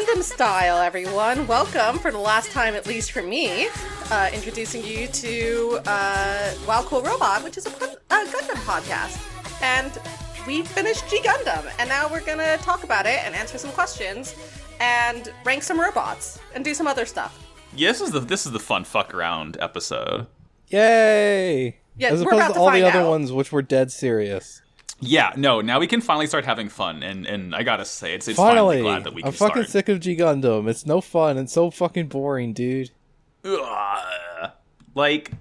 Gundam style, everyone. Welcome, for the last time, at least for me, introducing you to Wow Cool Robot, which is a Gundam podcast. And we finished G Gundam, and now we're gonna talk about it and answer some questions and rank some robots and do some other stuff. Yeah, this is the fun fuck around episode. Yay! Yeah, as we're opposed about to all the find other out. ones, which were dead serious. Yeah, no, now we can finally start having fun, and I gotta say, it's Finally, glad that we can I'm fucking start. sick of G Gundam. It's no fun and so fucking boring, dude. Ugh. Like,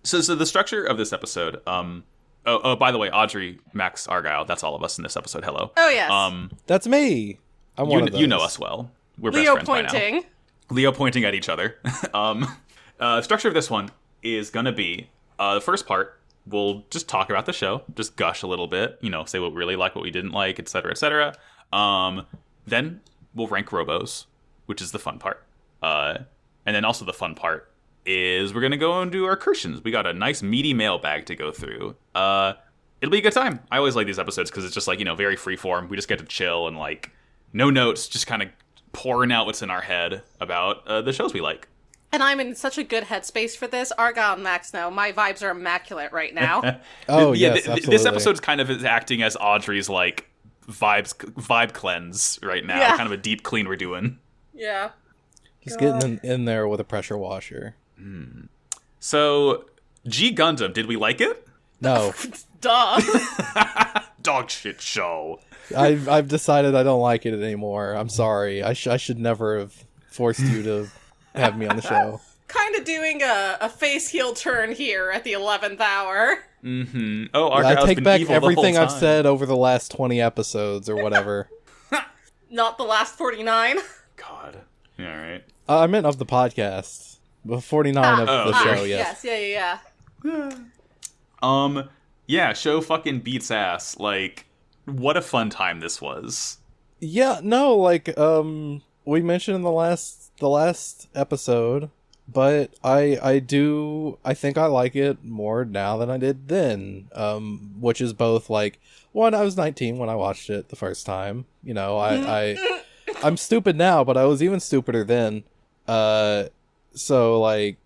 so the structure of this episode, oh, by the way, Audrey, Max, Argyle, that's all of us in this episode, hello. Oh, yes. That's me. I'm one of those. You know us well. We're Leo best friends pointing. by now. Leo pointing at each other. Structure of this one is gonna be, the first part, we'll just talk about the show, just gush a little bit, say what we really like, what we didn't like, etc., etc. Then we'll rank robos, which is the fun part. And then also the fun part is we're going to go and do our incursions. We got a nice meaty mailbag to go through. It'll be a good time. I always like these episodes because it's just like, very free form. We just get to chill and like no notes, just kind of pouring out what's in our head about the shows we like. And I'm in such a good headspace for this. Argyle and Max know my vibes are immaculate right now. Oh, yeah, yes, absolutely. This episode's kind of is acting as Audrey's like vibe cleanse right now. Yeah. Kind of a deep clean we're doing. Yeah. He's getting in there with a pressure washer. So, G Gundam, did we like it? No. Duh. Dog shit show. I've decided I don't like it anymore. I'm sorry. I should never have forced you to have me on the show. Kind of doing a face heel turn here at the 11th hour. Mm-hmm. Oh, I Argyle's take been back evil everything the whole I've time. said over the last 20 episodes or whatever. Not the last 49. God. Yeah, all right. I meant of the podcast. 49 of the show, yes. Yes, yeah. Yeah, show fucking beats ass. Like, what a fun time this was. Yeah, no, like, we mentioned in the last episode, but I think I like it more now than I did then. Which is both, like, one, I was 19 when I watched it the first time. I'm stupid now, but I was even stupider then. So, like,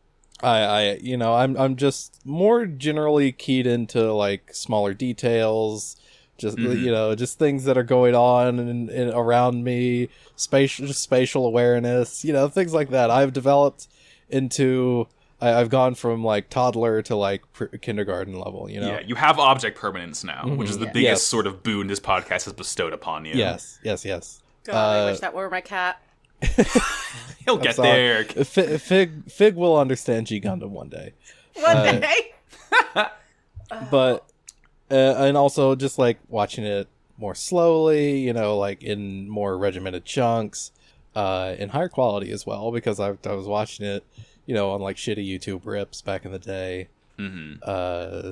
I'm just more generally keyed into, like, smaller details, just, just things that are going on and around me, spatial awareness, things like that. I've developed into, I've gone from, like, toddler to, like, kindergarten level, Yeah, you have object permanence now, which is the biggest Yes. sort of boon this podcast has bestowed upon you. Yes. God, I wish that were my cat. He'll get sorry. there. Fig will understand G Gundam one day. One day. But and also just like watching it more slowly, like in more regimented chunks, in higher quality as well, because I was watching it, on like shitty YouTube rips back in the day. Mm-hmm.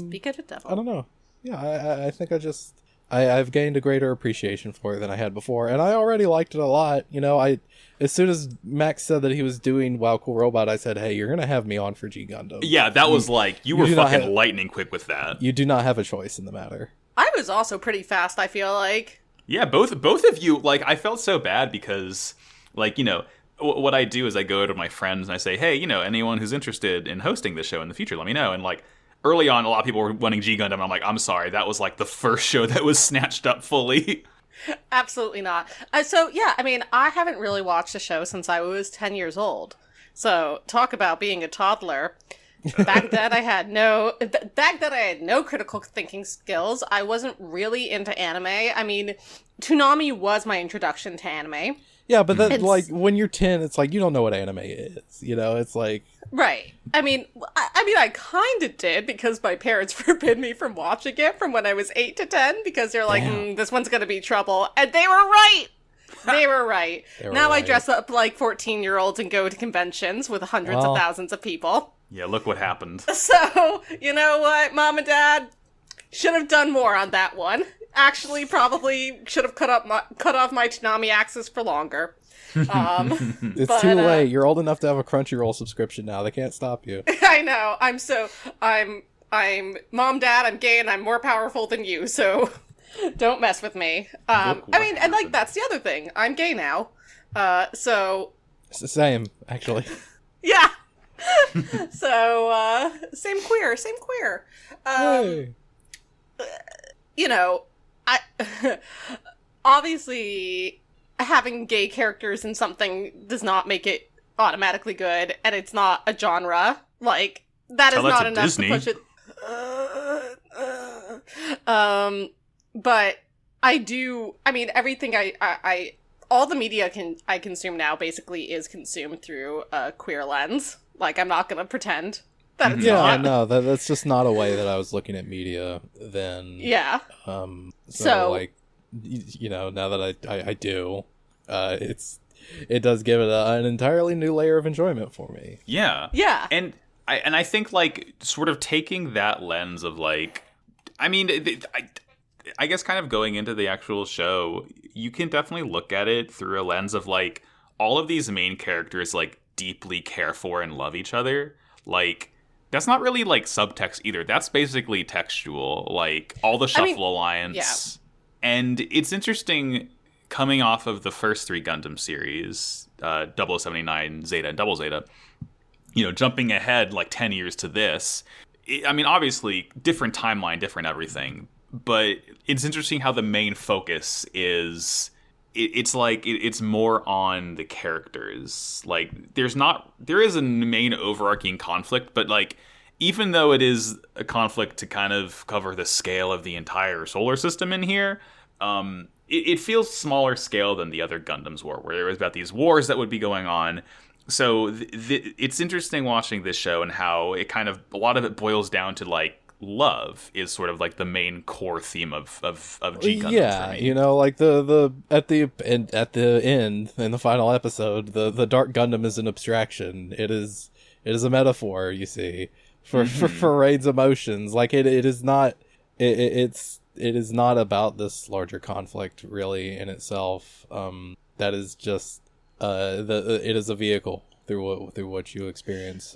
Speak of the devil. I don't know. Yeah, I think I've gained a greater appreciation for it than I had before, and I already liked it a lot. As soon as Max said that he was doing Wow Cool Robot, I said, "Hey, you're gonna have me on for G Gundam." Yeah, that was like, you were do not fucking have- lightning quick with that. You do not have a choice in the matter. I was also pretty fast, I feel like. Yeah, both of you, like, I felt so bad because, like, what I do is I go to my friends and I say, hey, anyone who's interested in hosting this show in the future, let me know. And, like, early on, a lot of people were wanting G Gundam, and I'm like, I'm sorry, that was, like, the first show that was snatched up fully. Absolutely not. I haven't really watched a show since I was 10 years old. So, talk about being a toddler. Back then I had no critical thinking skills. I wasn't really into anime. I mean, Toonami was my introduction to anime. Yeah, but then, like, when you're 10, it's like, you don't know what anime is. It's like... Right. I kind of did, because my parents forbid me from watching it from when I was 8 to 10, because they're like, this one's gonna be trouble. And they were right! They were right. Now I dress up like 14-year-olds and go to conventions with hundreds of thousands of people. Yeah, look what happened. So, you know what, Mom and Dad should have done more on that one. Actually, probably should have cut off my Toonami access for longer. It's too late. You're old enough to have a Crunchyroll subscription now. They can't stop you. I know. I'm Mom, Dad, I'm gay, and I'm more powerful than you, so Don't mess with me. I mean, and like that's the other thing. I'm gay now. So It's the same, actually. yeah. So same queer. Hey. You know, I obviously having gay characters in something does not make it automatically good, and it's not a genre. Like that Tell is that not to enough Disney. to push it. But I do. I mean, everything I all the media I consume now basically is consumed through a queer lens. Like, I'm not gonna pretend that it's Yeah, not. no, that's just not a way that I was looking at media then. Yeah. So like, you know, now that I do, it does give it an entirely new layer of enjoyment for me. Yeah. Yeah. And I think, like, sort of taking that lens of, like, I mean, I guess kind of going into the actual show, you can definitely look at it through a lens of, like, all of these main characters, like, deeply care for and love each other. Like, that's not really, like, subtext either. That's basically textual. Like, all the Shuffle Alliance. Yeah. And it's interesting coming off of the first 3 Gundam series, 0079, Zeta, and Double Zeta, you know, jumping ahead like 10 years to this. I mean, obviously, different timeline, different everything. But it's interesting how the main focus is... It's more on the characters. Like, there is a main overarching conflict, but, like, even though it is a conflict to kind of cover the scale of the entire solar system in here, it feels smaller scale than the other Gundams were, where there was about these wars that would be going on. So it's interesting watching this show and how it kind of, a lot of it boils down to, like, love is sort of like the main core theme of G Gundam. Yeah, for me. you know, like the at the end in the final episode, the Dark Gundam is an abstraction. It is a metaphor, you see, for Raid's emotions. Like it is not it is not about this larger conflict really in itself. That is just it is a vehicle through what you experience.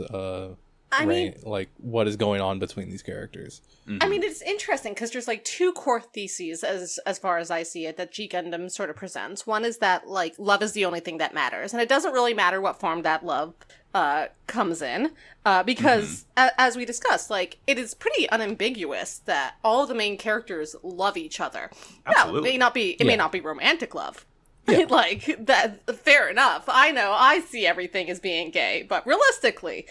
I mean, like what is going on between these characters. I mean, it's interesting because there's like 2 core theses as far as I see it that G Gundam sort of presents. One is that like love is the only thing that matters, and it doesn't really matter what form that love comes in, because as we discussed, like it is pretty unambiguous that all of the main characters love each other. Absolutely. Now, it may not be romantic love. Yeah. Like that, fair enough. I know I see everything as being gay, but realistically,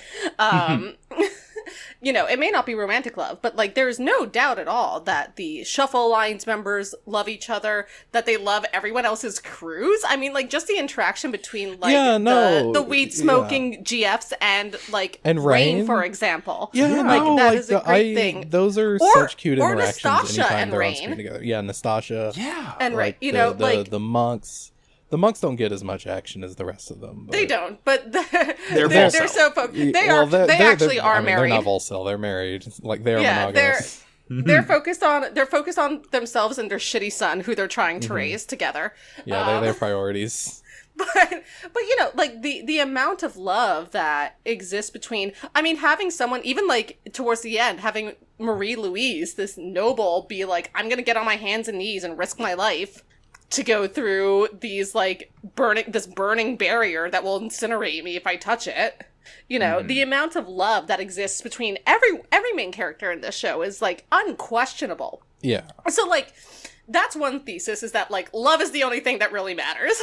you know, it may not be romantic love, but like there's no doubt at all that the Shuffle Alliance members love each other, that they love everyone else's crews. I mean, like just the interaction between like the weed smoking GFs and Rain, for example. Yeah, like no, that like is a great thing. Those are such cute or interactions Nastasha anytime and they're on Rain. screen together. Yeah, Nastasha. Yeah. And like you know, the monks. The monks don't get as much action as the rest of them. But they don't, but they're Volcel. so focused. They actually are married. They're not Volcel. They're married. Like they're monogamous. They're focused on themselves and their shitty son, who they're trying to raise together. Yeah, they're priorities. But you know, like the amount of love that exists between, I mean, having someone, even like towards the end, having Marie Louise, this noble, be like, I'm gonna get on my hands and knees and risk my life to go through these like burning barrier that will incinerate me if I touch it. You know, the amount of love that exists between every main character in this show is like unquestionable. Yeah. So like that's one thesis, is that like love is the only thing that really matters.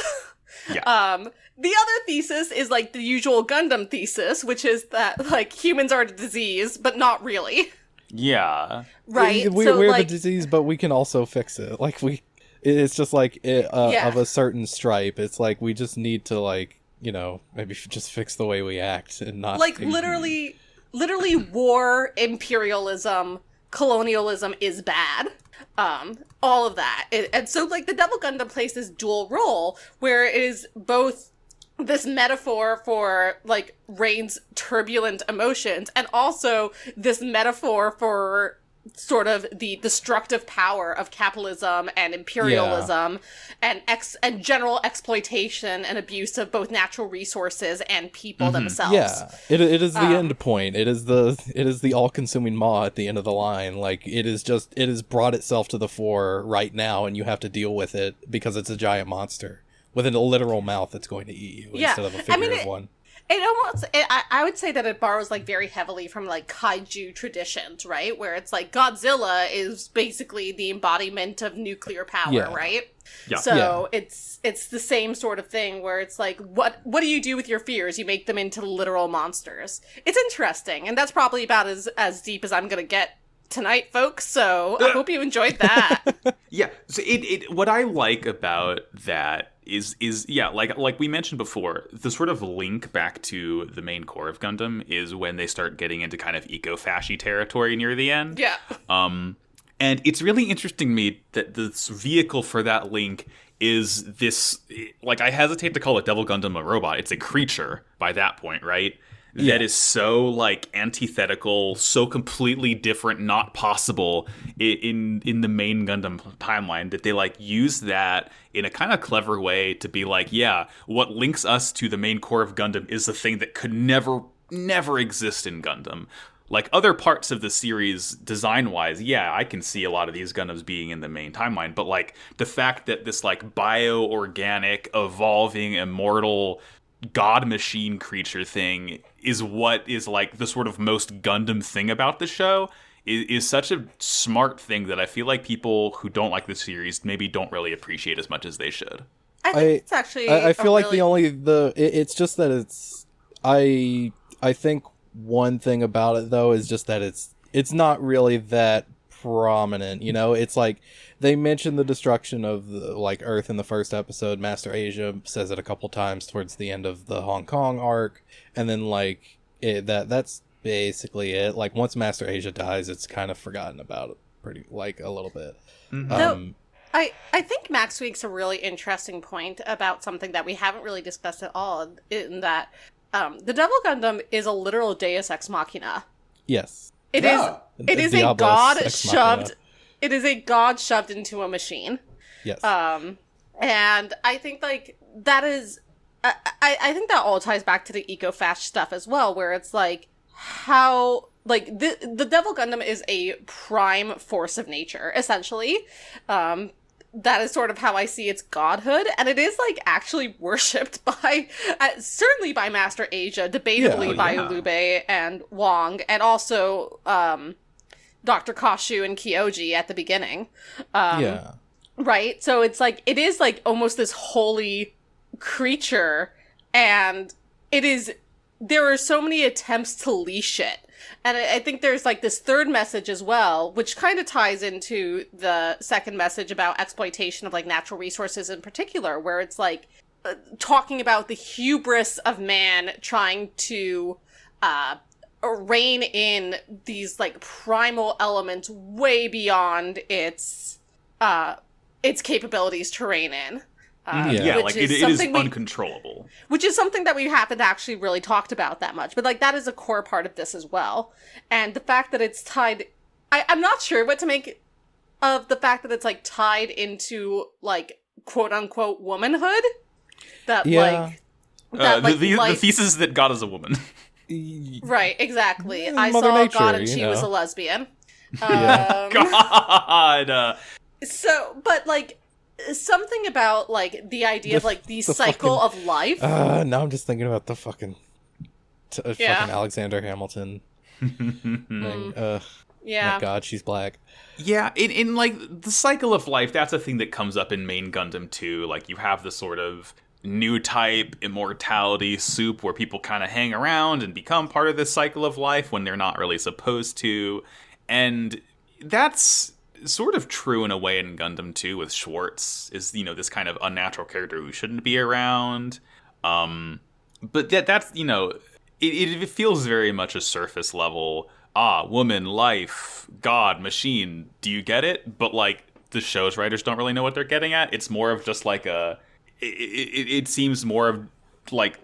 Yeah. The other thesis is like the usual Gundam thesis, which is that like humans are a disease, but not really. Yeah. Right? We're like, the disease, but we can also fix it. Like it's just like of a certain stripe. It's like we just need to like, you know, maybe just fix the way we act and not like literally war, imperialism, colonialism is bad. All of that. And so like the Double Gundam plays this dual role where it is both this metaphor for like Rain's turbulent emotions and also this metaphor for sort of the destructive power of capitalism and imperialism and general exploitation and abuse of both natural resources and people themselves. Yeah, it is the end point. It is the all-consuming maw at the end of the line. Like, it has brought itself to the fore right now, and you have to deal with it because it's a giant monster with a literal mouth that's going to eat you instead of a figure of one. I would say that it borrows, like, very heavily from, like, kaiju traditions, right? Where it's like Godzilla is basically the embodiment of nuclear power, right? Yeah. So it's the same sort of thing where it's like, what do you do with your fears? You make them into literal monsters. It's interesting, and that's probably about as deep as I'm gonna get tonight, folks, so I hope you enjoyed that. Yeah, so it what I like about that is like we mentioned before, the sort of link back to the main core of Gundam is when they start getting into kind of eco-fashy territory near the end. Yeah. And it's really interesting to me that this vehicle for that link is this, like, I hesitate to call it Devil Gundam a robot. It's a creature by that point, right? That is so, like, antithetical, so completely different, not possible in the main Gundam timeline, that they, like, use that in a kind of clever way to be like, yeah, what links us to the main core of Gundam is the thing that could never exist in Gundam. Like, other parts of the series, design-wise, yeah, I can see a lot of these Gundams being in the main timeline, but, like, the fact that this, like, bio-organic, evolving, immortal god machine creature thing is what is, like, the sort of most Gundam thing about the show is such a smart thing that I feel like people who don't like the series maybe don't really appreciate as much as they should. I think it's actually I feel like it's just that I think one thing about it, though, is just that it's not really that prominent, you know? It's like they mention the destruction of like Earth in the first episode. Master Asia says it a couple times towards the end of the Hong Kong arc, and then like that's basically it. Like, once Master Asia dies, it's kind of forgotten about pretty, like, a little bit. I think Max makes a really interesting point about something that we haven't really discussed at all, in that the Devil Gundam is a literal Deus Ex Machina. Yes. It is a god shoved. It is a god shoved into a machine. Yes. And I think, like, that is, I think that all ties back to the eco-fash stuff as well, where it's like how, like, the Devil Gundam is a prime force of nature, essentially. That is sort of how I see its godhood, and it is, like, actually worshipped by, certainly by Master Asia, debatably by Ulube and Wong, and also Dr. Kashu and Kyoji at the beginning. Right? So it's like, it is, like, almost this holy creature, and there are so many attempts to leash it. And I think there's, like, this third message as well, which kind of ties into the second message about exploitation of, like, natural resources in particular, where it's, like, talking about the hubris of man trying to rein in these, like, primal elements way beyond its capabilities to rein in. Like, it is uncontrollable. Which is something that we haven't actually really talked about that much. But, like, that is a core part of this as well. And the fact that it's tied... I'm not sure what to make of the fact that it's, like, tied into, like, quote-unquote womanhood. That, the thesis that God is a woman. Right, exactly. I Mother saw Nature, God and she know. was a lesbian. God! So, but, like... something about, like, the idea of, like, the cycle of life. Now I'm just thinking about the fucking Alexander Hamilton thing. My God, she's black. Yeah, in like, the cycle of life, that's a thing that comes up in main Gundam too. Like, you have the sort of new type immortality soup where people kind of hang around and become part of this cycle of life when they're not really supposed to. And that's sort of true in a way in Gundam 2 with Schwartz, is, you know, this kind of unnatural character who shouldn't be around. But that's, you know, it feels very much a surface level, woman, life, God, machine, do you get it? But, like, the show's writers don't really know what they're getting at. It's more of just like it seems more of, like,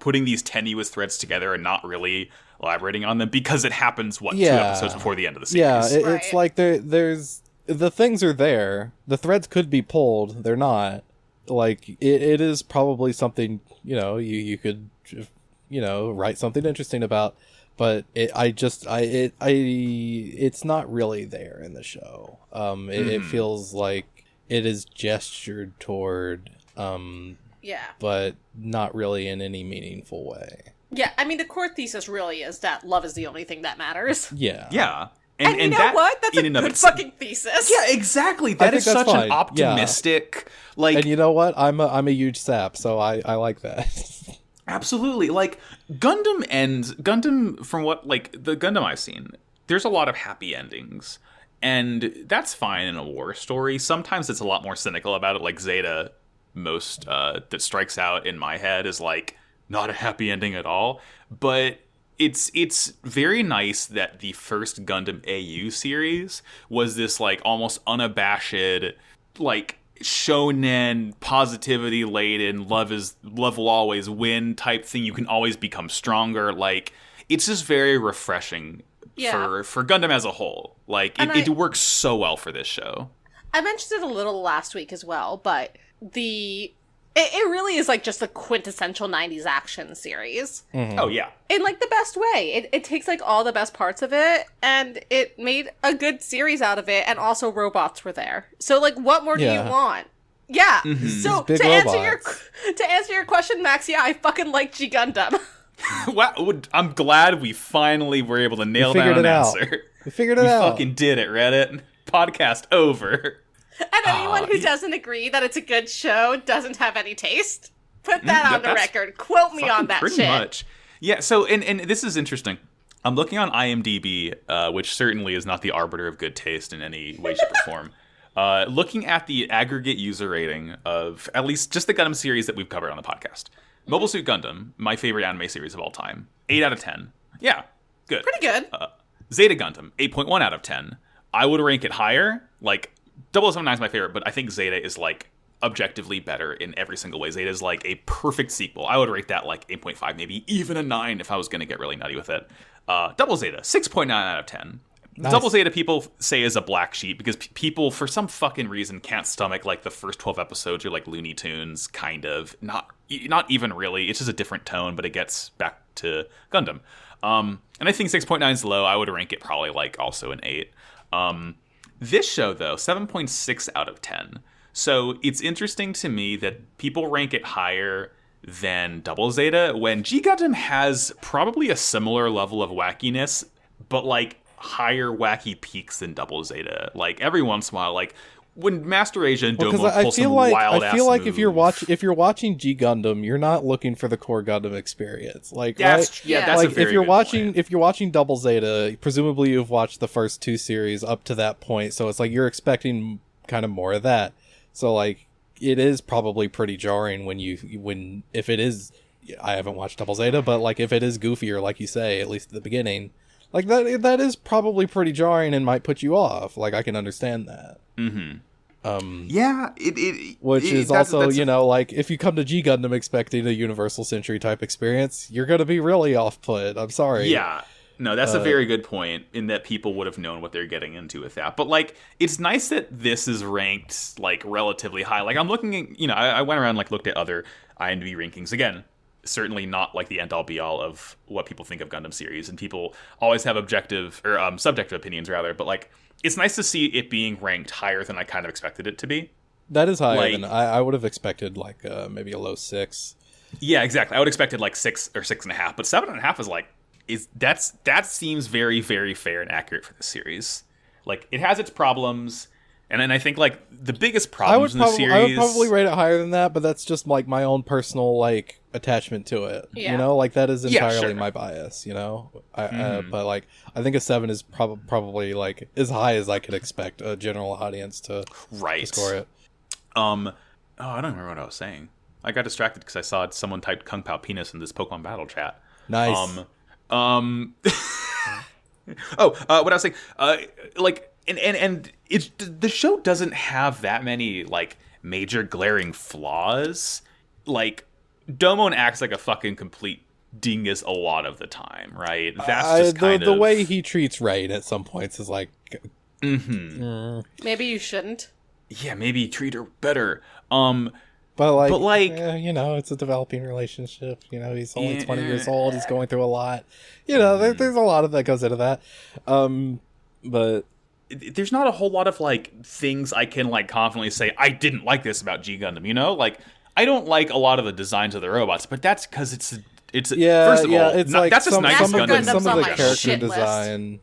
putting these tenuous threads together and not really elaborating on them because it happens, 2 episodes before the end of the series. Yeah, it's like there's... The things are there. The threads could be pulled. They're not. Like, it is probably something, you could, write something interesting about, but it's not really there in the show. It feels like it is gestured toward, but not really in any meaningful way. Yeah, I mean, the core thesis really is that love is the only thing that matters. Yeah. Yeah. And you know what? That's a good fucking thesis. Yeah, exactly. That is such an optimistic, like... And you know what? I'm a huge sap, so I like that. Absolutely. Like, Gundam, from what, like, the Gundam I've seen, there's a lot of happy endings. And that's fine in a war story. Sometimes it's a lot more cynical about it, like Zeta, that strikes out in my head is, like, not a happy ending at all. But... It's very nice that the first Gundam AU series was this, like, almost unabashed, like, shonen, positivity-laden, love will always win type thing. You can always become stronger. Like, it's just very refreshing for Gundam as a whole. Like, it works so well for this show. I mentioned it a little last week as well, but It really is, like, just a quintessential 90s action series. Mm-hmm. Oh, yeah. In, like, the best way. It takes, like, all the best parts of it, and it made a good series out of it, and also robots were there. So, like, what more do you want? Yeah. Mm-hmm. So, to answer your question, Max, I fucking like G Gundam. Wow, I'm glad we finally were able to nail down an answer. We figured it out. We fucking did it, Reddit. Podcast over. And anyone who doesn't agree that it's a good show doesn't have any taste. Put that on the record. Quote me on that pretty shit. Much. Yeah, so, and this is interesting. I'm looking on IMDb, which certainly is not the arbiter of good taste in any way, shape, or form. Looking at the aggregate user rating of at least just the Gundam series that we've covered on the podcast. Mobile Suit Gundam, my favorite anime series of all time. 8 out of 10. Yeah, good. Pretty good. Zeta Gundam, 8.1 out of 10. I would rank it higher. Like, 009 is my favorite, but I think Zeta is, like, objectively better in every single way. Zeta is, like, a perfect sequel. I would rate that, like, 8.5, maybe even a 9 if I was going to get really nutty with it. Double Zeta, 6.9 out of 10. Nice. Double Zeta people say is a black sheep because people, for some fucking reason, can't stomach, like, the first 12 episodes are, like, Looney Tunes, kind of. Not even really. It's just a different tone, but it gets back to Gundam. And I think 6.9 is low. I would rank it probably, like, also an 8. This show, though, 7.6 out of 10. So it's interesting to me that people rank it higher than Double Zeta when G Gundam has probably a similar level of wackiness, but, like, higher wacky peaks than Double Zeta. Like, every once in a while, like, when Master Asia and Domo pull some wild ass I feel like move. if you're watching G Gundam, you're not looking for the core Gundam experience. Like, that's a very if you're good watching point. if you're watching Double Zeta, presumably you've watched the first 2 series up to that point, so it's like you're expecting kind of more of that. So, like, it is probably pretty jarring if it is. I haven't watched Double Zeta, but, like, if it is goofier, like you say, at least at the beginning, like, that is probably pretty jarring and might put you off. Like, I can understand that. Mm-hmm. Which is also, like, if you come to G Gundam expecting a Universal Century type experience, you're going to be really off-put. I'm sorry. Yeah. No, that's a very good point in that people would have known what they're getting into with that. But, like, it's nice that this is ranked, like, relatively high. Like, I'm looking at, I went around, like, looked at other IMDb rankings. Again, certainly not, like, the end-all be-all of what people think of Gundam series. And people always have objective, or subjective opinions, rather. But, like, it's nice to see it being ranked higher than I kind of expected it to be. That is higher than I would have expected, like, maybe a low 6. Yeah, exactly. I would have expected, like, 6 or 6.5. But 7.5 is, like, that seems very, very fair and accurate for this series. Like, it has its problems, and then I think, like, the biggest problems in the series... I would probably rate it higher than that, but that's just, like, my own personal, like, attachment to it. Yeah. You know? Like, that is entirely my bias, you know? But, like, I think a 7 is probably, like, as high as I could expect a general audience to score it. I don't remember what I was saying. I got distracted because I saw someone typed Kung Pao penis in this Pokemon battle chat. Nice. What I was saying, like, and it's, the show doesn't have that many, like, major glaring flaws. Like, Domon acts like a fucking complete dingus a lot of the time, right? That's just the way he treats Rain at some points is like, Maybe you shouldn't. yeah, maybe treat her better. but you know, it's a developing relationship. You know, he's only 20 years old. He's going through a lot. You know, there's a lot of that goes into that. But there's not a whole lot of like things I can like confidently say I didn't like this about G Gundam. You know, like I don't like a lot of the designs of the robots, but that's because it's first of all, it's like that's just nice Gundam. Some of the character shit design.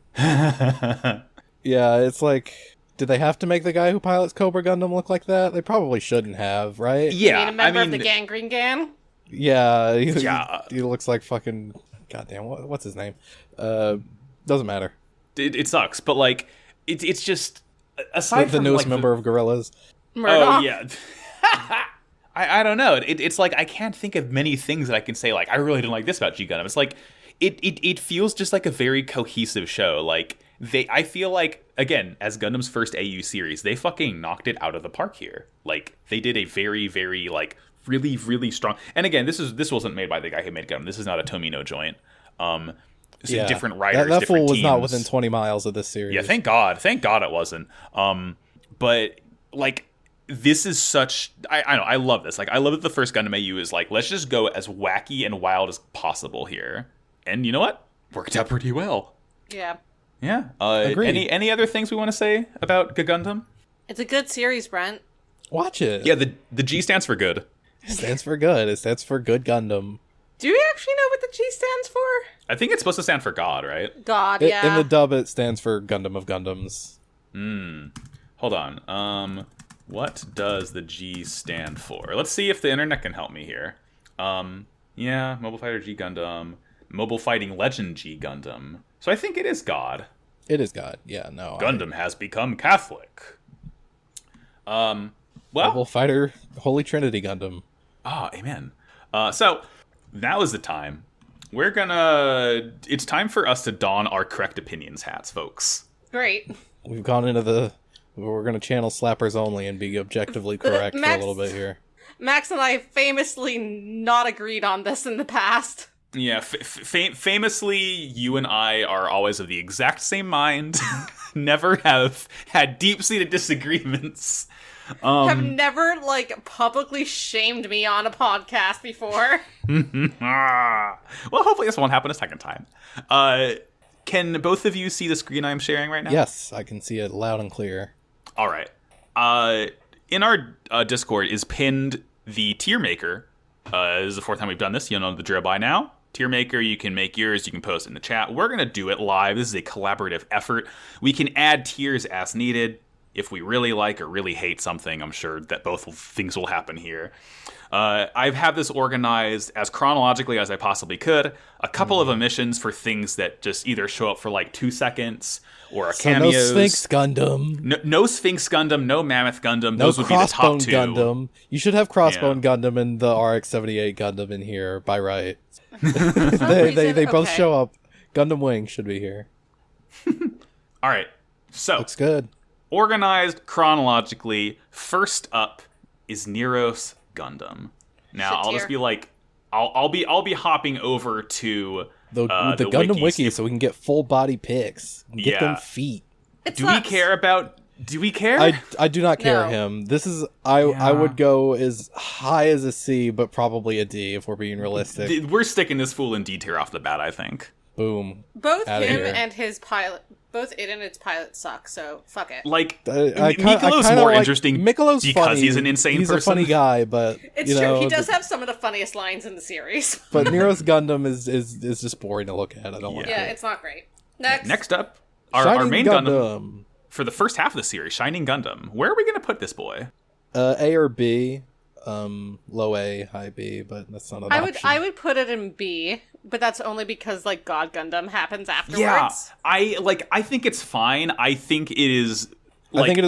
Yeah, it's like, did they have to make the guy who pilots Cobra Gundam look like that? They probably shouldn't have, right? Yeah, You mean a member of the Gangrene Gang? Yeah, Yeah. he looks like fucking goddamn. What's his name? Doesn't matter. It sucks, but like it's just aside The from newest like, member of Gorillaz. Murdoch? Oh yeah. I don't know. It's like I can't think of many things that I can say like I really didn't like this about G Gundam. It's like it feels just like a very cohesive show. Like I feel like, again, as Gundam's first AU series, they fucking knocked it out of the park here. Like they did a very, very like really, really strong. And again, this wasn't made by the guy who made Gundam. This is not a Tomino joint. So different writers, that different fool was teams. not within 20 miles of this series. Yeah, thank God it wasn't. But like this is such. I know I love this. Like I love that the first Gundam AU is like, let's just go as wacky and wild as possible here. And you know what? Worked out pretty well. Yeah. Yeah. Agreed. Any other things we want to say about Gundam? It's a good series, Brent. Watch it. Yeah, the G stands for good. It stands for good. It stands for Good Gundam. Do you actually know what the G stands for? I think it's supposed to stand for God, right? God, In yeah. the dub, it stands for Gundam of Gundams. Hold on. What does the G stand for? Let's see if the internet can help me here. Yeah, Mobile Fighter G Gundam, Mobile Fighting Legend G Gundam. So I think it is God. It is God. Yeah, no. Gundam has become Catholic. Well, Mobile Fighter Holy Trinity Gundam. Amen. So now is the time. It's time for us to don our correct opinions hats, folks. Great. We've gone into we're going to channel slappers only and be objectively correct for a little bit here. Max and I famously not agreed on this in the past. Yeah, famously, you and I are always of the exact same mind. Never have had deep-seated disagreements. Have never, like, publicly shamed me on a podcast before. Well, hopefully this won't happen a second time. Can both of you see the screen I'm sharing right now? Yes, I can see it loud and clear. All right. In our Discord is pinned the tier maker. This is the fourth time we've done this. You'll know the drill by now. Tier maker, you can make yours, you can post it in the chat. We're going to do it live. This is a collaborative effort. We can add tiers as needed. If we really like or really hate something, I'm sure that both things will happen here. I've had this organized as chronologically as I possibly could. A couple of omissions for things that just either show up for like 2 seconds or a cameos. No Sphinx Gundam. No Sphinx Gundam, no Mammoth Gundam. No Those would be the top Crossbone two. Gundam. You should have Crossbone Gundam and the RX-78 Gundam in here by right. They both Okay. show up. Gundam Wing should be here. All right. So, Looks good. organized chronologically, first up is Neros Gundam. Now, Shit I'll tier. just be like, I'll be hopping over to The Gundam Wiki, wikis. so we can get full body pics. Get them Yeah. feet. It Do we sucks. care about? Do we care? I do not care No. him. This is I would go as high as a C, but probably a D if we're being realistic. We're sticking this fool in D tier off the bat, I think. Boom. Both Outta him here. and his pilot, both it and its pilot suck, so fuck it. Like, I Mikolo's kinda more like- interesting Mikolo's because funny. he's an insane He's person. a funny guy, but It's you true, know, he does have some of the funniest lines in the series. But Nero's Gundam is just boring to look at. I don't like Yeah, it. it's not great. Next. Next up, our Shining main Gundam Gundam. for the first half of the series, Shining Gundam. Where are we going to put this boy? A or B, low A, high B, but that's not an option. I would put it in B, but that's only because like God Gundam happens afterwards. Yeah, I think it's fine. I think it is. I think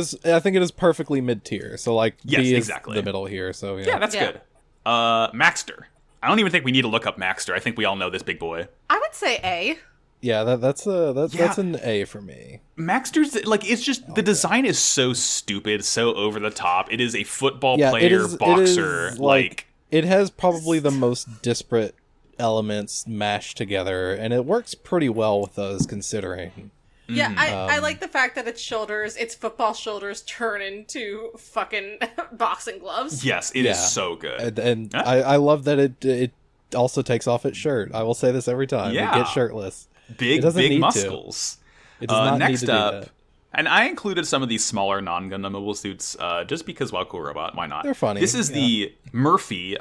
it is perfectly mid tier. So like Yes, B is exactly. the middle here. So Yeah, that's Yeah. good. Maxter. I don't even think we need to look up Maxter. I think we all know this big boy. I would say A. yeah, that's an A for me. Maxter's like it's just the design is so stupid, so over the top. It is a football Yeah, player boxer. like it has probably the most disparate elements mashed together, and it works pretty well with those considering. Yeah, I like the fact that its football shoulders turn into fucking boxing gloves. Yes, it is so good. And I love that it also takes off its shirt. I will say this every time. Yeah. It gets shirtless. Big muscles. It does not next need to do up, that. and I included some of these smaller non-Gundam mobile suits just because, well, cool robot, why not? They're funny. This is the Murphy.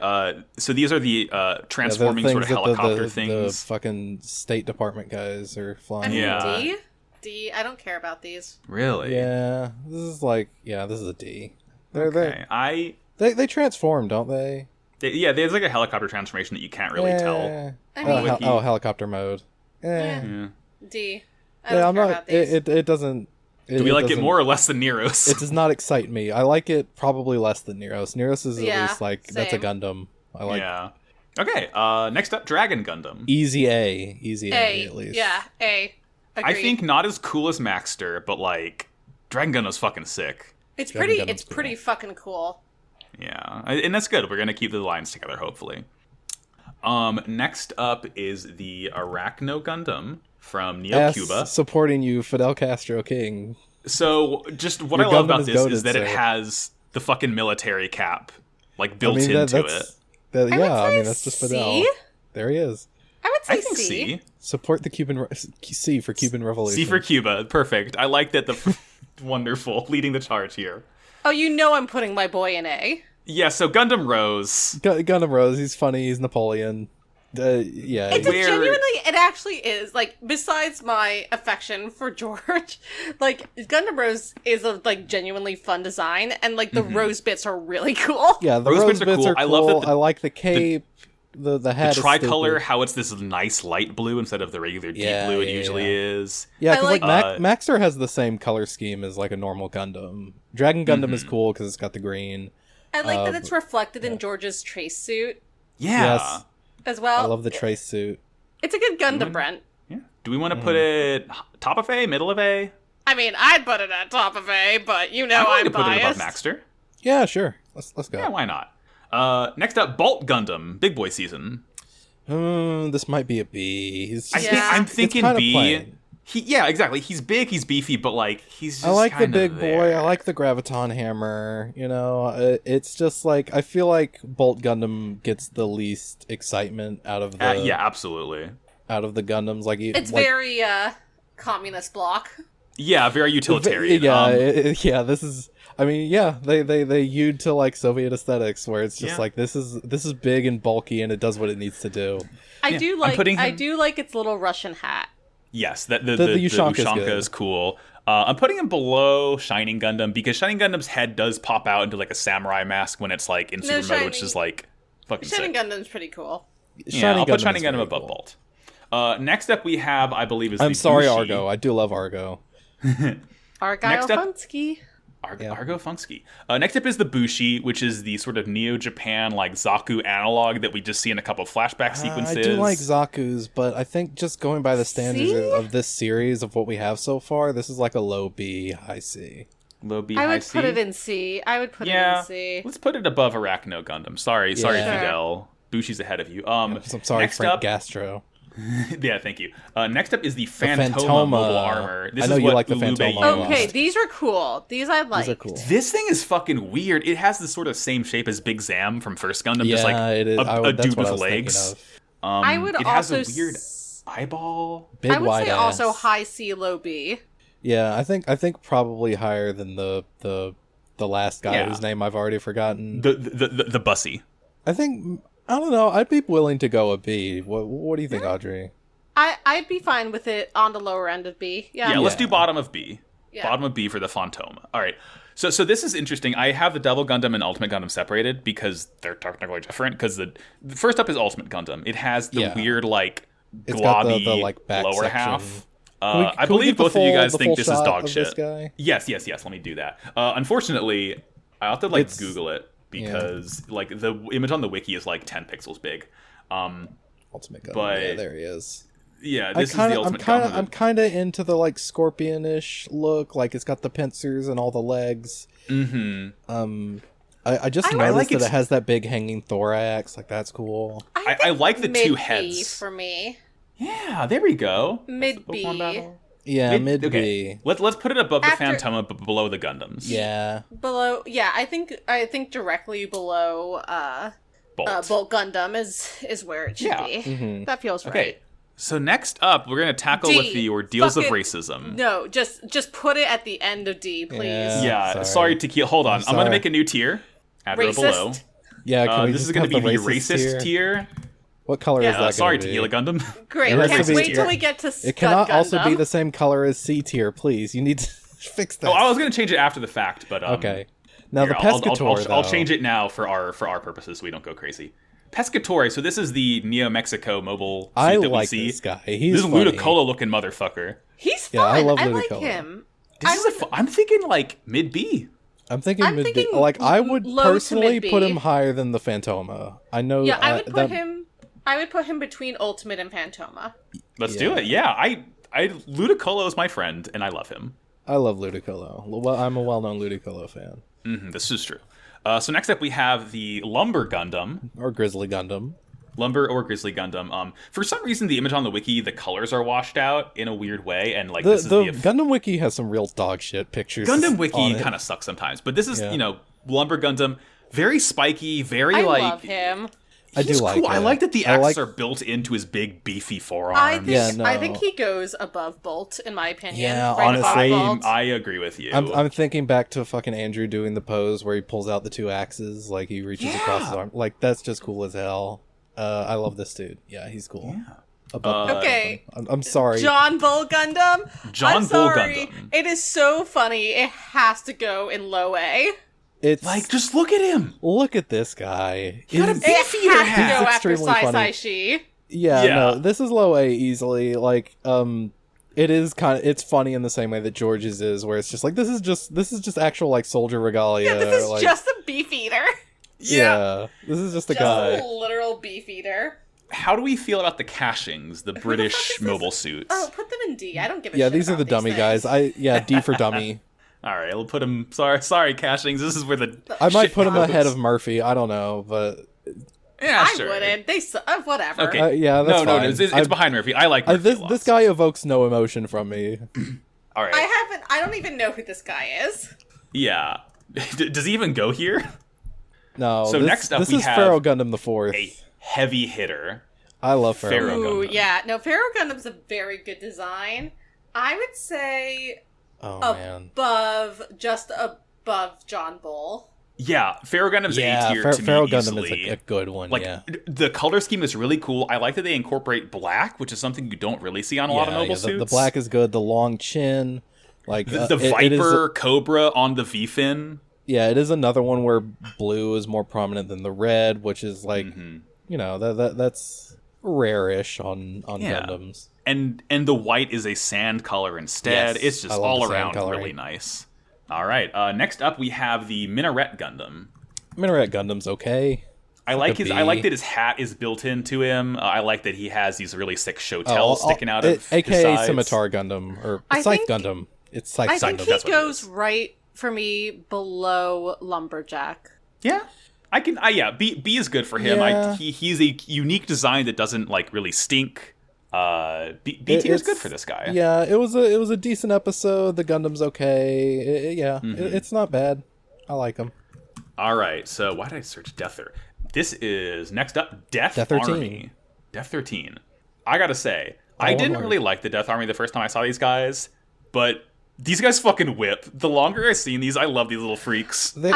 So these are the transforming sort of helicopter things. The fucking State Department guys are flying. I mean, D. I don't care about these. Really? Yeah, this is a D. Okay. They transform, don't they? There's like a helicopter transformation that you can't really tell. I mean, helicopter mode. Yeah. D. I don't care about these. It doesn't. Do we like it more or less than Neros? It does not excite me. I like it probably less than Neros. Neros is at least like same. that's a Gundam. I like. Yeah. Okay. Next up, Dragon Gundam. Easy A at least. Yeah, A. Agreed. I think not as cool as Maxter, but like Dragon Gundam's fucking sick. It's Dragon pretty. Gundam's It's pretty fucking cool. Yeah, and that's good. We're gonna keep the lines together, hopefully. Next up is the Arachno Gundam from Neo Cuba. Supporting you, Fidel Castro King. So, just what Your I love Gundam about is this goated, is that it sir. has the fucking military cap like built into it. That's just Fidel. C? There he is. I would say I think C. C. Support the Cuban C for Cuban Revolution. C for Cuba. Perfect. I like that. Wonderful, leading the charge here. Oh, you know I'm putting my boy in A. Yeah. So Gundam Rose. Gundam Rose. He's funny. He's Napoleon. Yeah. It actually is, like, besides my affection for George, like, Gundam Rose is a, like, genuinely fun design, and, like, the rose bits are really cool. Yeah, the rose bits are cool. I love that I like the cape. The hat the is tricolor, stupid. how it's this nice light blue instead of the regular deep blue it usually is. Yeah, because I Maxter has the same color scheme as like a normal Gundam. Dragon Gundam is cool because it's got the green. I like that it's reflected in George's trace suit Yeah. Yes. as well. I love the trace suit. It's a good Gundam, Brent. Yeah. Do we want to put it top of A, middle of A? I mean, I'd put it at top of A, but you know I'm going I'm to put it above biased. Maxter. Yeah, sure. Let's go. Yeah, why not? Next up, Bolt Gundam, Big Boy Season. This might be a B. I'm thinking it's B. plain. Yeah, exactly. He's big, he's beefy, but like he's just I like the big there. boy. I like the graviton hammer. You know, it's just like I feel like Bolt Gundam gets the least excitement out of the yeah, absolutely. out of the Gundams. Like It's like, very communist block. Yeah, very utilitarian. Yeah, this is. I mean, yeah, they hewed to like Soviet aesthetics, where it's just like this is big and bulky, and it does what it needs to do. I do like its little Russian hat. Yes, the Ushanka is cool. I'm putting him below Shining Gundam because Shining Gundam's head does pop out into like a samurai mask when it's like in super mode, which is like fucking Shining sick. Gundam's pretty cool. I'll put Shining Gundam above Bolt. Next up we have, I believe, is I'm the sorry, Bushi. Argo. I do love Argo. Argyle Funsky. Argo Funksky. Next up is the Bushi, which is the sort of Neo-Japan, like, Zaku analog that we just see in a couple of flashback sequences. I do like Zaku's, but I think just going by the standards of this series of what we have so far, this is like a low B, high C. Low B, I high would C? put it in C. I would put it in C. Let's put it above Arachno Gundam. Sorry, Fidel. Bushi's ahead of you. I'm sorry, next Frank up, Gastro. Yeah, thank you. Next up is the Phantoma mobile armor. This I know is you what like the Ulube Phantoma. used. Okay, these are cool. These I like. These are cool. This thing is fucking weird. It has the sort of same shape as Big Zam from First Gundam, just like it is. a That's dude what I with was thinking legs. of. I would it also has a weird eyeball. Big I would wide say ass. also high C, low B. Yeah, I think probably higher than the last guy whose name I've already forgotten. The bussy. I think I don't know. I'd be willing to go a B. What do you think, Audrey? I'd be fine with it on the lower end of B. Yeah. Let's do bottom of B. Yeah. Bottom of B for the Phantoma. All right. So this is interesting. I have the Devil Gundam and Ultimate Gundam separated because they're technically different. Because the first up is Ultimate Gundam. It has the weird like It's got globby the like back lower section. half. Can I we believe get the both of you full- guys the think full this is shot dog of shit. this guy? Yes. Let me do that. Unfortunately, I have to like It's- Google it because like the image on the wiki is like 10 pixels big. Ultimate Gundam. but- Yeah, there he is. Yeah, this is the Ultimate Gundam. I'm kind of into the like scorpion-ish look. Like it's got the pincers and all the legs. Mm-hmm. I just I noticed like that its- it has that big hanging thorax. Like, that's cool. I think like the two mid-B heads. for me. Yeah, there we go. Mid That's the Pokemon B. battle. Yeah, mid B. Okay, let's put it above After- the Phantoma, but below the Gundams. Yeah. Below, yeah, I think directly below Bolt Gundam is where it should Yeah. be. Mhm. That feels Okay, right. so next up, we're gonna tackle D. with the ordeals of Fucking- racism. No, just put it at the end of D, please. Yeah, Sorry. sorry, Tequila. Hold on, I'm sorry. gonna make a new tier. Add it Racist. below. Yeah, can we This just is gonna have be the the racist tier. What color is that Sorry, gonna be? Tequila Gundam. Great. It has Can't to be- wait till we get to Scud It cannot Gundam. also be the same color as C tier, please. You need to fix that. Oh, I was gonna change it after the fact, but Okay. Now here, the I'll Pescator, I'll though. change it now for our purposes, so we don't go crazy. Pescatore. So this is the Neo Mexico mobile suit I that like we see. this guy. He's This is funny. Ludicolo looking motherfucker. He's Yeah, fun. I love like Ludicolo. him. I'm thinking like mid B. I'm thinking I'm mid thinking like I would low to personally mid-B. put him higher than the Phantoma. I know. Yeah, I would put that- him. I would put him between Ultimate and Phantoma. Let's do it. Yeah, I Ludicolo is my friend, and I love him. I love Ludicolo. Well, I'm a well-known Ludicolo fan. This is true. So next up, we have the Lumber Gundam. Or Grizzly Gundam. Lumber or Grizzly Gundam. For some reason, the image on the wiki, the colors are washed out in a weird way, and like The, this is the the Gundam Wiki has some real dog shit pictures. Gundam on wiki it. kind of sucks sometimes, but this is Yeah. Lumber Gundam, very spiky, very I like. love him. I do He's like cool. I it. like that the I axes like- are built into his big beefy forearms. I think no. he goes above Bolt in my opinion. Yeah, Right above honestly, Bolt. I agree with you. I'm thinking back to fucking Andrew doing the pose where he pulls out the two axes, like he reaches across his arm. Like, that's just cool as hell. I love this dude. Yeah, he's cool. Above- Okay. I'm sorry. John Bull Gundam. John I'm Bull sorry. Gundam. It is so funny. It has to go in low A. It's Like, just look at him. look at this guy. He got a He's- big- It Beefeater has to hat. go He's after extremely Sai Sai funny. Shi. Yeah, Yeah. no, this is low A easily. Like, it is it's funny in the same way that George's is, where it's just like this is just actual like soldier regalia. Yeah, this is like, just a beef eater. yeah. This is just a Just guy. a literal beef eater. How do we feel about the cashings, the British is this? mobile suits? Oh, put them in D. I don't give a Yeah, shit these are about the dummy things. guys. D for dummy. All right, we'll put him. Sorry, cashings. This is where the I might shit put him goes. ahead of Murphy. I don't know, but Yeah, I sure. wouldn't. Whatever. Okay. yeah, that's no, fine. it's behind Murphy. I like Murphy a lot. this guy evokes no emotion from me. All right. I don't even know who this guy is. Yeah. Does he even go here? No. So next up this we is have Pharaoh Gundam the Fourth. A heavy hitter. I love Pharaoh Pharaoh. Ooh, Gundam. yeah. No, Pharaoh Gundam's a very good design. I would say Oh man. just above John Bull. Yeah, Pharaoh Gundam's Yeah, A tier to Pharaoh me Gundam easily. is a good one. Like yeah. the color scheme is really cool. I like that they incorporate black, which is something you don't really see on a lot of mobile suits. The black is good. The long chin, like the it is Viper Cobra on the V fin. yeah, it is another one where blue is more prominent than the red, which is like that's rare-ish on Yeah. Gundams. And the white is a sand color instead. Yes, It's just I love all the sand around coloring. really nice. All right, next up we have the Minaret Gundam. Minaret Gundam's okay. I like a his. I like B. that his hat is built into him. I like that he has these really sick show-tells sticking out of his AKA sides. Scimitar Gundam or I Scythe think- Gundam. It's Scythe I Gundam. think he that's what it goes is. right for me below Lumberjack. Yeah, I can. Yeah, B is good for him. Yeah. He's a unique design that doesn't like really stink. B tier is It's- good for this guy. Yeah, it was a decent episode. The Gundam's okay. It's not bad. I like him. All right. So why did I search Deather? This is next up. Death 13. Army. Death 13. I gotta say, I one didn't more. really like the Death Army the first time I saw these guys, but these guys fucking whip. The longer I've seen these, I love these little freaks. They're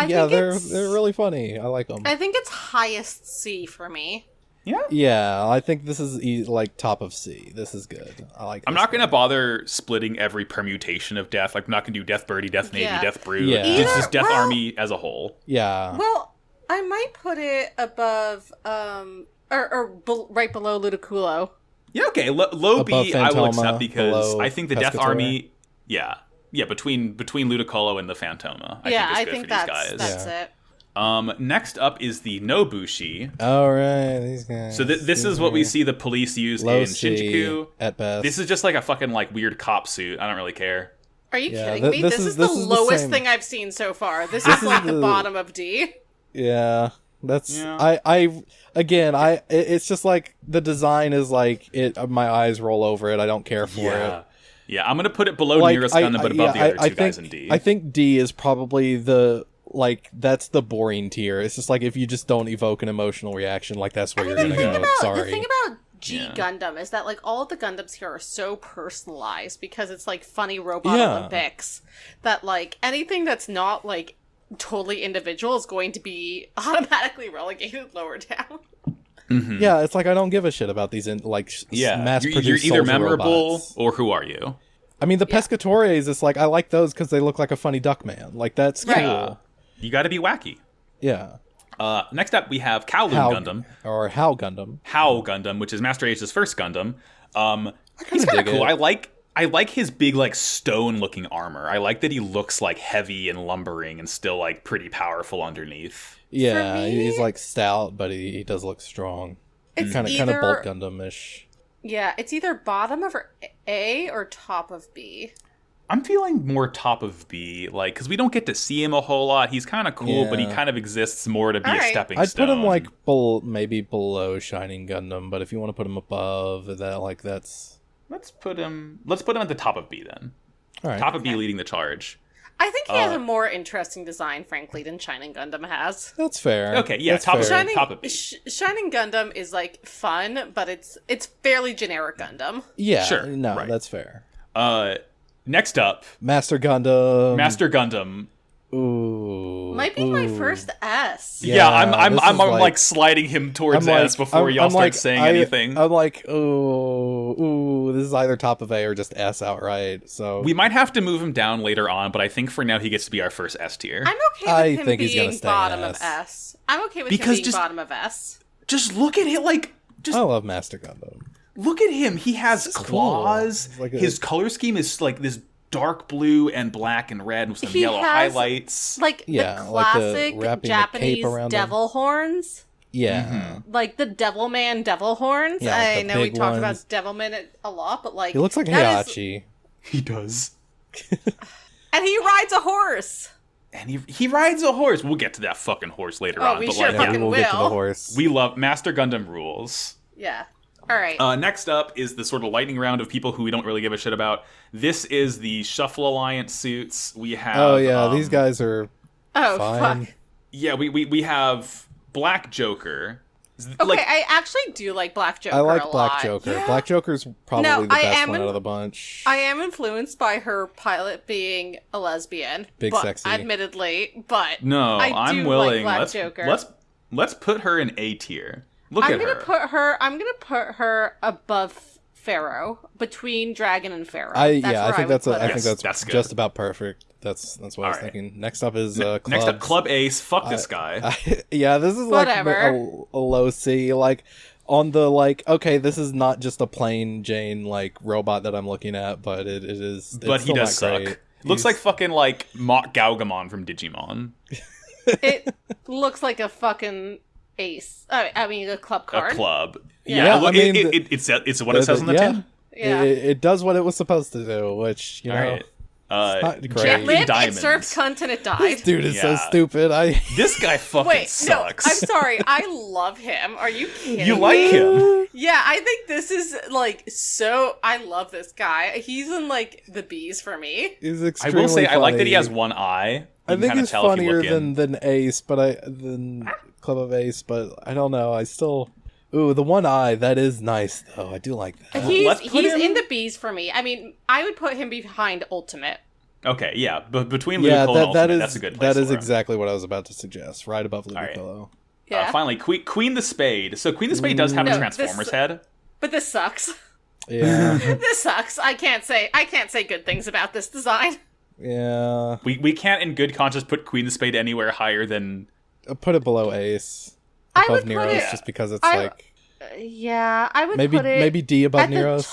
really funny. I like them. I think it's highest C for me. Yeah. Yeah, I think this is like top of C. This is good. I like. I'm this not one. gonna bother splitting every permutation of Death. Like, I'm not gonna do Death Birdie, Death Navy, Yeah. Death Brood. Yeah. It's just Either- Death well- Army as a whole. Yeah. Well, I might put it above, right below Ludicolo. Yeah, okay. Low B, Above I will Phantoma, accept because below I think the Death Pescatore. Army. Yeah, between Ludicolo and the Phantoma. I Good think for that's these guys. that's Yeah. it. Next up is the Nobushi. All right, these guys. So this is what we see the police use Low in C Shinjuku. at best. This is just like a fucking like weird cop suit. I don't really care. Are you Yeah, kidding me? this This is- is this the is the lowest same. thing I've seen so far. This is like the bottom of D. Yeah. That's Yeah. it's just like the design is like my eyes roll over it. I don't care for it. Yeah, I'm gonna put it below Like, Nearest Gundam, but above the other two guys in D. I think D is probably that's the boring tier. It's just like if you just don't evoke an emotional reaction, like that's where you're gonna go. Sorry. The thing about G Gundam is that like all of the Gundams here are so personalized because it's like funny robot Olympics that like anything that's not like totally individual is going to be automatically relegated lower down. Mm-hmm. Yeah, it's like I don't give a shit about these mass-produced you're either memorable robots. or who are you? I mean, the Pescatores, it's like I like those because they look like a funny Duckman. Like that's cool. You got to be wacky. Yeah. Next up, we have Kowloon Gundam. Or How Gundam. How Gundam, which is Master H's first Gundam. He's kind of dig cool. it. I like his big, like, stone-looking armor. I like that he looks, like, heavy and lumbering and still, like, pretty powerful underneath. Yeah, me, he's like stout, but he does look strong. It's kind of Bolt Gundam-ish. Yeah, it's either bottom of A or top of B. I'm feeling more top of B, like, because we don't get to see him a whole lot. He's kind of cool, but he kind of exists more to be a stepping I'd stone. put him like maybe below Shining Gundam, but if you want to put him above that, like that's. Let's put him at the top of B then. All right. Top of B leading the charge. I think he has a more interesting design, frankly, than Shining Gundam has. That's fair. Okay, yeah, that's fair. top of B. Shining Gundam is like fun, but it's fairly generic Gundam. Yeah, sure, no, right. That's fair. Next up, Master Gundam. Master Gundam. Ooh, might be my first S. Yeah, I'm like, like sliding him towards S before y'all start saying anything. I'm like, ooh, this is either top of A or just S outright. So we might have to move him down later on, but I think for now he gets to be our first S tier. I'm okay with him he's gonna being stay bottom S. of S. I'm okay with Because him being bottom of S. Just look at it, like I love Master Gundam. Look at him. He has claws. Cool. Like his color scheme is like this dark blue and black and red with some yellow highlights. Like the classic Japanese devil horns. Yeah. Mm-hmm. Like the Devilman devil horns. Yeah, I know we talk ones. about Devilman a lot, but like He looks like Heihachi. He does. And he rides a horse. And he rides a horse. We'll get to that fucking horse later on. We but sure like, fucking we'll will. get to the horse. We love Master Gundam rules. Yeah. All right. Next up is the sort of lightning round of people who we don't really give a shit about. This is the Shuffle Alliance suits. We have. These guys are. fine. Fuck. Yeah, we have Black Joker. Okay, I actually do like Black Joker. I like a Black lot. Joker. Yeah. Black Joker's probably the best one out of the bunch. I am influenced by her pilot being a lesbian. Big but, sexy. Admittedly, but No, I'm willing. Like Black Joker. Let's put her in A tier. I'm gonna put her above Pharaoh, between Dragon and Pharaoh. I think that's that's good. just about perfect. That's what I was thinking. Next up is Club. Next up, Club Ace. Fuck this guy. This is like a low C. Like on the okay, this is not just a plain Jane like robot that I'm looking at, but it is. But he does suck. Great. Looks like fucking like Mach Gaugamon from Digimon. It looks like a fucking ace. I mean, a club card. A club. Yeah, look, I mean, it's what it says on the tin. Yeah. It does what it was supposed to do, which you know. Right. It's not great. It lived, Diamonds. it served cunt, and it died. This dude is so stupid. This guy fucking sucks. No, I'm sorry. I love him. Are you kidding You me? like him? Yeah, I think this is like so. I love this guy. He's in like the B's for me. He's I extremely will say funny. I like that he has one eye. I think he's funnier than than Ace, than Club of Ace, but I don't know. I still. Ooh, the one eye, that is nice, though. I do like that. He's in the B's for me. I mean, I would put him behind Ultimate. Okay, yeah, but between Ludicolo and Ultimate, that's a good place That is for him. exactly what I was about to suggest, right above Ludicolo. Right. Yeah. Finally, Queen the Spade. So Queen the Spade does have a Transformers head. But this sucks. Yeah. This sucks. I can't say good things about this design. Yeah. We can't in good conscience put Queen the Spade anywhere higher than... Put it below Ace. Above Neros, just because it's Yeah, I would maybe put it... maybe D above Neros?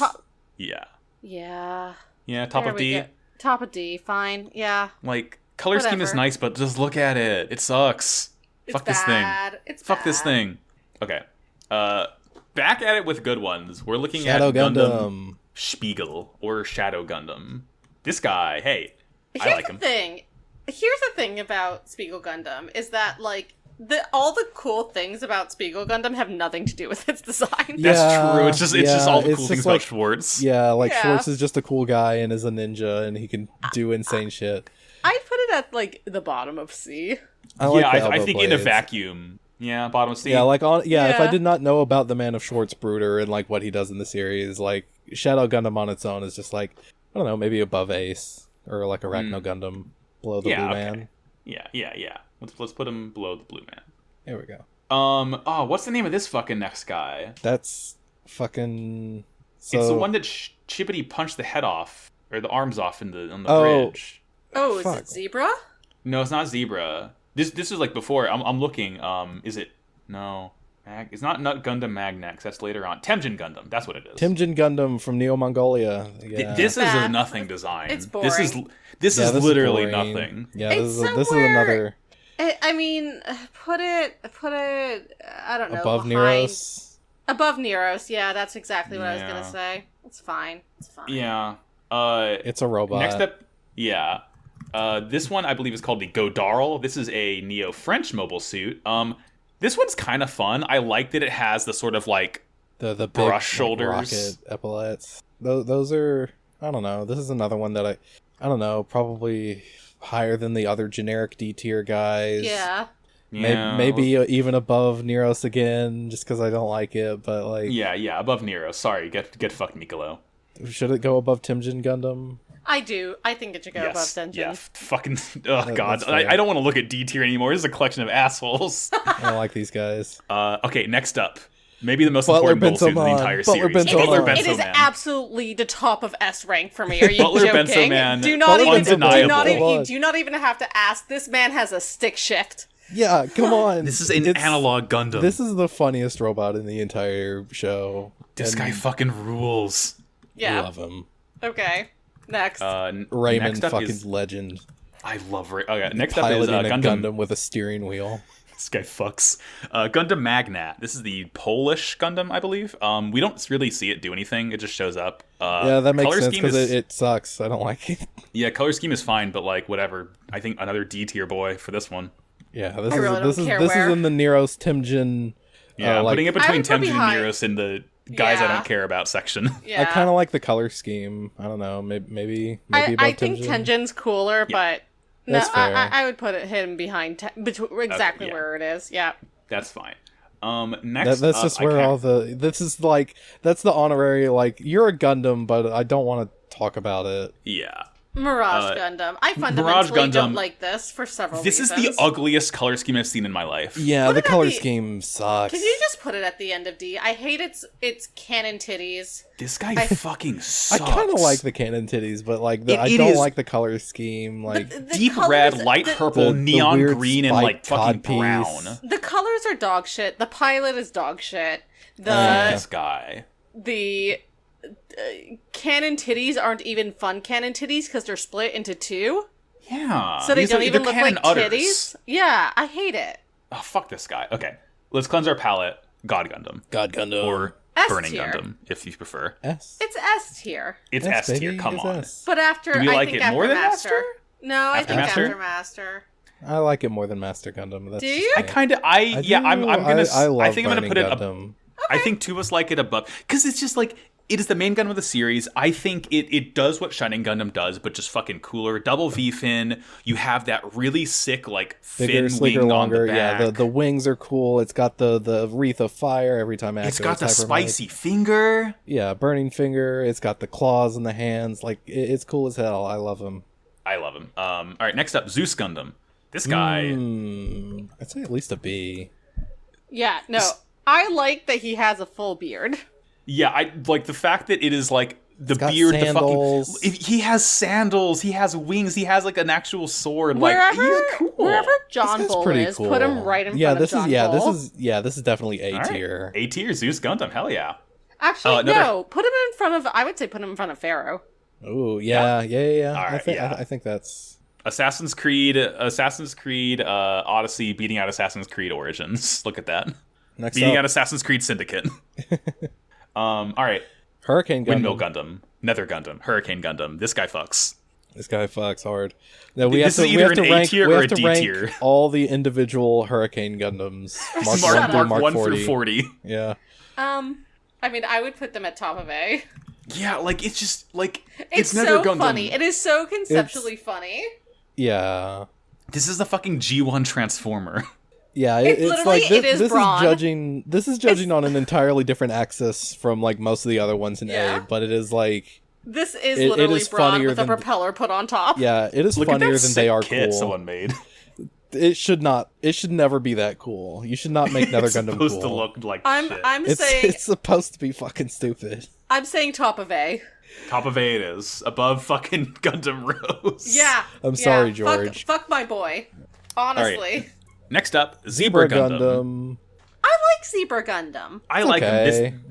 Yeah. Yeah. Yeah, top of D? Top of D, fine, yeah. Like, color scheme is nice, but just look at it. It sucks. Fuck this thing. Fuck this thing. Okay. Back at it with good ones. We're looking Shadow at Gundam Spiegel, or Shadow Gundam. This guy, hey, I like him. Here's the thing about Spiegel Gundam, is that, like, all the cool things about Spiegel Gundam have nothing to do with its design. That's true. It's just all the cool things like, about Schwartz. Yeah, like Yeah. Schwartz is just a cool guy and is a ninja and he can do insane shit. I'd put it at like the bottom of C. I like the I elbow think in a blades. vacuum. Yeah, bottom C. Yeah, like if I Yeah. did not know about the Man of Schwartz Brooder and like what he does in the series, like Shadow Gundam on its own is just like, I don't know, maybe above Ace or like Arachno Gundam below the Blue Man. Yeah. Let's put him below the Blue Man. There we go. What's the name of this fucking next guy? That's fucking. So, It's the one that Chippity punched the head off or the arms off on the Oh. bridge. Oh, is Fuck. it Zebra? No, it's not Zebra. This is like before. I'm looking. Is it? No. It's not Gundam Magnex. That's later on. Temjin Gundam. That's what it is. Timjin Gundam from Neo Mongolia. Yeah. This is Nah. a nothing design. It's This is boring. this Yeah, is literally boring. nothing. Yeah, It's this is somewhere- another I mean, put it. I don't know. above behind- Neros. Above Neros. Yeah, that's exactly what I was Yeah. gonna say. It's fine. It's fine. Yeah. It's a robot. Next up, yeah. This one I believe is called the Godarl. This is a Neo-French mobile suit. This one's kind of fun. I like that it has the sort of like the big brush like, shoulders. rocket epaulets. Those are, I don't know. This is another one that I don't know, probably higher than the other generic D tier guys. Yeah. Yeah, Maybe even above Neros again, just because I don't like it. But like, yeah, above Nero. Sorry, get fucked, Mikolo. should it go above Timjin Gundam? I do. I think it should go above Dungeon. Yeah, fucking. Oh god, that's fair. I don't want to look at D tier anymore. This is a collection of assholes. I don't like these guys. Okay, next up, maybe the most Butler important mobile suit in the Benzoman. entire Butler series. Benzoman. Butler It is Benzoman. absolutely the top of S rank for me. Are you Butler joking? Benzoman, Do not even. undeniable. You do not even have to ask. This man has a stick shift. Yeah, come on. This is an It's- analog Gundam. This is the funniest robot in the entire show. This And guy fucking rules. I Yeah. love him. Okay. Next. Raymond, next up fucking is, legend. I love Ray. Okay, next up is Piloting a Gundam. Gundam with a steering wheel. This guy fucks. Gundam Magnat. This is the Polish Gundam, I believe. We don't really see it do anything. It just shows up. Yeah, that makes color sense scheme because is- it sucks. I don't like it. Yeah, color scheme is fine, but like whatever. I think another D tier boy for this one. Yeah, I really don't care this where. is in the Neros Timjin. Yeah, I'm like, putting it I between would put Temjin and behind- Neros in the guys I Yeah. don't care about section. yeah. I kind of like the color scheme. I don't know. Maybe I above think Timjin. Tenjin's cooler, but no, That's fair. I would put him behind exactly yeah. where it is. Yeah. That's fine. Next That's up, just I where can't- all the. This is like that's the honorary like you're a Gundam, but I don't want to talk about it. Yeah. Mirage Gundam. I Mirage fundamentally Gundam- don't like this for several This is reasons. the ugliest color scheme I've seen in my life. Yeah, Put the it at color the- scheme sucks. Can you just put it at the end of D? I hate its cannon titties. This guy fucking I sucks. kind of like the cannon titties, but like It- I it don't is- like the color scheme. Like The deep colors- red, light the- purple, the neon weird green, and like spiked fucking codpiece. brown. The colors are dog shit. The pilot is dog shit. This guy. The cannon titties aren't even fun cannon titties because they're split into two, Yeah. so they These don't are- even they're look like cannon udders. titties. Yeah, I hate it. Oh, fuck this guy. Okay. Let's cleanse our palate. God Gundam. God Gundam Or S Burning tier. Gundam, if you prefer. S. It's S tier, It's S, S tier, baby, come it's on. S. but after Do you I like think it after more than Master. Master? No, I After think Master? after Master. I like it more than Master Gundam. That's Do just you? me. I kind of, I'm gonna, I love I think I'm gonna Burning put it up. Gundam. I think two of us like it above because it's just like it is the main Gundam of the series. I think it does what Shining Gundam does, but just fucking cooler. Double V fin. You have that really sick like Bigger, fin sleeker, wing longer. on the back. Yeah, the wings are cool. It's got the wreath of fire every time. It's got the activates hyper mode. spicy finger. Yeah, burning finger. It's got the claws in the hands. Like it's cool as hell. I love him. I love him. All right, next up, Zeus Gundam. This guy. I'd say at least a B. Yeah, no, I like that he has a full beard. Yeah, I like the fact that it is like the got beard, sandals. the fucking. He has sandals. He has wings. He has like an actual sword. Like he's cool. Wherever John That's Bull pretty is, cool. put him right in yeah, front this of John is yeah, Bull. this is definitely A All right. tier. A tier Zeus Gundam. Hell yeah. Actually, another- no. Put him in front of. I would say put him in front of Pharaoh. Ooh, yeah. All I right, think yeah. I think that's Assassin's Creed, Odyssey beating out Assassin's Creed Origins. Look at that. next Beating up. out Assassin's Creed Syndicate. All right. Hurricane Gundam. Windmill Gundam. Nether Gundam. Hurricane Gundam. This guy fucks. This guy fucks hard. No, This is either an A tier or a D rank tier. all the individual Hurricane Gundams. Mark 1 through Mark 1 40. through 40. Yeah. I mean, I would put them at top of A. Yeah, like, it's just, like, It's never so Gundam. funny. It is so conceptually funny. Yeah. This is the fucking G1 Transformer. Yeah, It's it's literally- like it is this Brawn. This is judging on an entirely different axis from like most of the other ones in Yeah. A, but it is like This is It literally is Braun funnier with a than- propeller put on top. yeah, it is Look at funnier that than sick they are kit cool. someone made. It should never be that cool. You should not make Nether It's Gundam supposed cool. to look like I'm shit. It's supposed to be fucking stupid. I'm saying top of A. Top of A it is. Above fucking Gundam Rose. Yeah. I'm sorry, yeah, George. Fuck my boy. Honestly. Next up, Zebra Gundam. I like Zebra Gundam. I like okay. him.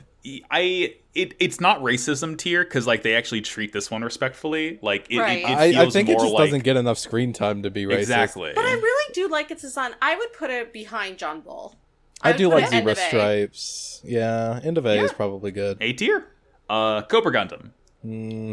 It's not racism tier because like they actually treat this one respectfully. Like it, Right. it feels I think it more just like doesn't get enough screen time to be racist. exactly. But I really do like its design. I would put it behind John Bull. I would do put like it end Zebra of A. Stripes. Yeah, end of A is Yeah. probably good. A tier. Cobra Gundam.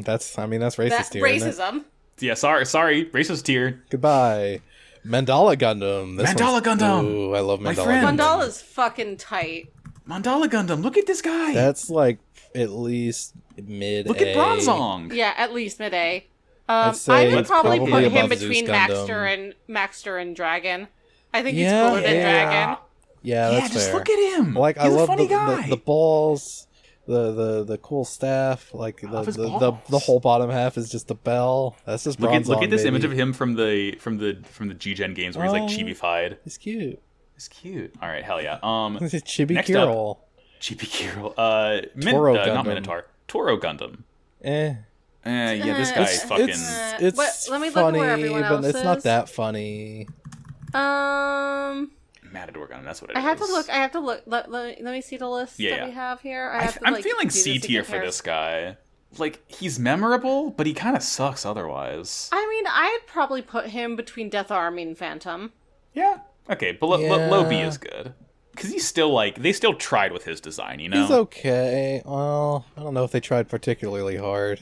That's racist That here. Isn't it? racism. Yeah, sorry, racist tier. Goodbye. Mandala Gundam. Mandala Gundam! Ooh, I love My Mandala friend. Gundam. Mandala's fucking tight. Mandala Gundam. Look at this guy. That's like at least mid. Look at Bronzong. Yeah, at least mid A. I'd say I would it's probably probably put him above Zeus between Gundam. Maxter and Dragon. I think Yeah, he's cooler than yeah. Dragon. Yeah, Yeah, that's just fair. look at him. Like He's I a love funny the guy. balls, the cool staff, like love his the balls. whole bottom half is just a bell. That's just Look at Bronzong, this baby. image of him from the G-Gen games where he's like Oh. chibi-fied. He's cute. It's cute. All right, hell yeah. Chibi next Kirill. Chibi Kirill. Toro Not Gundam. Minotaur. Toro Gundam. Eh. Yeah, this guy's It's fucking. it's Let me look at funny, where everyone but else it's not is. that funny. Matador Gundam. That's what it is. I have to look. Let me see the list Yeah, that yeah. we have here. I'm feeling C tier for this guy. Like he's memorable, but he kind of sucks otherwise. I mean, I'd probably put him between Death Army and Phantom. Yeah. Okay, but Yeah. low B is good because he's still like they still tried with his design. You know. He's okay. Well, I don't know if they tried particularly hard.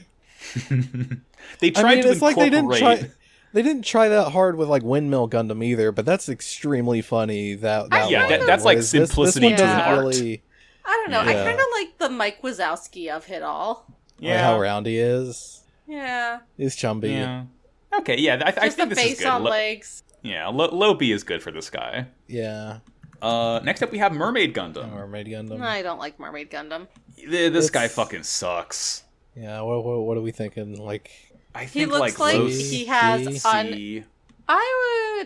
They tried I mean, to it's like they didn't incorporate- try. They didn't try that hard with like Windmill Gundam either, but that's extremely funny. That Yeah, one that's like was- this simplicity one to doesn't an art. really I don't know. I Yeah. kind of like the Mike Wazowski of it all. like how round he is. Yeah, He's chumby. Yeah. Okay. Yeah. I just think the this is face good. on legs. Yeah. Low B is good for this guy. Yeah. Next up we have Mermaid Gundam. Mermaid Gundam. I don't like Mermaid Gundam. This guy It's- fucking sucks. Yeah. What are we thinking? Like I He think looks like like low he has C. I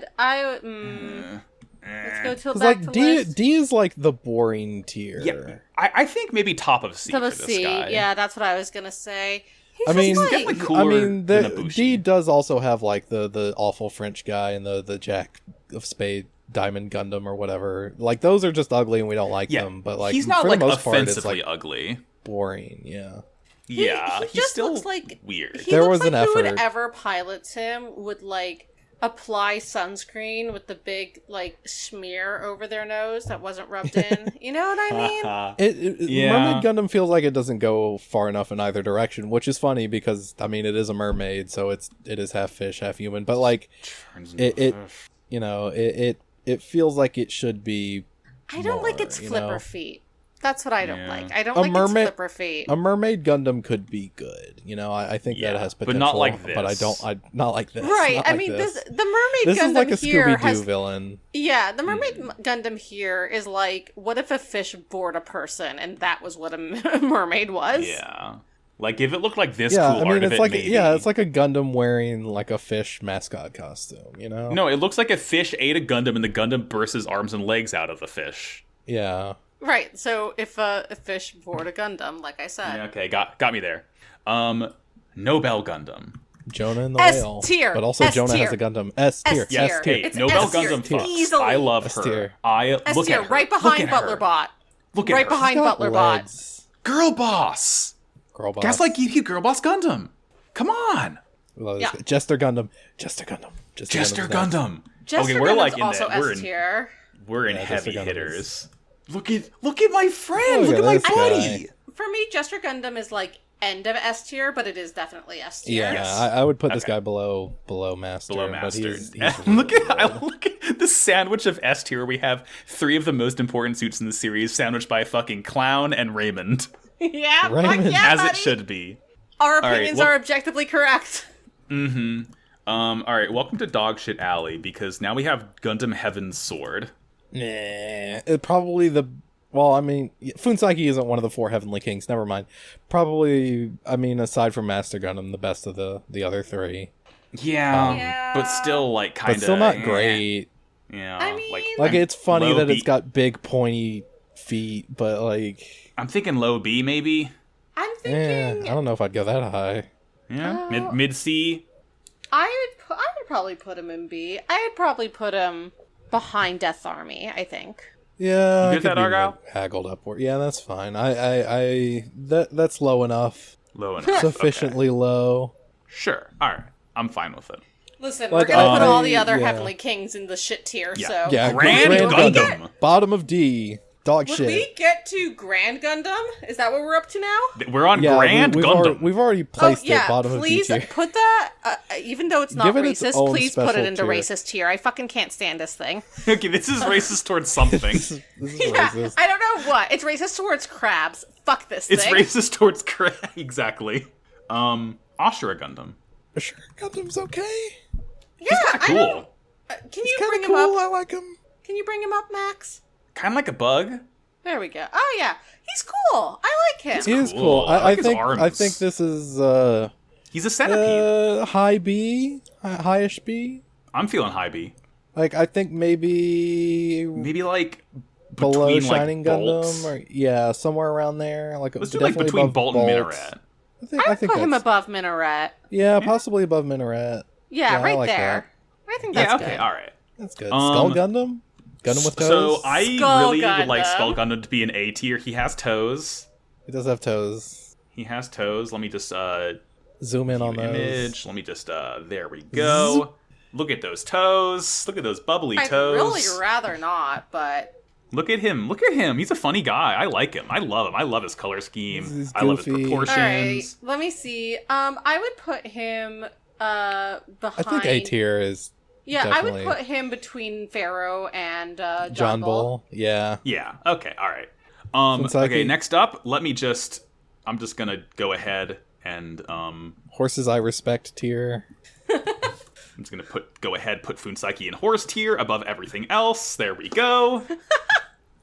would. Eh. Let's go to a because back like to D list. D is like the boring tier. Yeah, I think maybe top of C Top for of this C. guy. Yeah, that's what I was gonna say. He's I mean, just definitely like, cool. I cooler mean, than the Ibushi. D does also have like the awful French guy and the Jack of Spade Diamond Gundam or whatever. Like those are just ugly and we don't like Yeah, them. But like he's not for like the most part, it's offensively like ugly. boring. Yeah. Yeah, he he's just still looks like weird. He There looks was like an whoever effort. pilots him would like apply sunscreen with the big like smear over their nose that wasn't rubbed in. You know what I mean? Yeah. Mermaid Gundam feels like it doesn't go far enough in either direction, which is funny because I mean it is a mermaid, so it is half fish, half human. But like Turns into it a fish. you know, it feels like it should be. I don't like more, its you flipper know? feet. That's what I don't Yeah. like. I don't A like mermaid- its flipper feet. A mermaid Gundam could be good, you know. I think Yeah, that has but potential, not like But I this. don't. I not like this. Right. not I like mean, this. the mermaid This Gundam is like a here Scooby Doo has villain. yeah. The mermaid Gundam here is like, what if a fish bored a person, and that was what a mermaid was? Yeah. Like if it looked like this Yeah, cool I mean, art of it's it, like maybe. it's like a Gundam wearing like a fish mascot costume, you know? No, it looks like a fish ate a Gundam and the Gundam bursts his arms and legs out of the fish. Yeah. Right. So if a fish bored a Gundam, like I said, Yeah, okay, got me there. Nobel Gundam. Jonah and the S whale. tier. But also S Jonah tier. has a Gundam. S tier. S tier. S tier. Hey, It's Nobel S tier, Gundam fucks. easily. I love S her. tier. S Look tier, at her. right behind Look at her. Butlerbot. Look at Right her. behind Got Butlerbot. legs. Girl Boss. Girl boss. Gaslight GQ Girl Boss Gundam. Come on. Love this Yeah. guy. Jester Gundam. Jester Gundam. Jester Gundam's next. Gundam. Jester Okay, we're Gundam's like in also that. S tier. We're in Yeah, heavy Jester Gundam hitters. Look at my friend. Look Look at at my this buddy. guy. For me, Jester Gundam is like end of S tier, but it is definitely S tier. Yeah, Yes. I would put this Okay. guy below Master. Below but Master. he's look really at good. look at the sandwich of S tier. We have 3 of the most important suits in the series, sandwiched by fucking Clown and Raymond, Yeah, Raymond. fuck yeah, as buddy. it should be. Our right, opinions well- are objectively correct. All right, welcome to Dogshit Alley, because now we have Gundam Heaven's Sword. Nah, probably the. Well, I mean, Funsaki isn't one of the 4 Heavenly Kings. Never mind. Probably, I mean, aside from Master Gundam, the best of the other 3. Yeah. But still, like, kind But of still not great. Yeah, I mean- Like, it's funny low that it's B. got big pointy feet, but like, I'm thinking low B, maybe. I'm I thinking don't know if I'd go that high. Yeah, Oh. mid C. I would probably put him in B. I'd probably put him behind Death Army, I think. Yeah, You I get could that, be Argyle? haggled upward. Yeah, that's fine. That's low enough. Low enough. Sufficiently low. Okay. Sure. All right. I'm fine with it. Listen, Like, we're gonna put all the I- other yeah. Heavenly Kings in the shit tier, Yeah. so... Yeah, Grand Gundam. Bottom of D. Dog Would shit. we get to Grand Gundam? Is that what we're up to now? We're on Yeah, Grand we've Gundam. We've already placed oh, yeah, it bottom please of D tier. put that, even though it's not Give it its racist, own please put it special into tier. racist tier. I fucking can't stand this thing. Okay, this is racist towards something. This is Yeah, racist. I don't know what. It's racist towards crabs. Fuck this It's thing. racist towards exactly. Ashura Gundam. Sure, Gundam's okay. Yeah, I Cool. don't... can you Kind bring of him cool. up? I like him. Can you bring him up, Max? Kind of like a bug. There we go. Oh yeah, he's cool. I like him. He is cool. cool. I I like his think. arms. I think this is He's a centipede. high B, highish B. I'm feeling high B. Like I think maybe Maybe like below between Shining like bolts. Gundam, or yeah, somewhere around there. Like Let's do like definitely between above Bolt and Bolts. Minaret. I I'd think put him that's- above Minaret. Yeah, possibly above Minaret. Yeah, I right like there. I think that's Yeah. Okay. good. All right. That's good. Skull Gundam. Gundam with toes. So I Skull really would like Gundam. Skull Gundam to be an A tier. He has toes. It does have toes. He has toes. Let me just Zoom in on those. image. Let me just there we go. Look at those toes. Look at those bubbly I'd toes. really rather not, but Look at him. Look at him. He's a funny guy. I like him. I love him. I love his color scheme. He's I love his goofy. proportions. all right. Let me see. I would put him behind. I think A tier is Yeah, definitely. I would put him between Pharaoh and John Bull. Yeah. Yeah. Okay. All right. Funsaki. Okay. Next up, I'm just gonna go ahead and Horses I respect tier. I'm just gonna put Funsaki in horse tier above everything else. There we go.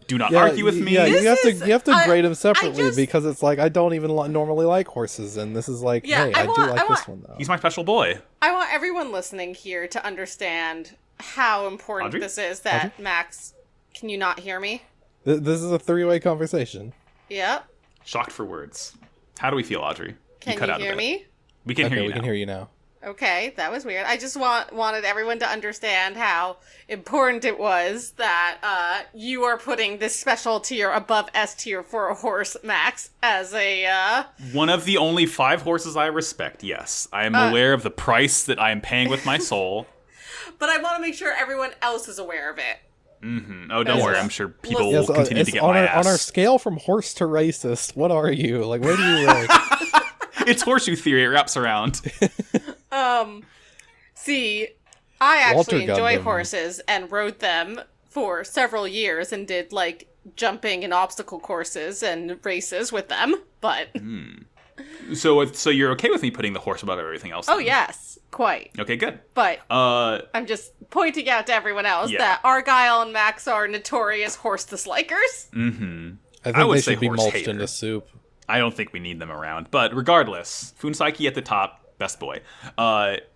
Do not argue with me. Yeah, This you have to is- grade them separately just- because it's like I don't even normally like horses, and this is like, Yeah, hey, I I, do want- like I this want- one though. He's my special boy. I want everyone listening here to understand how important Audrey? this is that Max. Can you not hear me? This is a 3-way conversation. Yep. Shocked for words. How do we feel, Audrey? Can cut you out a hear bit. me? We can Okay, hear you we now. can hear you now. Okay, that was weird. I just wanted everyone to understand how important it was that you are putting this special tier above S tier for a horse, Max, as a One of the only 5 horses I respect. Yes, I am aware of the price that I am paying with my soul. but I want to make sure everyone else is aware of it. Oh, don't Yes. worry. I'm sure people Yes, will continue to it's get on my our, ass. on our scale from horse to racist. What are you like? Where do you rank? It's horseshoe theory. It wraps around. See, I Walter actually enjoy Gundam. horses and rode them for several years and did like jumping and obstacle courses and races with them. But So you're okay with me putting the horse above everything else? oh then? yes, quite. Okay, good. But I'm just pointing out to everyone else Yeah. that Argyle and Max are notorious horse dislikers. I think would they say should be horse mulched hater. into soup. I don't think we need them around. But regardless, Funsaki at the top, best boy.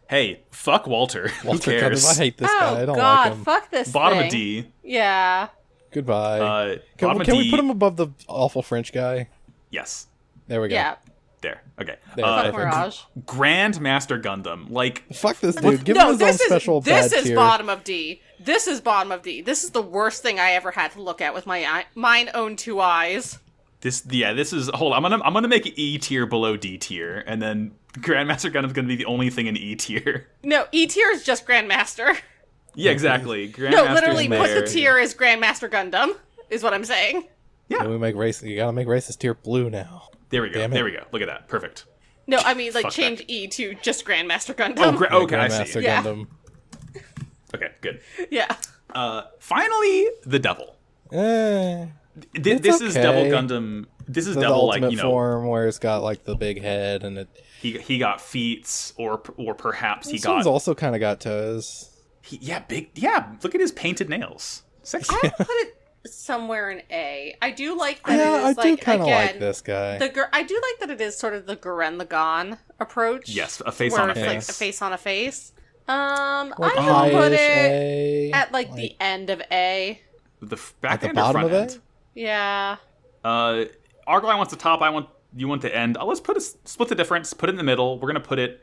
Hey, fuck Walter. Walter Who cares? Gundam, I hate this Oh guy. I don't God, like him. fuck this Bottom thing. of D. Yeah. Goodbye. Can, bottom of can we D. put him above the awful French guy? Yes. There we go. Yeah. There. Okay. There, Fuck perfect. Mirage. Grand Master Gundam. Like, Fuck this dude. Give No, him his own this special is this bad is tier. bottom of D. This is bottom of D. This is the worst thing I ever had to look at with mine own 2 eyes. this is hold on, I'm gonna make E tier below D tier, and then Grandmaster Gundam's gonna be the only thing in E tier. No, E tier is just Grandmaster. Yeah, exactly. Grandmaster's No, literally put there. the tier as Grandmaster Gundam, is what I'm saying. Yeah, we make race. You gotta make racist tier blue now. There we go. Damn it. There we go. Look at that. Perfect. No, I mean, like, Fuck change that. E to just Grandmaster Gundam. Okay, I see. Grandmaster Yeah. Gundam. Okay, good. Yeah. Finally, the devil. This is okay. Devil Gundam. This is The Devil, like, ultimate you know, form where it's got like the big head and it. he got feet, or perhaps he This one's got also kind of got toes. big. Yeah, look at his painted nails. Sexy. I put it somewhere in A. I do like that Yeah, it is, I do like, kind of again, like this guy. I do like that it is sort of the Gurren Lagann approach. Yes, a face where on a it's face. like a face on a face. I Like would put high-ish it A, at like the end of A. The back at the end or bottom front of end? it. Yeah. Argyle wants the top. You want the end. Let's split the difference. Put it in the middle. We're gonna put it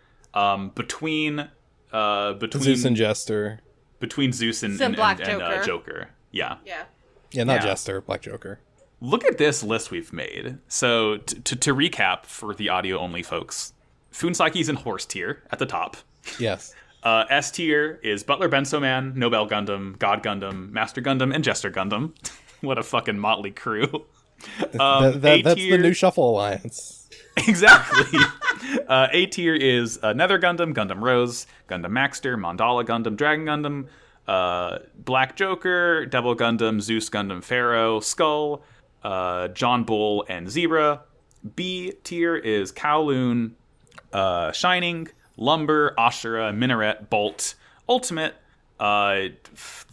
between Zeus and Jester. between Zeus and Black Joker. Joker. Yeah. Yeah. Yeah, not Yeah. Jester, Black Joker. Look at this list we've made. So to recap for the audio only folks, Funsaiki's in horse tier at the top. Yes. S tier is Butler Bensoman, Nobel Gundam, God Gundam, Master Gundam, and Jester Gundam. What a fucking motley crew. That's the new Shuffle Alliance. Exactly. A tier is Nether Gundam, Gundam Rose, Gundam Maxter, Mandala Gundam, Dragon Gundam, Black Joker, Devil Gundam, Zeus Gundam, Pharaoh, Skull, John Bull, and Zebra. B tier is Kowloon, Shining, Lumber, Ashura, Minaret, Bolt, Ultimate.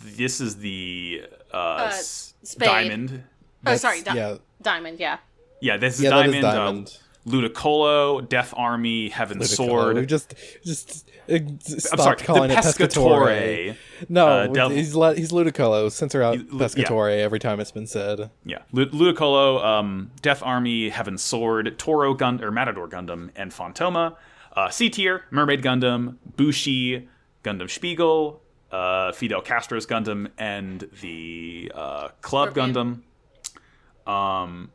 This is the Spade. Diamond. Sorry, yeah. Diamond, yeah. Yeah, this is Yeah, that is Diamond. Diamond. Ludicolo, Death Army, Heaven's Ludicolo. Sword. We just I'm stop sorry, calling the it Pescatore. Pescatore. No, he's Ludicolo. Censor out Yeah. Pescatore every time it's been said. Yeah, Ludicolo, Death Army, Heaven's Sword, Toro Gundam, or Matador Gundam, and Phantoma. C tier, Mermaid Gundam, Bushi, Gundam Spiegel, Fidel Castro's Gundam, and the Club Scorpion. Gundam.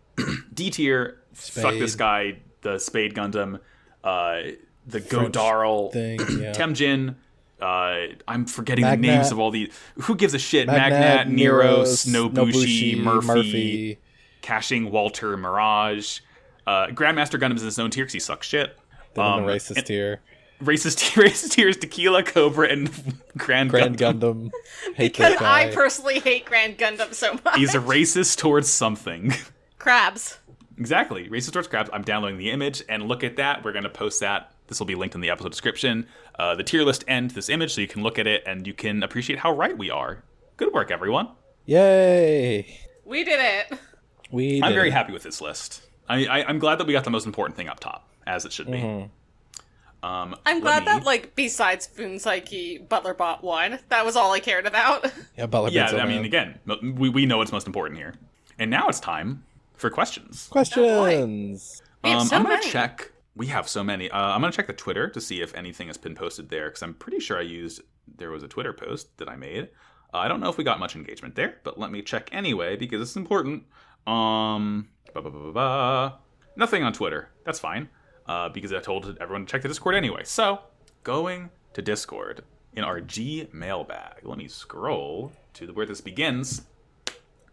D tier, fuck this guy, the Spade Gundam, the Godarl thing, yeah. Temjin. I'm forgetting Magnat. the names of all these. Who gives a shit? Magnat, Magnat, Neros, Nobushi, Murphy, Caching, Walter, Mirage. Grandmaster Gundam is in his own tier because he sucks shit. Then the racist tier. Racist tier is Tequila, Cobra, and Grand Gundam. Hate Because that guy. I personally hate Grand Gundam so much. He's a racist towards something. Crabs. Exactly. Racist towards crabs. I'm downloading the image, and look at that. We're going to post that. This will be linked in the episode description. The tier list and this image, so you can look at it, and you can appreciate how right we are. Good work, everyone. Yay! We did it. I'm very happy with this list. I'm glad that we got the most important thing up top, as it should be. Mm-hmm. I'm glad that, like, besides Funsaki, Butlerbot won. That was all I cared about. Yeah, Butler Yeah, Benzo, I mean, man. again, we know what's most important here. And now it's time for questions. Questions. We have so I'm gonna many. check. We have so many. I'm gonna check the Twitter to see if anything has been posted there, because I'm pretty sure there was a Twitter post that I made. I don't know if we got much engagement there, but let me check anyway because it's important. Nothing on Twitter. That's fine, because I told everyone to check the Discord anyway. So going to Discord in our G mailbag. Let me scroll to where this begins.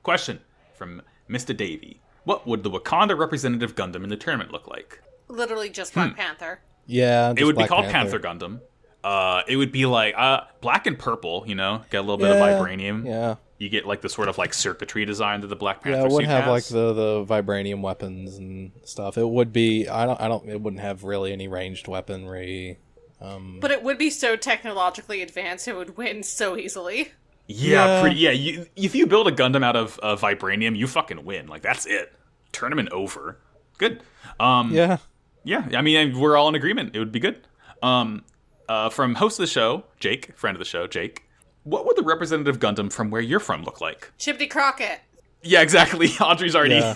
Question from Mr. Davey. What would the Wakanda representative Gundam in the tournament look like? Literally just Black Panther. Yeah, It would be Black called Panther Gundam. It would be like black and purple, you know? Get a little bit of vibranium. Yeah. You get like the sort of like circuitry design that the Black Panther Yeah, it would suit have has. like the vibranium weapons and stuff. It would be it wouldn't have really any ranged weaponry. But it would be so technologically advanced, it would win so easily. Yeah. If you build a Gundam out of vibranium, you fucking win. Like, that's it. Tournament over. Good. Yeah. Yeah, I mean, we're all in agreement. It would be good. From host of the show, Jake, friend of the show, Jake, what would the representative Gundam from where you're from look like? Chimney Crockett. Yeah, exactly. Audrey's already Yeah.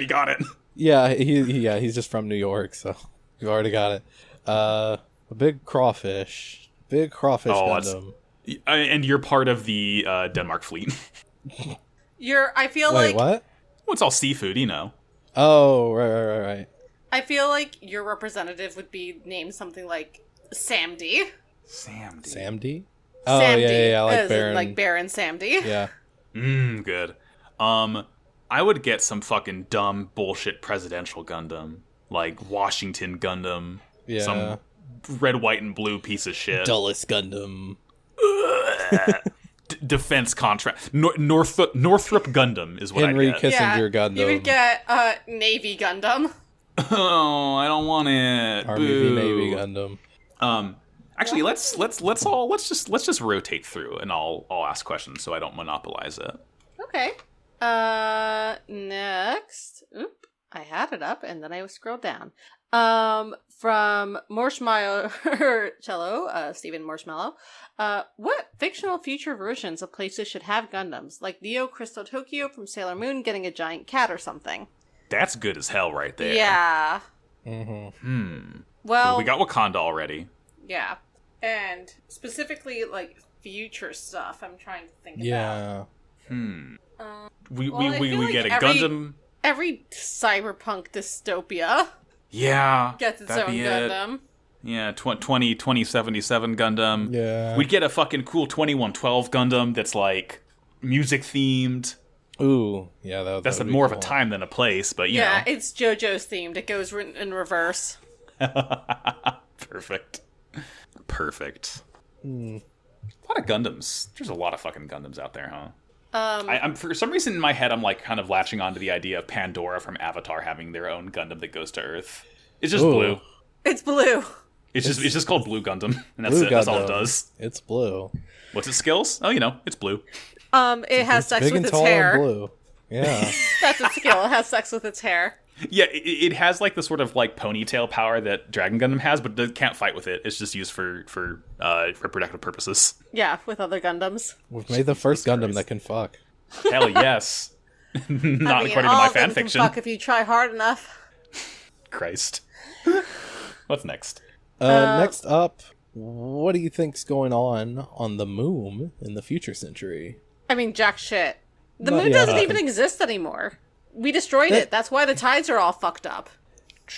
got it. Yeah, he's just from New York, so you've already got it. A big crawfish. Big crawfish Gundam. And you're part of the Denmark fleet. I feel Wait, like what? Well, it's all seafood, you know. Oh, right. I feel like your representative would be named something like Samdi. Samdi? Oh, Samdi, yeah, like as in, Baron. like Baron Samdi. Yeah. Good. I would get some fucking dumb bullshit presidential Gundam. like Washington Gundam, Yeah. some red, white, and blue piece of shit. Dulles Gundam. Defense contract. Northrop Gundam is what Henry I get. Kissinger Gundam. You would get Navy Gundam. Oh, I don't want it. Army Boo. v Navy Gundam. Actually, let's just rotate through, and I'll ask questions so I don't monopolize it. Okay. Next. Oop, I had it up and then I scrolled down. From Marshmallow Cello, Stephen Marshmallow. What fictional future versions of places should have Gundams? Like Neo Crystal Tokyo from Sailor Moon getting a giant cat or something. That's good as hell right there. Yeah. Well, We got Wakanda already. yeah. And specifically, like, future stuff I'm trying to think about. Yeah. We I feel we like get a every- Gundam. Every cyberpunk dystopia Yeah. gets its that'd own be it. Gundam. Yeah, 2077 Gundam. Yeah. We'd get a fucking cool 2112 Gundam that's like music themed. Ooh. Yeah, That's that would be more of a cool. time than a place, but you Yeah, know. it's JoJo's themed. It goes in reverse. Perfect. A lot of Gundams. There's a lot of fucking Gundams out there, huh? I'm for some reason in my head I'm like kind of latching on to the idea of Pandora from Avatar having their own Gundam that goes to Earth. It's just Ooh. blue. It's blue. It's just called Blue Gundam, and that's Blue it. That's all it Gundam. does. It's blue. What's its skills? Oh, it's blue. It has sex Big with and its tall hair. and blue. Yeah. That's its skill. It has sex with its hair. Yeah, it has like the sort of like ponytail power that Dragon Gundam has, but it can't fight with it. It's just used for reproductive purposes. Yeah, with other Gundams. We've made the first Gundam that can fuck. Hell yes. Not according to all my of them fan can fiction. fuck if you try hard enough. Christ. What's next? Next up, what do you think's going on the moon in the future century? I mean, jack shit. The Not moon yet. doesn't even exist anymore. We destroyed it. That's why the tides are all fucked up.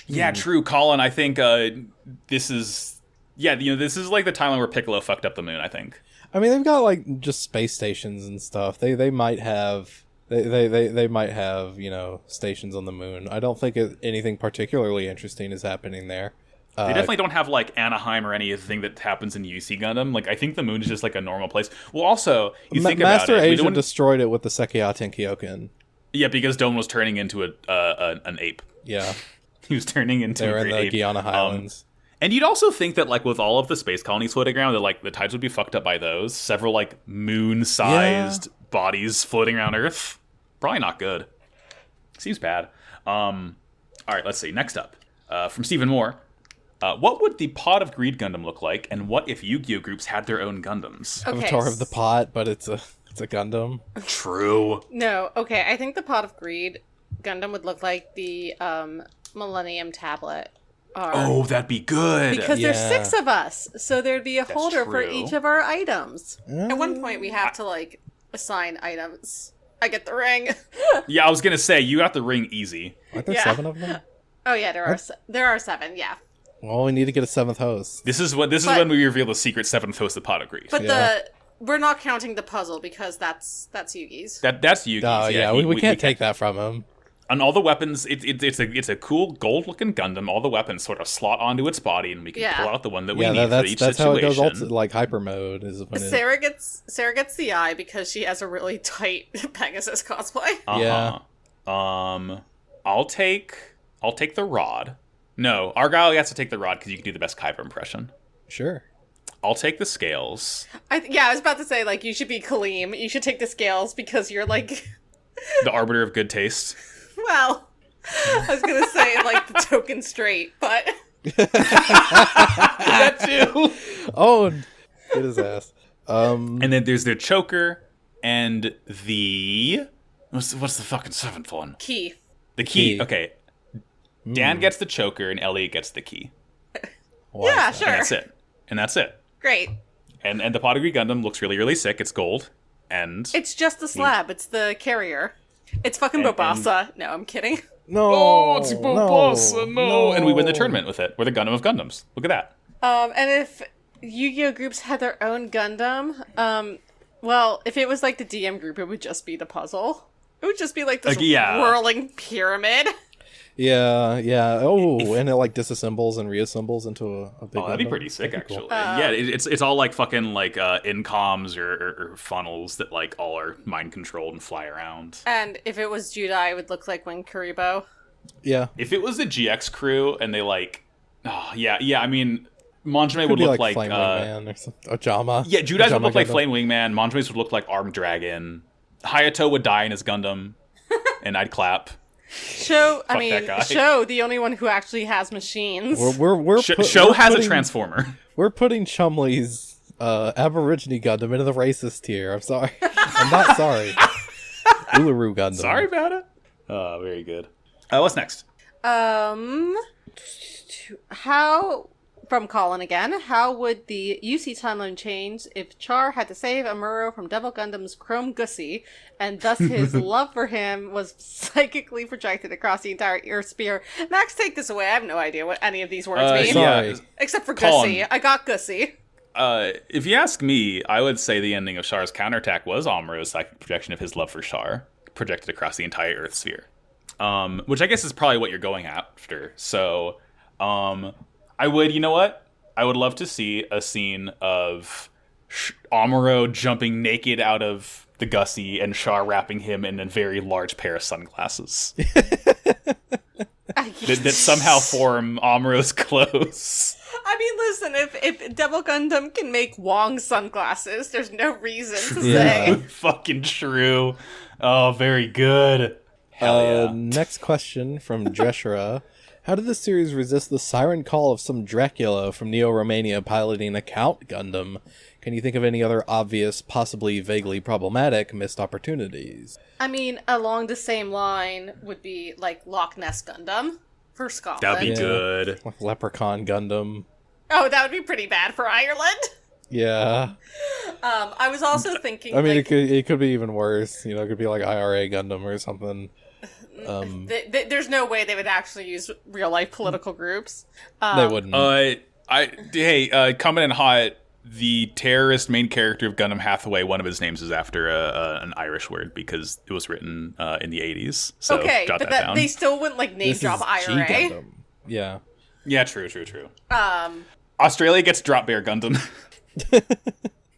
Yeah, true, Colin. I think this is this is like the timeline where Piccolo fucked up the moon. I think. I mean, they've got like just space stations and stuff. They might have they might have stations on the moon. I don't think anything particularly interesting is happening there. They definitely don't have like Anaheim or anything that happens in UC Gundam. Like I think the moon is just like a normal place. Well, also you think Master about it, Asia destroyed it with the Sekiaten Kyoken. yeah, because Dome was turning into an ape. Yeah, He was turning into they were a in great the ape. Guyana Highlands. And you'd also think that, like, with all of the space colonies floating around, that, like, the tides would be fucked up by those. Several, like, moon-sized bodies floating around Earth. Probably not good. Seems bad. All right, let's see. Next up, from Stephen Moore. What would the Pod of Greed Gundam look like, and what if Yu-Gi-Oh! Groups had their own Gundams? Okay. Avatar of the Pot, but it's a Gundam. True. No, okay. I think the Pot of Greed Gundam would look like the Millennium Tablet. Oh, that'd be good. Because there's Yeah. 6 of us, so there'd be a holder for true. each of our items. At one point, we have to, like, assign items. I get the ring. Yeah, I was gonna say, you got the ring easy. Aren't there Yeah. 7 of them? Oh, yeah, there are 7, yeah. Well, we need to get a 7th host. This is when we reveal the secret 7th host of Pod of Greed. But Yeah. we're not counting the puzzle because that's Yugi's. That's Yugi's. Oh, yeah, we can't take that from him. And all the weapons, it's a cool gold-looking Gundam. All the weapons sort of slot onto its body, and we can Yeah. pull out the one that we Yeah, need for each that's how it situation. goes. Like hyper mode is when it. Sarah gets the eye because she has a really tight Pegasus cosplay. Uh-huh. I'll take the rod. No, Argyle has to take the rod because you can do the best Kyber impression. Sure. I'll take the scales. I was about to say, like, you should be Kaleem. You should take the scales because you're, like... The arbiter of good taste. Well, I was gonna say, like, the token straight, but... That too. Oh, get his ass. And then there's their choker and the... What's the fucking 7th one? Key. The key. Key. Okay. Dan gets the choker and Elliot gets the key. Why Yeah, is that? sure. And that's it. Great. And the Pod of Greed Gundam looks really, really sick. It's gold. And It's just the slab. It's the carrier. It's fucking And- Bobassa. No, I'm kidding. No. no. And we win the tournament with it. We're the Gundam of Gundams. Look at that. And if Yu-Gi-Oh! Groups had their own Gundam, well, if it was like the DM group, it would just be the puzzle. It would just be like this yeah. whirling pyramid. Yeah. Oh, and it like disassembles and reassembles into a big. Oh, that'd be Gundam. pretty sick, That'd be actually. cool. Yeah, it's all like fucking like incoms or funnels that like all are mind controlled and fly around. And if it was Judai, it would look like Wing Kuribo. Yeah, If it was the GX crew and they like, oh yeah, I mean, Manjime could would be look like like Flame Wingman or something. Ojama. yeah, Judai's would Ojama look like Gundam. Flame Wingman. Manjime's would look like Armed Dragon. Hayato would die in his Gundam, and I'd clap. Sho, I Fuck mean, that guy. Sho, the only one who actually has machines. Sho has a transformer. We're putting Chumley's Aborigine Gundam into the racist tier. I'm sorry. I'm not sorry. Uluru Gundam. Sorry about it. Very good. What's next? How, from Colin again, how would the UC timeline change if Char had to save Amuro from Devil Gundam's Chrome Gussie, and thus his love for him was psychically projected across the entire Earth sphere? Max, take this away. I have no idea what any of these words mean. Sorry. Except for Colin. Gussie. I got Gussie. If you ask me, I would say the ending of Char's counterattack was Amuro's psychic projection of his love for Char, projected across the entire Earth sphere. Which I guess is probably what you're going after. So, I would, you know what? I would love to see a scene of Amuro jumping naked out of the Gussie and Char wrapping him in a very large pair of sunglasses that somehow form Amuro's clothes. I mean, listen, if Devil Gundam can make Wong sunglasses, there's no reason to say. Fucking true. Oh, very good. Hell yeah. Next question from Dreshera. How did this series resist the siren call of some Dracula from Neo-Romania piloting a Count Gundam? Can you think of any other obvious, possibly vaguely problematic, missed opportunities? I mean, along the same line would be, like, Loch Ness Gundam for Scotland. That'd be good. Like Leprechaun Gundam. Oh, that would be pretty bad for Ireland. Yeah. I was also thinking, I mean, like, it could be even worse. You know, it could be like IRA Gundam or something. there's no way they would actually use real-life political groups. They wouldn't. Coming in hot, the terrorist main character of Gundam Hathaway, one of his names is after an Irish word because it was written in the 80s. So okay, jot but that down. they still wouldn't, like, name This drop is IRA. G-Gundam. Yeah. Yeah, true. Australia gets Drop Bear Gundam.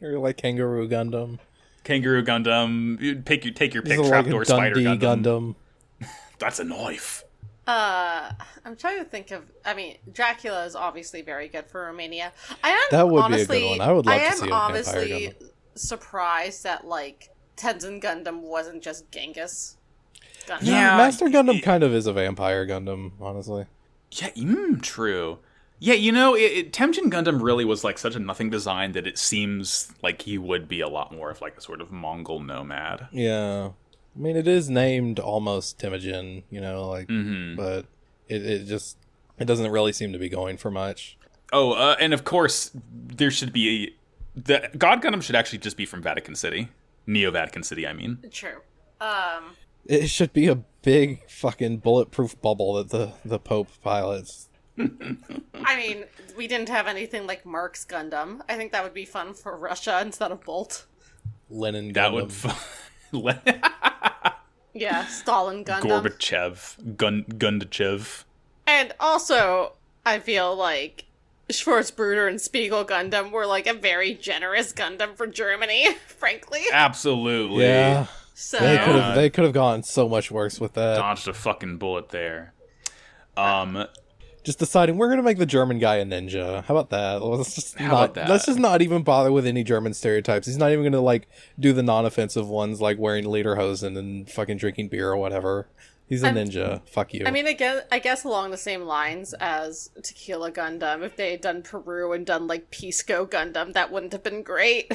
Or like Kangaroo Gundam. Kangaroo Gundam. You take your pick. This is Trapdoor like Spider Dundee Gundam. That's a knife. I'm trying to think of. I mean, Dracula is obviously very good for Romania. That would honestly, be a good one. I would love to am see a Vampire honestly Gundam. surprised that, like, Tenzin Gundam wasn't just Genghis Gundam. Yeah. Master Gundam kind of is a Vampire Gundam, honestly. Yeah, true. Yeah, Temjin Gundam really was like such a nothing design that it seems like he would be a lot more of like a sort of Mongol nomad. Yeah. I mean, it is named almost Temujin, you know, like, but it doesn't really seem to be going for much. Oh, and of course, there should be the God Gundam should actually just be from Vatican City, Neo Vatican City. I mean, True. It should be a big fucking bulletproof bubble that the Pope pilots. I mean, we didn't have anything like Mark's Gundam. I think that would be fun for Russia instead of Bolt. Lenin Gundam. that would. Yeah, Stalin Gundam. Gorbachev, Gundachev. And also, I feel like Schwarzbruder and Spiegel Gundam were like a very generous Gundam for Germany, frankly. Absolutely. Yeah. So They could have gone so much worse with that. Dodged a fucking bullet there. Just deciding we're gonna make the German guy a ninja. How about that? About that? Let's just not even bother with any German stereotypes. He's not even gonna like do the non-offensive ones like wearing lederhosen and fucking drinking beer or whatever. He's a ninja. Fuck you. I mean, I guess along the same lines as Tequila Gundam, if they had done Peru and done like Pisco Gundam, that wouldn't have been great.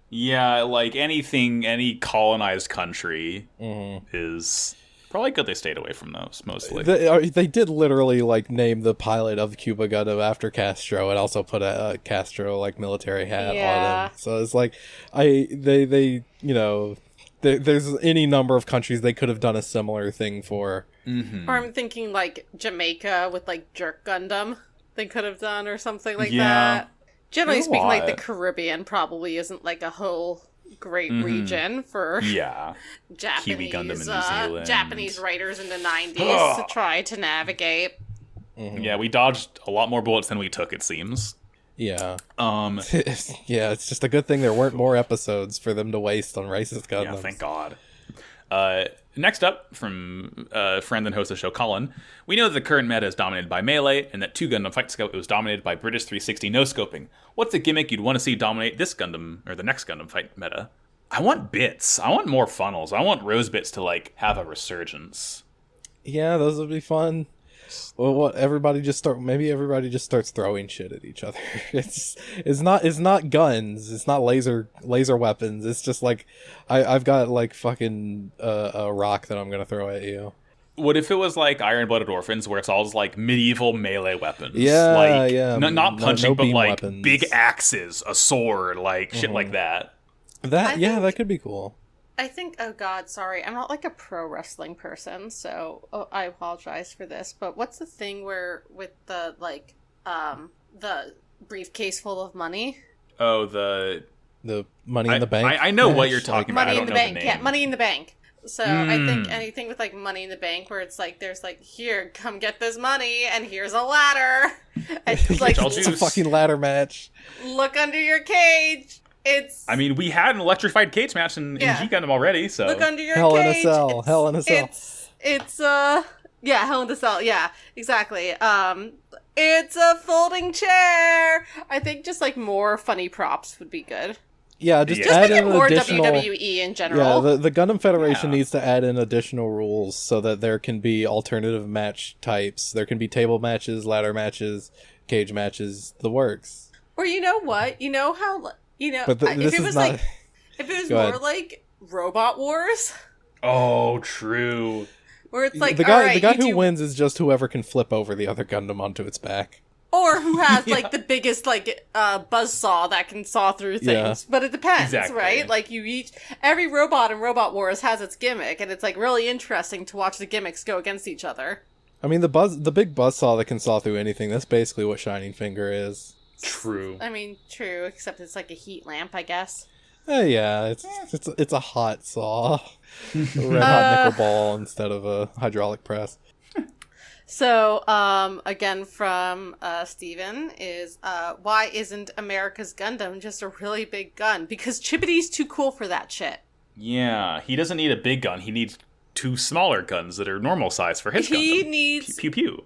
Yeah, like any colonized country is probably good they stayed away from those, mostly. They did literally like name the pilot of Cuba Gundam after Castro and also put a Castro like military hat on him. So it's like they you know, there's any number of countries they could have done a similar thing for. Mm-hmm. Or I'm thinking like Jamaica with like Jerk Gundam they could have done or something like Yeah. that. Generally There's a speaking, like the lot. Caribbean probably isn't like a whole great region for Yeah. Japanese, Kiwi Gundam in New Zealand. Japanese writers in the 90s to try to navigate. Yeah, we dodged a lot more bullets than we took, it seems. Yeah. Yeah, it's just a good thing there weren't more episodes for them to waste on racist Gundams. thank God. Next up, from friend and host of the show, Colin, we know that the current meta is dominated by melee, and that 2 Gundam Fight Scout was dominated by British 360 no-scoping. What's a gimmick you'd want to see dominate this Gundam, or the next Gundam Fight meta? I want bits. I want more funnels. I want rose bits to, like, have a resurgence. Yeah, those would be fun. Well, maybe everybody just starts throwing shit at each other. It's not guns. It's not laser weapons. It's just like I've got like fucking a rock that I'm gonna throw at you. What if it was like Iron Blooded Orphans, where it's all just like medieval melee weapons? Yeah, like, yeah. Not punching, but like weapons. big axes, a sword, like shit like that. That could be cool. I think, oh god, sorry, I'm not like a pro wrestling person, so I apologize for this, but what's the thing where, with the, like, the briefcase full of money? Oh, the Money in the Bank? I know what you're talking about. Money I in don't the know Bank, the name. yeah, Money in the Bank. So I think anything with, like, Money in the Bank, where it's like, there's like, here, come get this money, and here's a ladder. And it's like, It's a fucking ladder match. look under your cage. I mean, we had an electrified cage match in G Gundam already, so... Look under your Hell cage. in a Cell. Hell in a Cell. It's yeah, Hell in a Cell. Yeah, exactly. It's a folding chair. I think just like more funny props would be good. Yeah, just Just add make it in more additional... WWE in general. Yeah, the Gundam Federation needs to add in additional rules so that there can be alternative match types. There can be table matches, ladder matches, cage matches, the works. Or you know what? You know how... But if it was not... like, if it was Go more ahead. like Robot Wars, Oh, true. where it's like the guy, all right, the guy you who do- wins is just whoever can flip over the other Gundam onto its back. or who has like the biggest like buzzsaw that can saw through things. Yeah. But it depends, Exactly. right? Like every robot in Robot Wars has its gimmick, and it's like really interesting to watch the gimmicks go against each other. I mean, the big buzzsaw that can saw through anything, that's basically what Shining Finger is. True. I mean, true, except it's like a heat lamp, I guess. Yeah, it's a hot saw. A red hot nickel ball instead of a hydraulic press. So, again from Steven is, why isn't America's Gundam just a really big gun? Because Chibbity's too cool for that shit. Yeah, he doesn't need a big gun. He needs 2 smaller guns that are normal size for his He Gundam. needs... Pew pew.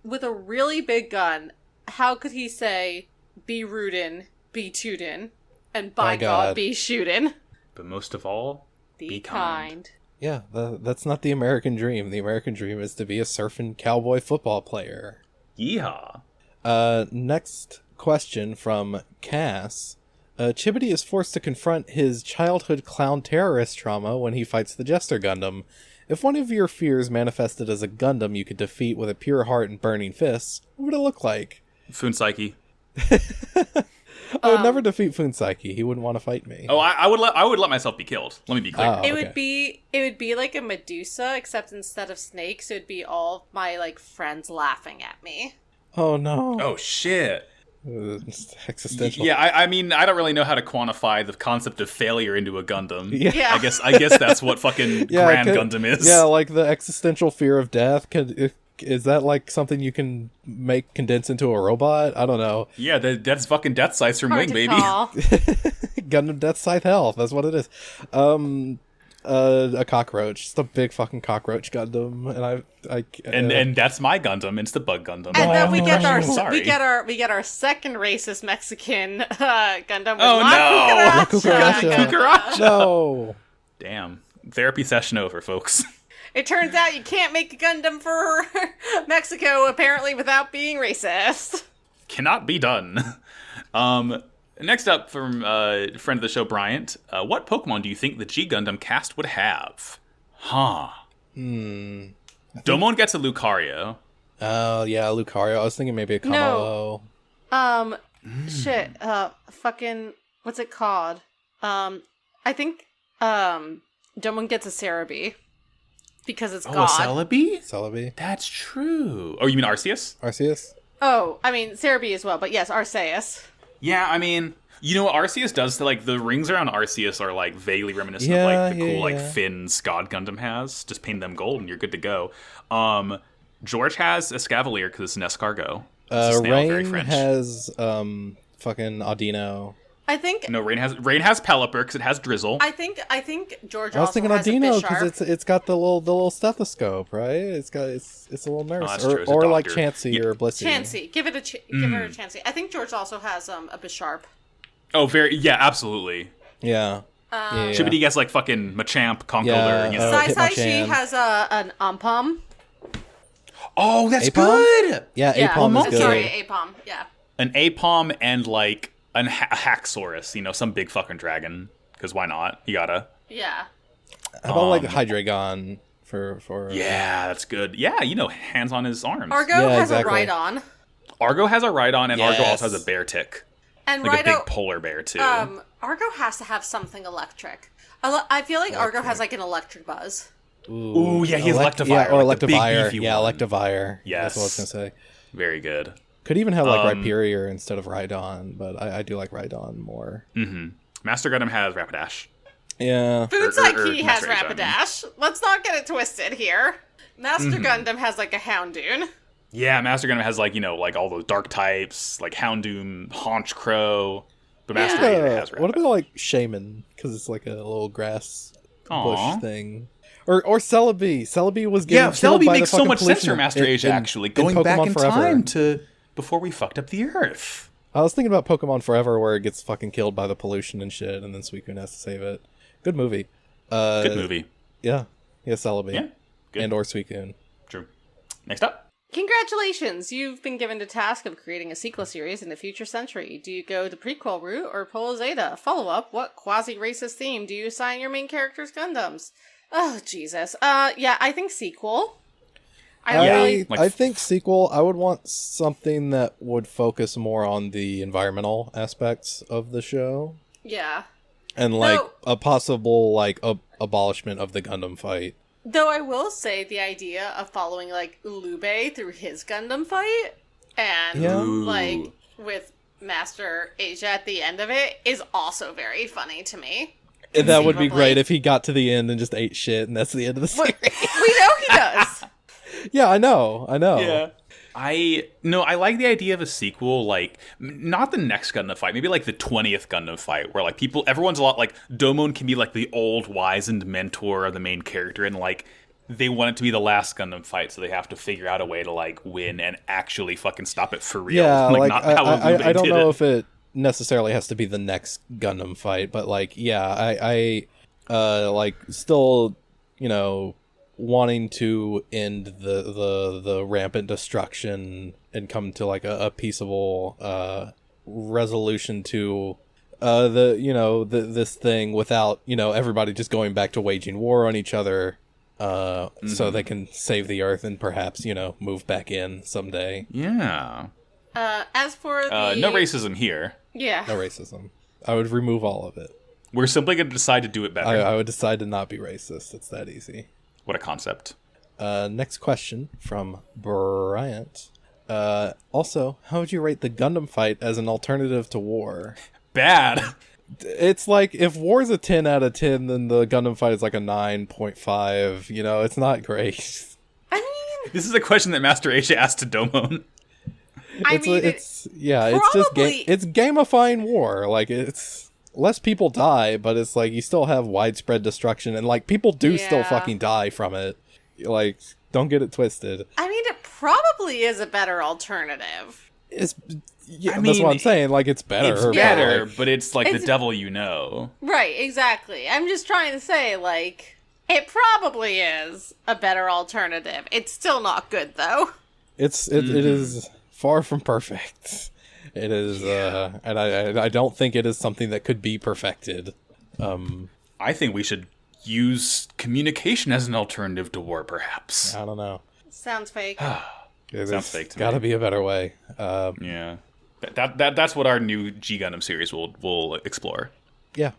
With a really big gun, how could he say, be rootin', be tootin', and by God, be shootin'? But most of all, Be kind. Yeah, that's not the American dream. The American dream is to be a surfing cowboy football player. yeehaw. Next question from Cass. Chibity is forced to confront his childhood clown terrorist trauma when he fights the Jester Gundam. If one of your fears manifested as a Gundam you could defeat with a pure heart and burning fists, what would it look like? Funsaiki. I would never defeat Funsaiki. He wouldn't want to fight me. Oh, I would let myself be killed. Let me be clear. Oh. It Okay. would be like a Medusa, except instead of snakes, it would be all my like friends laughing at me. Oh no. Oh shit. It's existential. Yeah, I mean, I don't really know how to quantify the concept of failure into a Gundam. Yeah. I guess that's what fucking Grand Gundam is. Yeah, like the existential fear of death. Is that like something you can condense into a robot? I don't know. Yeah, that's fucking Death Scythe from Hard Wing, to baby. call. Gundam Death Scythe Health. That's what it is. A cockroach. Just a big fucking cockroach Gundam, And that's my Gundam. It's the Bug Gundam. And then we get our Sorry. we get our second racist Mexican Gundam. With Oh, La no. Cucaracha. Cucaracha. No. Damn. Therapy session over, folks. It turns out you can't make a Gundam for Mexico apparently without being racist. Cannot be done. Next up from friend of the show, Bryant. What Pokemon do you think the G Gundam cast would have? Domon gets a Lucario. Oh yeah, Lucario. I was thinking maybe a Kamalo. Shit. Fucking what's it called? I think Domon gets a Cerebi. Because it's Oh, God. a Celebi? Celebi. That's true. Oh, you mean Arceus? Arceus? Oh, I mean Cerebi as well, but yes, Arceus. Yeah, I mean, You know what Arceus does to, like, the rings around Arceus are, like, vaguely reminiscent of, like, the cool, like, Finn's God Gundam has. Just paint them gold and you're good to go. George has Escavalier because it's an escargot. It's a snail, very Rain French. has fucking Audino. I think No, Rain has Pelipper because it has Drizzle. I think George I was also thinking has a Audino Bisharp. because it's got the little stethoscope, right? It's a little nurse, that's true. It's a or like doctor. Chansey or Blissey. Chansey. Give her a Chansey. I think George also has a Bisharp. Oh, yeah, absolutely. Yeah. Chibbity gets, like, fucking Machamp, Conkeldurr, Yeah, you know. Sai Hitmonchan. she has an Ampom. Oh, that's Apom? good! Yeah, Yeah, Apom is I'm good. sorry, Apom. Yeah. An Apom and, like, a Haxorus, you know, some big fucking dragon. Because why not? You gotta. Yeah. How about like Hydreigon for Yeah, that's good. Yeah, you know, hands on his arms. Argo Yeah, has exactly. a Rhydon. Argo has a Rhydon, and Argo Yes. also has a bear tick. And Like a Rhydon, big polar bear, too. Argo has to have something electric. I feel like Argo has like an electric buzz. Ooh, yeah, he has Electivire. Yeah, or like the big, Electivire. beefy Yeah, one. Electivire. Yes. That's what I was gonna say. Very good. Could even have like Rhyperior instead of Rhydon, but I do like Rhydon more. Master Gundam has Rapidash. Yeah. Boots like or he has Master H, I mean. Rapidash. Let's not get it twisted here. Master Gundam has like a Houndoom. Yeah, Master Gundam has, like, you know, like all those dark types, like Houndoom, Haunchcrow. But Master H has Rapidash. What about like Shaman? Because it's like a little grass Aw. bush thing. Or Celebi. Celebi was getting Yeah, killed Celebi by makes the so fucking much sense for pollution Master H, actually. Going Pokemon back in Forever. time to before we fucked up the Earth. I was thinking about Pokemon Forever, where it gets fucking killed by the pollution and shit, and then Suicune has to save it. Good movie. Good movie. Yeah, Celebi. Yeah, good. And or Suicune. True. Next up. Congratulations! You've been given the task of creating a sequel series in the future century. Do you go the prequel route or pull a Zeta? Follow up, what quasi-racist theme do you assign your main character's Gundams? Oh, Jesus. Yeah, I think sequel. I think sequel. I would want something that would focus more on the environmental aspects of the show, Yeah. and like No. a possible like abolishment of the Gundam fight. Though I will say the idea of following, like, Lube through his Gundam fight, and, Yeah. like, with Master Asia at the end of it, is also very funny to me. And that would be Conceivably. great if he got to the end and just ate shit, and that's the end of the series. We know he does! Yeah, I know. I like the idea of a sequel, like, not the next Gundam fight, maybe like the 20th Gundam fight, where, like, everyone's a lot, like, Domon can be, like, the old, wizened mentor of the main character, and, like, they want it to be the last Gundam fight, so they have to figure out a way to, like, win and actually fucking stop it for real. Yeah, like not how Lube I don't did know it. if it necessarily has to be the next Gundam fight, but like, yeah, I like still, you know, wanting to end the rampant destruction and come to like a peaceable resolution to this thing without, you know, everybody just going back to waging war on each other, so they can save the Earth and perhaps, you know, move back in someday. Yeah. As for the... No racism here. Yeah. No racism. I would remove all of it. We're simply going to decide to do it better. I would decide to not be racist. It's that easy. What a concept. Next question from Bryant. Also, how would you rate the Gundam fight as an alternative to war? Bad. It's like, if war's a 10 out of 10, then the Gundam fight is like a 9.5. You know, it's not great. I mean... This is a question that Master Asia asked to Domon. It's just it's gamifying war. Like, it's less people die, but it's like you still have widespread destruction, and like people do still Yeah. fucking die from it. Like, don't get it twisted. I mean, it probably is a better alternative. It's I that's mean, what I'm saying. Like, it's better. It's but, better, like, but it's like It's- the devil you know. Right, exactly. I'm just trying to say, like, it probably is a better alternative. It's still not good, though. it is far from perfect. It is, and I don't think it is something that could be perfected. I think we should use communication as an alternative to war, perhaps. I don't know. Sounds fake. Sounds fake to Got to me. be a better way. Yeah. That's what our new G Gundam series will explore. Yeah,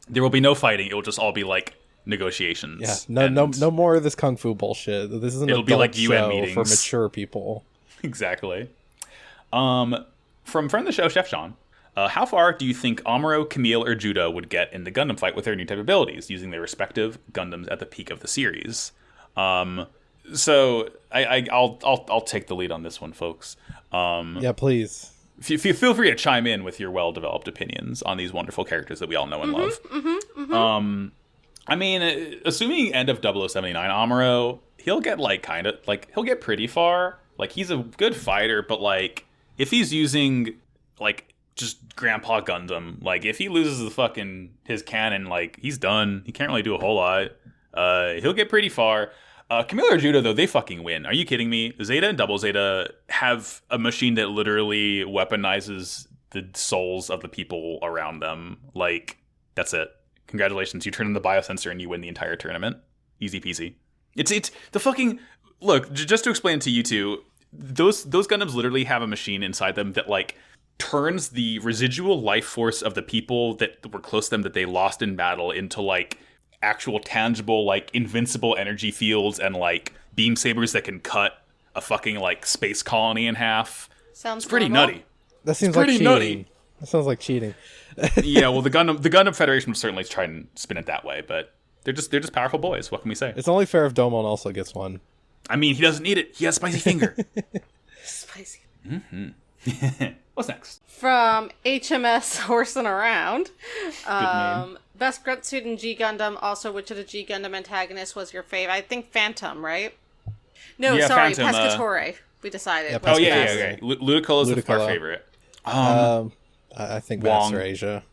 There will be no fighting. It will just all be like negotiations. yeah. No more of this kung fu bullshit. This is an It'll be adult like UN show meetings. for mature people. Exactly. From friend of the show, Chef John, How far do you think Amuro, Camille, or Judah would get in the Gundam fight with their new type abilities, using their respective Gundams at the peak of the series? So I'll take the lead on this one, folks. Yeah, please. Feel free to chime in with your well-developed opinions on these wonderful characters that we all know and love. I mean, assuming end of 0079 Amuro, he'll get he'll get pretty far. Like, he's a good fighter, but like, if he's using like just Grandpa Gundam, like if he loses his cannon, like he's done. He can't really do a whole lot. He'll get pretty far. Camille or Judah, though, they fucking win. Are you kidding me? Zeta and Double Zeta have a machine that literally weaponizes the souls of the people around them. Like, that's it. Congratulations, you turn on the biosensor and you win the entire tournament. Easy peasy. It's the fucking... Look, just to explain to you two, those Gundams literally have a machine inside them that, like, turns the residual life force of the people that were close to them that they lost in battle into, like, actual tangible, like, invincible energy fields and, like, beam sabers that can cut a fucking, like, space colony in half. Sounds it's pretty normal. nutty. That seems It's like pretty cheating. nutty. That sounds like cheating. Yeah, well, the Gundam Federation would certainly try and spin it that way, but they're just powerful boys. What can we say? It's only fair if Domon also gets one. I mean, he doesn't need it. He has spicy finger. Spicy. What's next? From HMS Horsing Around. name. Best grunt suit in G Gundam. Also, which of the G Gundam antagonists was your fave? I think Phantom, right? No, Yeah, sorry, Phantom, Pescatore. We decided. Yeah, was Oh, yeah, best. okay. Ludicolo is our Ludicolo. favorite. I think Wong. Master Asia.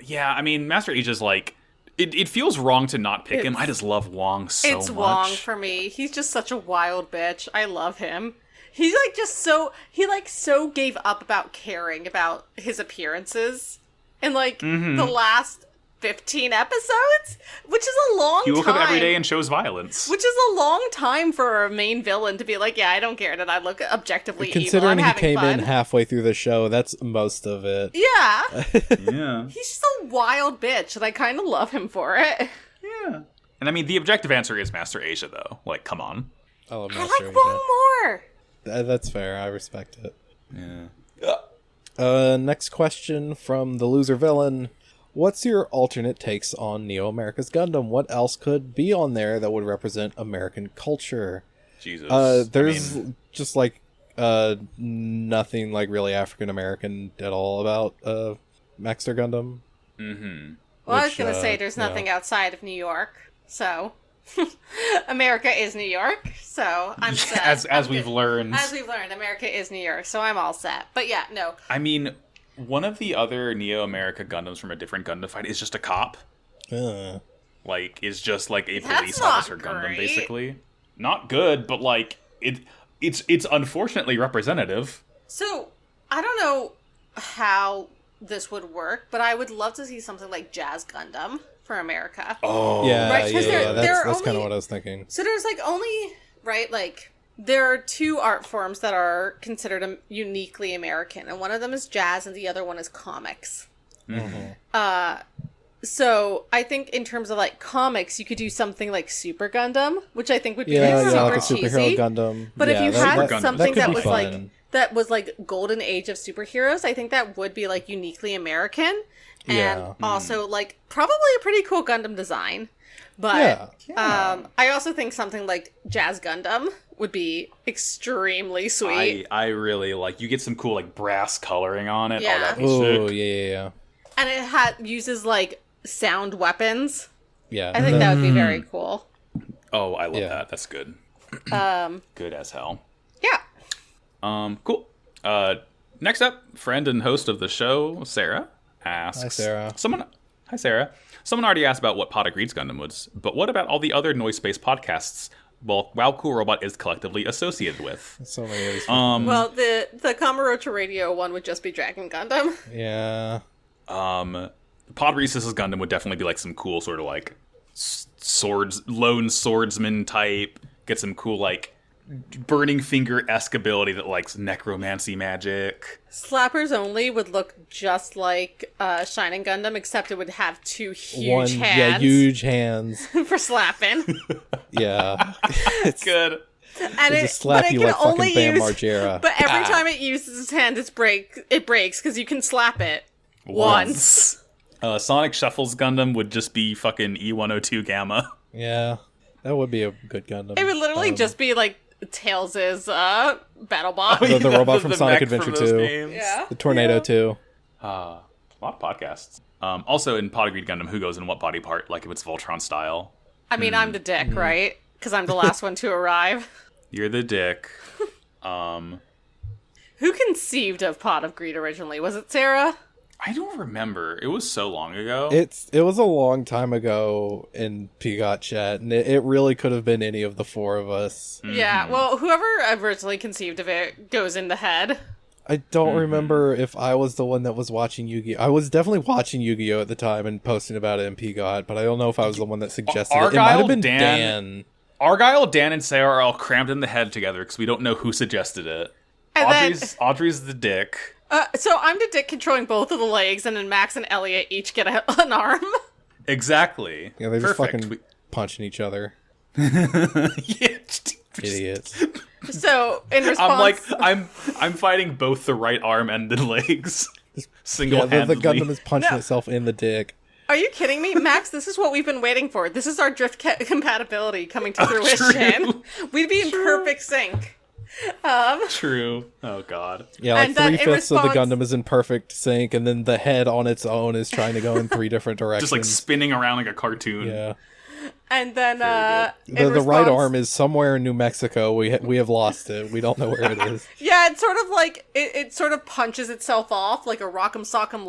Yeah, I mean, Master Asia's like... It feels wrong to not pick him. I just love Wong so much. It's Wong for me. He's just such a wild bitch. I love him. He's like just so... He like so gave up about caring about his appearances in like the last 15 episodes, which is a long time. He woke up every day and shows violence. Which is a long time for a main villain to be like, yeah, I don't care that I look objectively evil. I'm Considering he having came fun. in halfway through the show, that's most of it. Yeah. Yeah. He's just a wild bitch, and I kind of love him for it. Yeah. And I mean, the objective answer is Master Asia, though. Like, come on. I love I Master like Asia. Wong more. That's fair. I respect it. Yeah. Next question from the loser villain. What's your alternate takes on Neo America's Gundam? What else could be on there that would represent American culture? Jesus. There's I mean, just like nothing like really African American at all about Maxter Gundam. Well, I was Which, going to say there's nothing outside of New York, so... America is New York, so I'm set. as we've learned. As we've learned, America is New York, so I'm all set. But yeah, no. I mean, one of the other Neo America Gundams from a different Gundam fight is just a cop. Like, is just like a That's police not officer Gundam, great. basically. Not good, but like it's unfortunately representative. So, I don't know how this would work, but I would love to see something like Jazz Gundam for America. Oh, Yeah, Right, 'cause there that's are kind of only- what I was thinking. So there's like only, right, like, there are two art forms that are considered uniquely American, and one of them is jazz and the other one is comics. So I think in terms of like comics, you could do something like Super Gundam, which I think would be like super like a superhero cheesy. Gundam. But if Yeah, you that- had that- something that that could be was fun. like golden age of superheroes, I think that would be like uniquely American, and Yeah. also like probably a pretty cool Gundam design. But I also think something like Jazz Gundam would be extremely sweet. I really like. You get some cool like brass coloring on it. Yeah. Oh, that'd be Oh, sick. yeah. And it uses like sound weapons. Yeah. I think that would be very cool. Oh, I love Yeah. that. That's good. Good as hell. Yeah. Cool. Next up, friend and host of the show, Sarah, asks... Hi, Sarah. Hi, Sarah. Someone already asked about what Pod Agreed's Gundam was, but what about all the other noise space podcasts Wow Cool Robot is collectively associated with? So many of these. Well, the Kamurocho Radio one would just be Dragon Gundam. Yeah. Pod Recess's Gundam would definitely be like some cool sort of like lone swordsman type. Get some cool like Burning Finger-esque ability that likes necromancy magic. Slappers Only would look just like Shining Gundam, except it would have two huge hands Yeah, huge hands. for slapping. Yeah. Good. And They just slap you like fucking Bam Margera. But every time it uses its hand, it breaks because you can slap it once. Sonic Shuffle's Gundam would just be fucking E102 Gamma. Yeah, that would be a good Gundam. It would literally just be like Tails' battle bot. The robot from Sonic Adventure 2. Yeah. The Tornado 2. A lot of podcasts. Also, in Pod Agreed Gundam, who goes in what body part? Like if it's Voltron style. I mean, I'm the dick, right? Because I'm the last one to arrive. You're the dick. Who conceived of Pot of Greed originally? Was it Sarah? I don't remember. It was so long ago. It was a long time ago in Pigot chat, and it really could have been any of the four of us. Yeah, well, whoever originally conceived of it goes in the head. I don't remember if I was the one that was watching Yu-Gi-Oh! I was definitely watching Yu-Gi-Oh! At the time and posting about it in Pigot, but I don't know if I was the one that suggested it. It might have been Dan. Argyle, Dan, and Sarah are all crammed in the head together because we don't know who suggested it. And Audrey's the dick. So I'm the dick controlling both of the legs, and then Max and Elliot each get an arm. Exactly. Yeah, they're just fucking punching each other. Yeah. Idiots. So in response, I'm fighting both the right arm and the legs single-handedly. The Gundam is punching itself in the dick. Are you kidding me, Max? This is what we've been waiting for. This is our drift compatibility coming to fruition. We'd be in perfect sync. True. Oh god. Yeah, like And then 3/5 of the Gundam is in perfect sync, and then the head on its own is trying to go in three different directions. Just like spinning around like a cartoon. Yeah. And then the right arm is somewhere in New Mexico. We have lost it. We don't know where it is. Yeah, it's sort of like it sort of punches itself off like a Rock'em Sock'em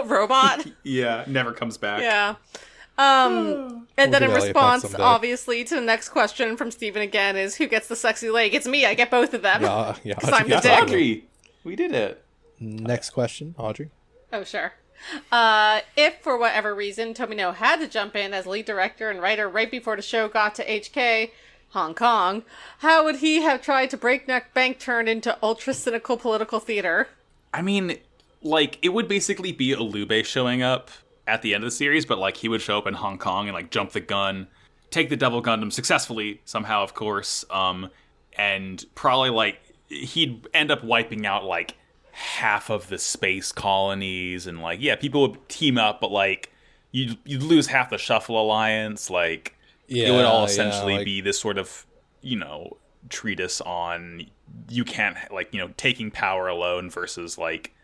robot. Yeah, never comes back. Yeah. And then in get Elliot back response, someday. obviously, to the next question from Steven again is, who gets the sexy leg? It's me. I get both of them. Yeah, Because I'm the Audrey. dick. Audrey, we did it. Next question, Audrey. Oh, sure. If, for whatever reason, Tomino had to jump in as lead director and writer right before the show got to HK, Hong Kong, how would he have tried to breakneck bank turn into ultra-cynical political theater? I mean, like, it would basically be Alube showing up at the end of the series, but, like, he would show up in Hong Kong and, like, jump the gun, take the Devil Gundam successfully, somehow, of course, and probably, like, he'd end up wiping out, like, half of the space colonies, and, like, yeah, people would team up, but, like, you'd lose half the Shuffle Alliance, like, it would all essentially be this sort of, treatise on you can't, like, taking power alone versus, like,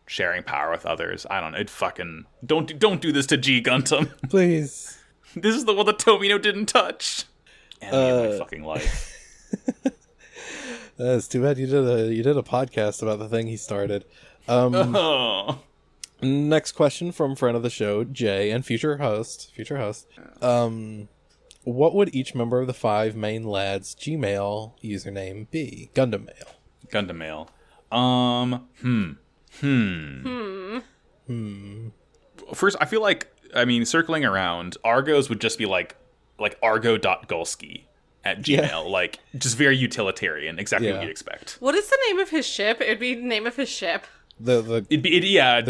sharing power with others. I don't know. It fucking don't do this to G Gundam. Please. This is the one that Tomino didn't touch. Enemy of my fucking life. It's too bad you did a podcast about the thing he started. Next question from friend of the show, Jay, and future host. What would each member of the 5 main lads' Gmail username be? Gundam Mail. First, I feel like, circling around, Argo's would just be like argo.gulski at Gmail. Yeah. Like, just very utilitarian, exactly what you'd expect. What is the name of his ship? It'd be the name of his ship. The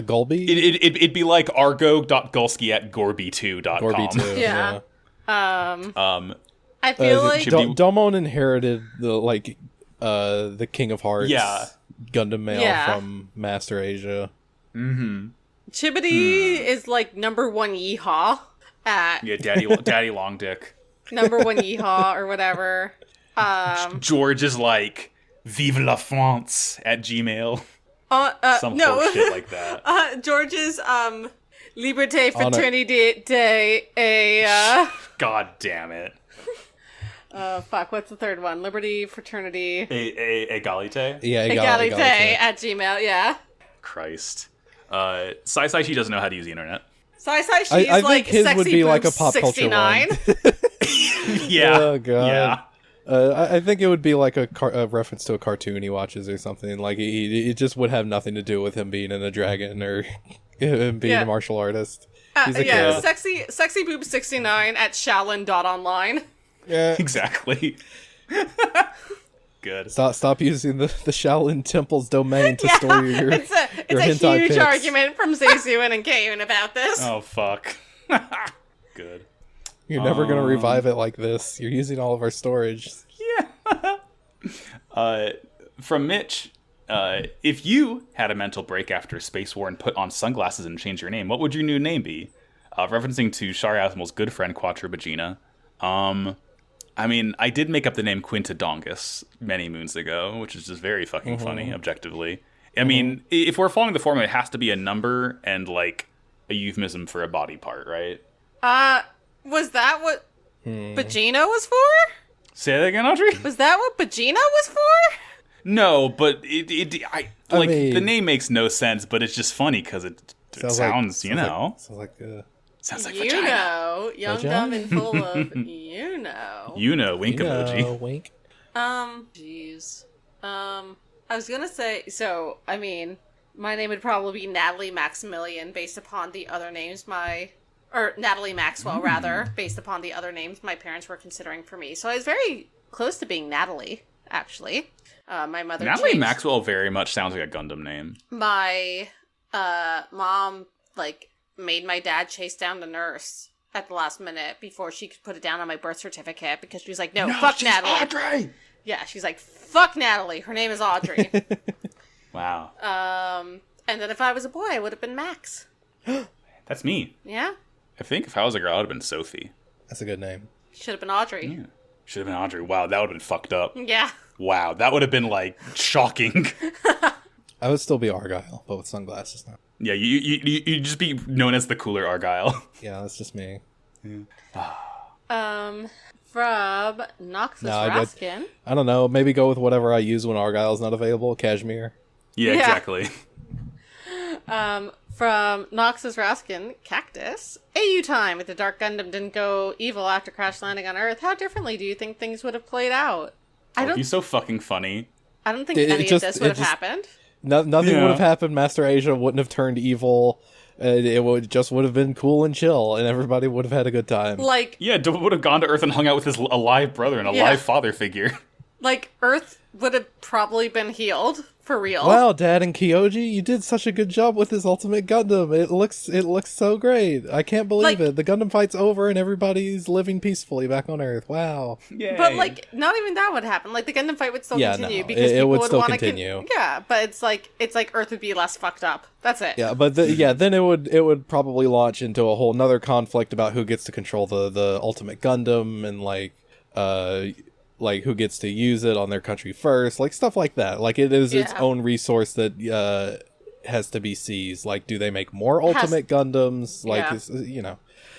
Gulby? It'd be like argo.gulski at gorby2.com. Gorby2, Yeah. I feel like... Domon inherited the King of Hearts Gundam Mail from Master Asia. Mm-hmm. Chibity is like number 1 yeehaw at... Yeah, Daddy Long Dick. number 1 yeehaw or whatever. George is like, Vive la France at Gmail. Some no. horse shit like that. George is, Liberté, Fraternité, God damn it. fuck, what's the third one? Liberty, Fraternity... Egalite? Yeah, Egalite at Gmail, yeah. Christ. Sai she doesn't know how to use the internet. Sai she's I like think his sexy would be like a boobs pop culture 69. Yeah. Oh, God. Yeah. I think it would be like a reference to a cartoon he watches or something. Like, it just would have nothing to do with him being in a dragon or him being a martial artist. He's a kid. sexy boobs 69 at Shaolin.online. Yeah. Exactly. Good. Stop using the Shaolin Temple's domain to store your It's a hentai huge pics. argument from Zayzuen and Kaun about this. Oh, fuck. Good. You're never going to revive it like this. You're using all of our storage. Yeah. From Mitch, if you had a mental break after a space war and put on sunglasses and changed your name, what would your new name be? Referencing to Shari Asimil's good friend Quattro Bagina. I mean, I did make up the name Quintadongus many moons ago, which is just very fucking funny, objectively. I mean, if we're following the formula, it has to be a number and, like, a euphemism for a body part, right? Was that what Bagina was for? Say that again, Audrey? Was that what Bagina was for? No, but the mean, name makes no sense, but it's just funny because it sounds, you know. Sounds like Sounds like vagina. Young, Vagina? dumb, and full of, you know. You know, wink emoji. Wink. Jeez. I was gonna say, so, I mean, my name would probably be Natalie Maximilian based upon the other names or Natalie Maxwell, rather, based upon the other names my parents were considering for me. So I was very close to being Natalie, actually. My mother Natalie changed. Maxwell very much sounds like a Gundam name. My, mom, made my dad chase down the nurse at the last minute before she could put it down on my birth certificate because she was like, no, fuck she's Natalie. Audrey! Yeah, she's like, fuck Natalie. Her name is Audrey. Wow. And then if I was a boy, I would have been Max. That's me. Yeah? I think if I was a girl, I would have been Sophie. That's a good name. Should have been Audrey. Yeah. Should have been Audrey. Wow, that would have been fucked up. Yeah. Wow, that would have been, like, shocking. I would still be Argyle, but with sunglasses now. Yeah, you'd just be known as the cooler Argyle. Yeah, that's just me. From Noxus Raskin. I don't know. Maybe go with whatever I use when Argyle's not available. Cashmere. Yeah, Yeah. exactly. From Noxus Raskin, Cactus. AU time if the Dark Gundam didn't go evil after crash landing on Earth. How differently do you think things would have played out? He's so fucking funny. I don't think any of this would have happened. Nothing would have happened. Master Asia wouldn't have turned evil. It would have been cool and chill, and everybody would have had a good time. Yeah, would have gone to Earth and hung out with his alive brother and a live father figure. Earth would have probably been healed for real. Wow, Dad and Kyoji, you did such a good job with this Ultimate Gundam. It looks so great. I can't believe it. The Gundam fight's over and everybody's living peacefully back on Earth. Wow. Yay. But not even that would happen. The Gundam fight would still continue because it people would would still want to continue. yeah, but it's like Earth would be less fucked up. That's it. Yeah, but then it would probably launch into a whole nother conflict about who gets to control the Ultimate Gundam and who gets to use it on their country first, stuff like that. It is its own resource that has to be seized. Do they make more Ultimate Gundams?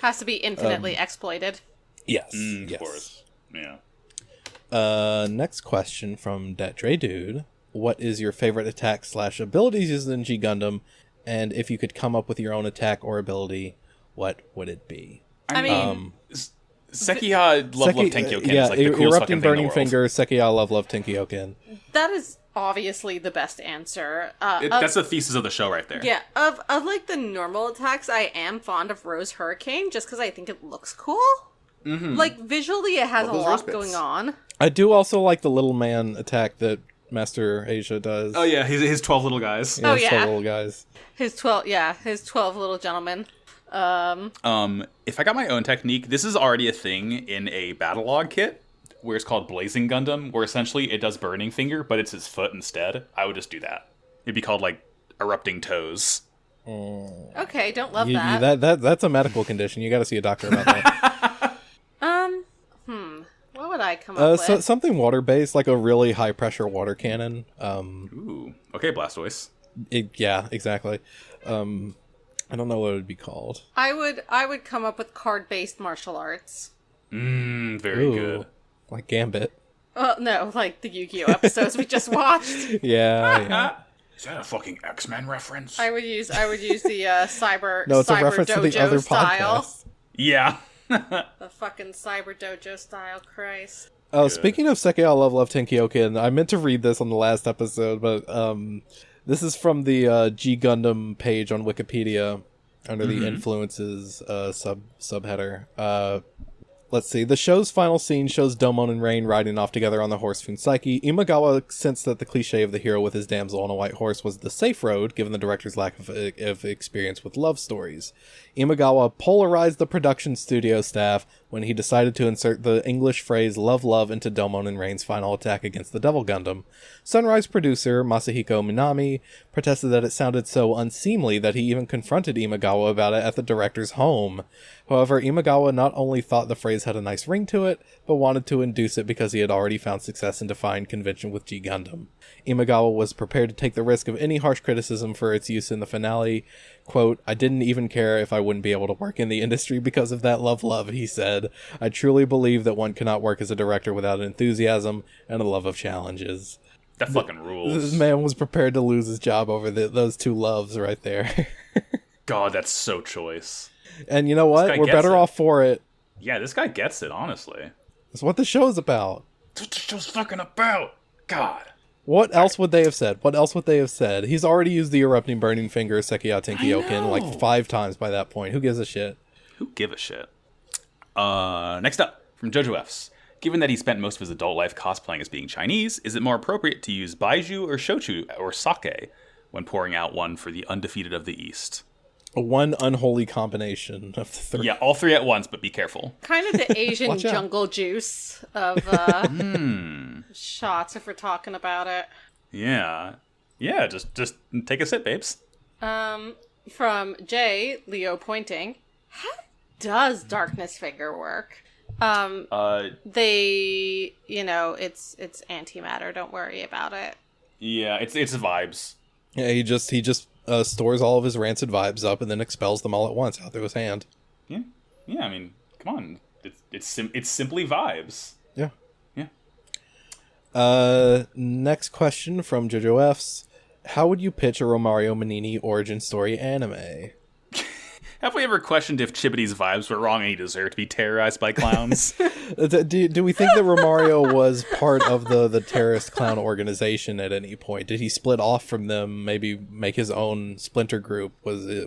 Has to be infinitely exploited. Yes, Of course. Yeah. Next question from Dat Dre Dude. What is your favorite attack / abilities used in G Gundam? And if you could come up with your own attack or ability, what would it be? I mean... Sekiha Love Tenkyoken is the coolest Erupting fucking Burning thing in the Finger, world. Sekiha Love Tenkyoken. That is obviously the best answer. That's the thesis of the show right there. Yeah, of the normal attacks, I am fond of Rose Hurricane just because I think it looks cool. Mm-hmm. Visually, it has a lot going on. I do also like the little man attack that Master Asia does. Oh yeah, his 12 little guys. Yeah, his 12 little guys. His 12 little gentlemen. If I got my own technique, this is already a thing in a battle log kit where it's called Blazing Gundam, where essentially it does Burning Finger, but it's his foot instead. I would just do that. It'd be called Erupting Toes. Okay, don't love that. That's a medical condition. You got to see a doctor about that. What would I come up with? Something water based, like a really high pressure water cannon. Ooh, okay, Blastoise. Yeah, exactly. I don't know what it would be called. I would come up with card-based martial arts. Very good. Like Gambit. No, like the Yu-Gi-Oh episodes we just watched. Yeah. Is that a fucking X-Men reference? I would use the cyber. No, it's cyber a reference dojo to the other style. podcast. Yeah. The fucking cyber dojo style, Christ. Oh, speaking of Sekiha Love Tenkyoken, I meant to read this on the last episode, but this is from the G Gundam page on Wikipedia under the influences subheader. Let's see. The show's final scene shows Domon and Rain riding off together on the horse Funsaki. Imagawa sensed that the cliche of the hero with his damsel on a white horse was the safe road, given the director's lack of experience with love stories. Imagawa polarized the production studio staff, when he decided to insert the English phrase "love love" into Domon and Rain's final attack against the Devil Gundam. Sunrise producer Masahiko Minami protested that it sounded so unseemly that he even confronted Imagawa about it at the director's home. However, Imagawa not only thought the phrase had a nice ring to it, but wanted to induce it because he had already found success in defying convention with G Gundam. Imagawa was prepared to take the risk of any harsh criticism for its use in the finale. Quote, "I didn't even care if I wouldn't be able to work in the industry because of that love, he said. I truly believe that one cannot work as a director without enthusiasm and a love of challenges." That fucking rules. This man was prepared to lose his job over those two loves right there. God, that's so choice. And you know what? We're better off for it. Yeah, this guy gets it, honestly. That's what the show's about. That's what the show's fucking about. God. What else would they have said? He's already used the erupting burning finger Sekiya Tenkyoken like 5 times by that point. Who gives a shit? Who give a shit? Next up, from Jojo F's. Given that he spent most of his adult life cosplaying as being Chinese, is it more appropriate to use Baiju or Shochu or Sake when pouring out one for the undefeated of the East? One unholy combination of the 3. Yeah, all 3 at once, but be careful. Kind of the Asian jungle juice of shots, if we're talking about it. Yeah. Yeah, just take a sip, babes. From Jay, Leo pointing, how does Darkness Finger work? They, it's antimatter, don't worry about it. Yeah, it's vibes. Yeah, he just stores all of his rancid vibes up and then expels them all at once out through his hand. Yeah, I mean, come on, it's simply vibes. Yeah. Yeah. Next question from Jojo F's. How would you pitch a Romario Manini origin story anime? Have we ever questioned if Chibity's vibes were wrong and he deserved to be terrorized by clowns? Do we think that Romario was part of the terrorist clown organization at any point? Did he split off from them, maybe make his own splinter group? Was he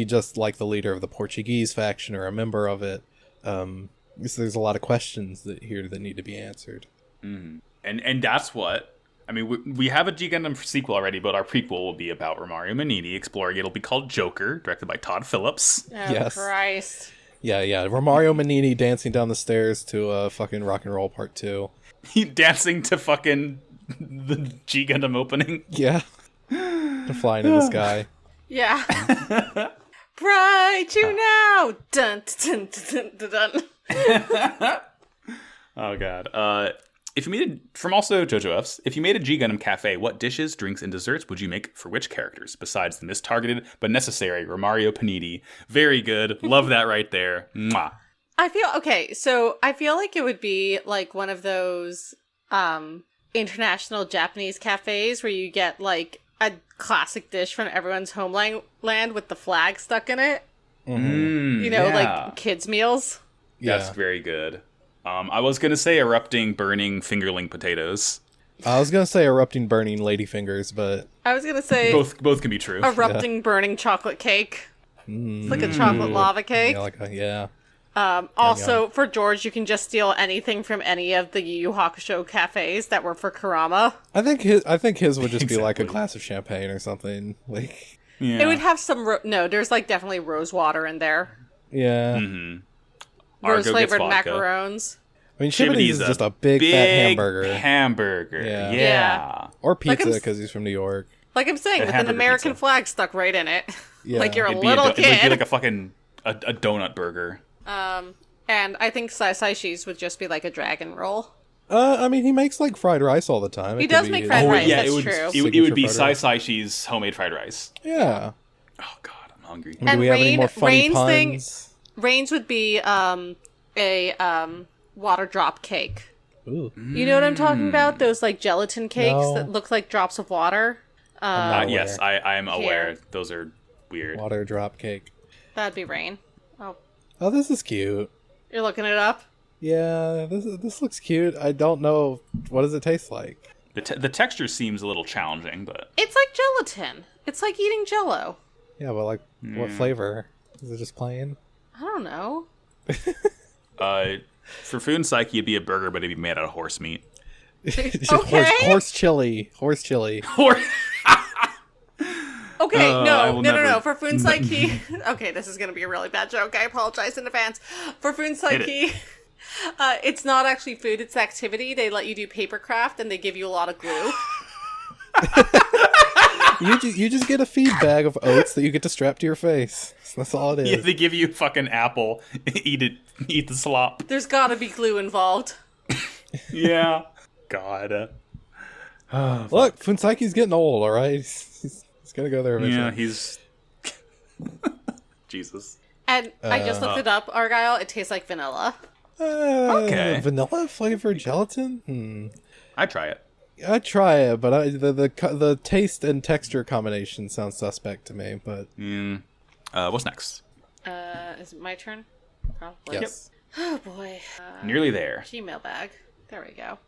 just like the leader of the Portuguese faction or a member of it? There's a lot of questions here that need to be answered. Mm-hmm. And that's what... I mean, we have a G Gundam sequel already, but our prequel will be about Romario Manini exploring. It'll be called Joker, directed by Todd Phillips. Oh, yes. Christ. Yeah. Romario Manini dancing down the stairs to fucking Rock and Roll Part 2. He dancing to fucking the G Gundam opening. Yeah. Flying in the sky. Yeah. Bright you now! Dun, dun, dun, dun, dun. Oh, God. From also Jojo F's, if you made a G Gundam cafe, what dishes, drinks, and desserts would you make for which characters, besides the mistargeted but necessary Romario Panini? Very good. Love that right there. Mwah. I feel like it would be like one of those international Japanese cafes where you get like a classic dish from everyone's homeland with the flag stuck in it. Mm-hmm. Like kids' meals. Yeah. That's very good. I was going to say erupting, burning, fingerling potatoes. I was going to say erupting, burning ladyfingers, but... I was going to say... Both can be true. Erupting, burning chocolate cake. It's like a chocolate lava cake. Yeah, Also, for George, you can just steal anything from any of the Yu Yu Hakusho cafes that were for Kurama. I think his would just be like a glass of champagne or something. Like, yeah. It would have some... there's like definitely rose water in there. Yeah. Mm-hmm. Rose-flavored macarons. I mean, Shibity's is just a big fat hamburger. Yeah. Or pizza, because he's from New York. Like I'm saying, with an American flag stuck right in it. Yeah. Like you're a little kid. It'd be like a fucking a donut burger. And I think Saisai's would just be like a dragon roll. I mean, he makes like fried rice all the time. He does make fried rice, that's true. It would be Saisai's homemade fried rice. Yeah. Oh, God, I'm hungry. And do we have any more funny puns? Rain's would be a water drop cake. Ooh. You know what I'm talking about? Those like gelatin cakes that look like drops of water. Yes, I am aware. Those are weird. Water drop cake. That'd be Rain. Oh, this is cute. You're looking it up? Yeah, this looks cute. I don't know. What does it taste like? The texture seems a little challenging, but... It's like gelatin. It's like eating Jell-O. Yeah, but like, what flavor? Is it just plain? I don't know. For food and psyche, it'd be a burger, but it'd be made out of horse meat. Okay. Horse chili. Okay, Okay, I no. will never- For Funsai okay, this is gonna be a really bad joke. I apologize in advance. For Funsai it's not actually food, it's activity. They let you do paper craft and they give you a lot of glue. You just get a feed bag of oats that you get to strap to your face. That's all it is. Yeah, they give you fucking apple. Eat the slop. There's gotta be glue involved. Yeah. God. Look, Funsaiki's getting old, alright? He's gonna go there eventually. Yeah, he's... Jesus. And I just looked it up, Argyle. It tastes like vanilla. Okay. Vanilla flavored gelatin? I'd try it. I'd try it, but the taste and texture combination sounds suspect to me, but... What's next? Is it my turn? Probably. Yes. Oh boy. Nearly there. Gmail bag. There we go.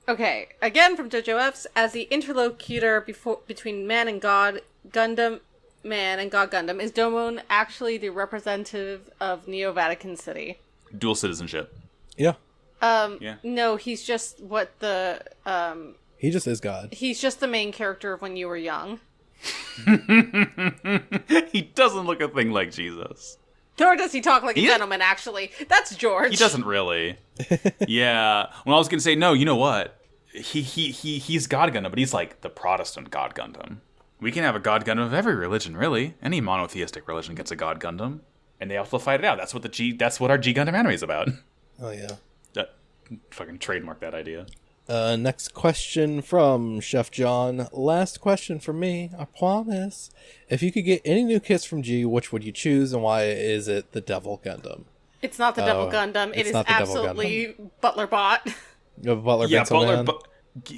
Okay. Again from Jojo F's. As the interlocutor between man and God Gundam, Man and God Gundam, is Domon actually the representative of Neo-Vatican City? Dual citizenship. Yeah. Yeah. No, he's just what the He just is God. he's just the main character of When You Were Young. He doesn't look a thing like Jesus. Nor does he talk like a gentleman, actually. That's George. He doesn't really. Yeah. Well, I was gonna say no. You know what? He's God Gundam, but he's like the Protestant God Gundam. We can have a God Gundam of every religion, really. Any monotheistic religion gets a God Gundam, and they also fight it out. That's what That's what our G Gundam anime is about. Oh, yeah. Fucking trademark that idea. Next question from Chef John. Last question from me, I promise. If you could get any new kits from G, which would you choose, and why is it the Devil Gundam? It's not the Devil Gundam. It is absolutely Butler Bot. Butler Yeah, Benson Man?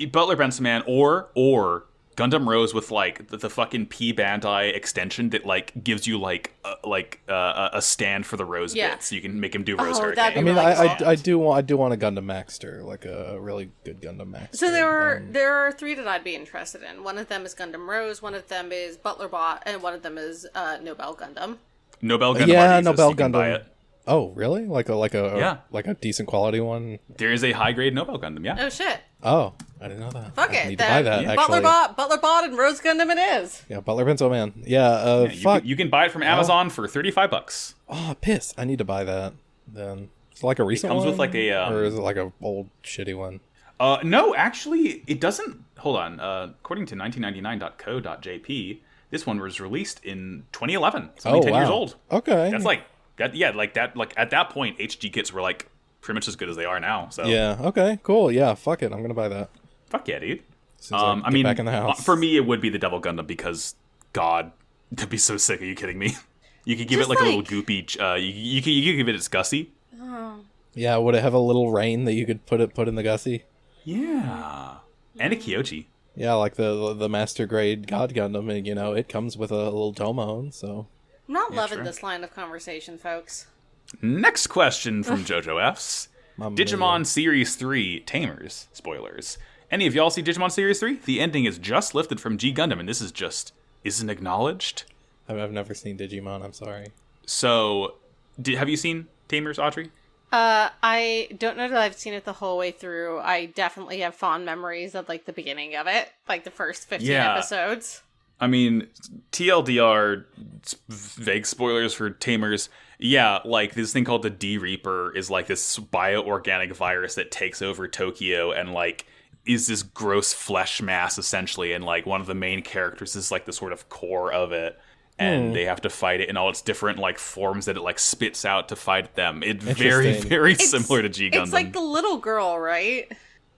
Butler Benson Man, or Gundam Rose with like the fucking P Bandai extension that like gives you like a stand for the Rose bits, so you can make him do Rose Hurricane. that'd be I mean, really I do want a Gundam Maxter, like a really good Gundam Maxter. So there are three that I'd be interested in. One of them is Gundam Rose, one of them is Butler Bot, and one of them is Nobel Gundam. Nobel Gundam. Yeah, Artesis, Nobel you can buy Gundam. it. Oh, really? Like Yeah. a decent quality one? There is a high grade Nobel Gundam. Yeah. Oh shit! Oh, I didn't know that. Fuck I it. need to buy that, then actually. Butler Bot, and Rose Gundam. It is. Yeah, Butler Benson Man. Yeah. Fuck. You can buy it from Amazon for $35. Oh, piss! I need to buy that. Then it's like a recent comes one, with like a or is it like a old shitty one? No, actually, it doesn't. Hold on. According to 1999.co.jp, this one was released in 2011. It's only 10 years old. Okay. That's like that. Yeah, like that. Like at that point, HG kits were like pretty much as good as they are now. So Yeah. Okay. Cool. Yeah. Fuck it. I'm gonna buy that. fuck yeah, dude. As soon as I get back in the house. For me, it would be the Devil Gundam because God, that'd be so sick. Are you kidding me? You could give Just it like a little goopy. You could give it its Gussie. Yeah. Would it have a little rain that you could put in the Gussie? Yeah, and a Kyoji. Yeah, like the Master Grade God Gundam, and it comes with a little Tomon, so. I'm not loving sure. this line of conversation, folks. Next question from JoJo F's. Mamma Digimon mia. Series 3 Tamers. Spoilers. Any of y'all see Digimon Series 3? The ending is just lifted from G Gundam, and this is just isn't acknowledged. I've never seen Digimon, I'm sorry. So, have you seen Tamers, Audrey? I don't know that I've seen it the whole way through. I definitely have fond memories of like the beginning of it, like the first 15 episodes. I mean, TLDR, vague spoilers for Tamers. Yeah, like this thing called the D Reaper is like this bioorganic virus that takes over Tokyo and like is this gross flesh mass essentially, and like one of the main characters is like the sort of core of it. And they have to fight it in all its different like forms that it like spits out to fight them. It's very, very similar to G Gundam. It's like the little girl, right?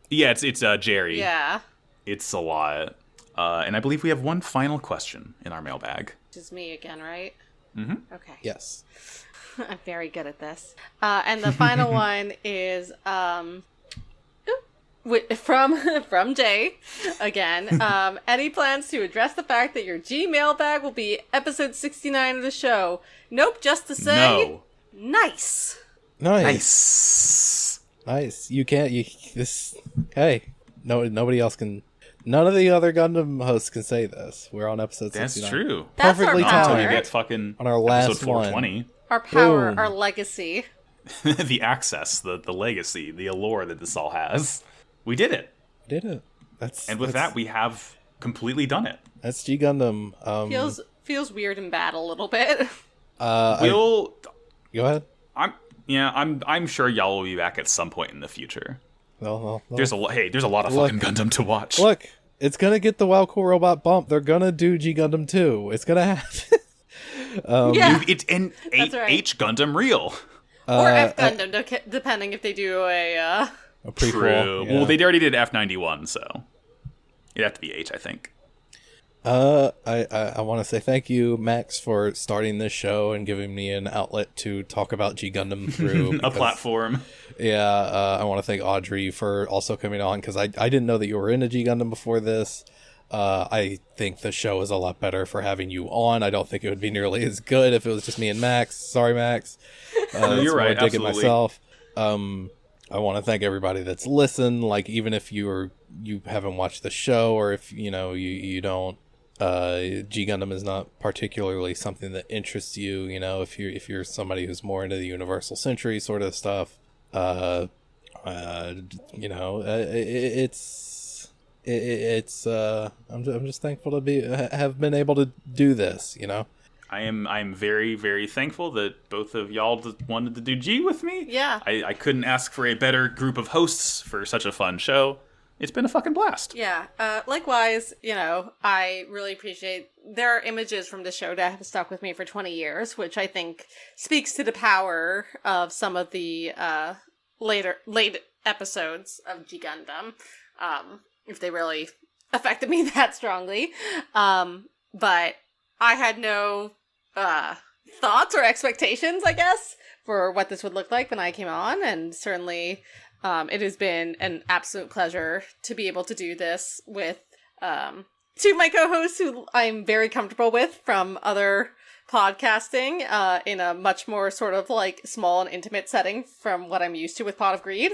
Yeah, it's Jerry. Yeah. It's a lot. And I believe we have one final question in our mailbag. Which is me again, right? Mm-hmm. Okay. Yes. I'm very good at this. And the final one is from Jay again. Any plans to address the fact that your Gmail bag will be episode 69 of the show? Nope, just to say No. nice. Nice. You can't. Hey, nobody else can. None of the other Gundam hosts can say this. We're on episode 69. That's true. That's Perfectly our Not until power. you get fucking On our last episode 420. Our power, Boom. our legacy. The access, the legacy, the allure that this all has. We did it. Did it? That's And with that, we have completely done it. That's G Gundam. Feels weird and bad a little bit. Go ahead. I'm sure y'all will be back at some point in the future. Well. There's a lot of fucking Gundam to watch. Look, it's gonna get the Wow Cool Robot bump. They're gonna do G Gundam 2. It's gonna happen. It's in H Gundam Real. Or F Gundam, depending if they do a prequel. True. Yeah. Well, they already did F91, so it'd have to be H, I think. I want to say thank you, Max, for starting this show and giving me an outlet to talk about G Gundam through a platform. Yeah, I want to thank Audrey for also coming on, because I didn't know that you were into G Gundam before this. I think the show is a lot better for having you on. I don't think it would be nearly as good if it was just me and Max. Sorry, Max. You're right, digging absolutely. myself. I want to thank everybody that's listened. Like, even if you haven't watched the show, or if you don't, G Gundam is not particularly something that interests you. You know, if you're somebody who's more into the Universal Century sort of stuff, it's I'm just thankful to have been able to do this. You know. I'm very, very thankful that both of y'all wanted to do G with me. Yeah. I couldn't ask for a better group of hosts for such a fun show. It's been a fucking blast. Yeah. Likewise, I really appreciate there are images from the show that have stuck with me for 20 years, which I think speaks to the power of some of the late episodes of G Gundam, if they really affected me that strongly. But I had no thoughts or expectations, I guess, for what this would look like when I came on, and certainly it has been an absolute pleasure to be able to do this with two of my co-hosts who I'm very comfortable with from other podcasting in a much more sort of like small and intimate setting from what I'm used to with Pot of Greed.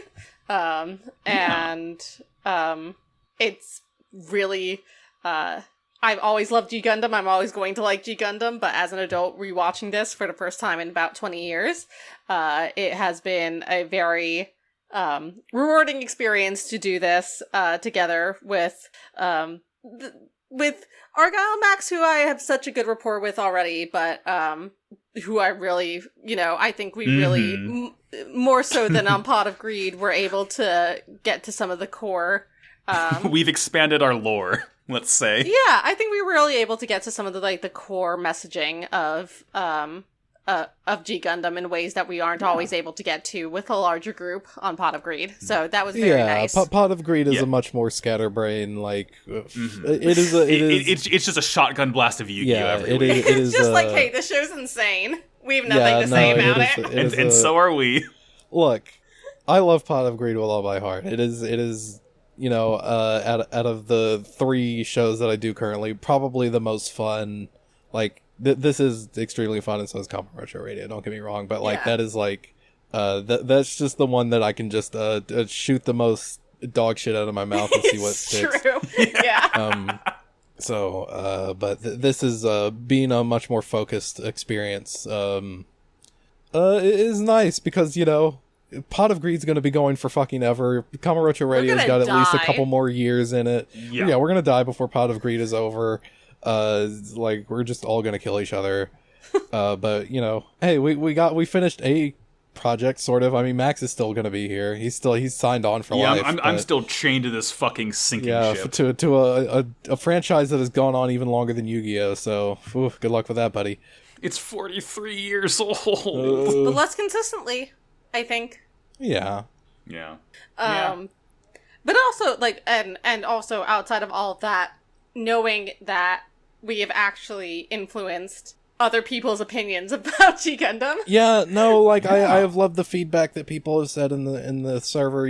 It's really I've always loved G Gundam. I'm always going to like G Gundam, but as an adult rewatching this for the first time in about 20 years, it has been a very rewarding experience to do this together with Argyle and Max, who I have such a good rapport with already, but who I really, I think we really, more so than on Pot of Greed, were able to get to some of the core. We've expanded our lore, let's say. Yeah, I think we were really able to get to some of the core messaging of G Gundam in ways that we aren't always able to get to with a larger group on Pot of Greed. So that was very nice. Pot of Greed is a much more scatterbrain, like it's just a shotgun blast of Yu-Gi-Oh! Every week. It's just like, hey, this show's insane. We have nothing to say about it. And so are we. Look, I love Pot of Greed with all my heart. It is out of the 3 shows that I do currently, probably the most fun. Like, this is extremely fun, and so is Common Retro Radio, don't get me wrong, but that is that's just the one that I can just shoot the most dog shit out of my mouth and see what sticks. True. Yeah. But this is being a much more focused experience. It is nice because, Pot of Greed's going to be going for fucking ever. Kamurocho Radio's got at least a couple more years in it. Yeah, we're going to die before Pot of Greed is over. We're just all going to kill each other. But, hey, we finished a project, sort of. I mean, Max is still going to be here. He's signed on for life. I'm still chained to this fucking sinking ship. To a franchise that has gone on even longer than Yu-Gi-Oh! So, good luck with that, buddy. It's 43 years old. But less consistently, I think. Yeah. But also, and also outside of all of that, knowing that we have actually influenced other people's opinions about G Gundam. Yeah, no, I have loved the feedback that people have said in the server,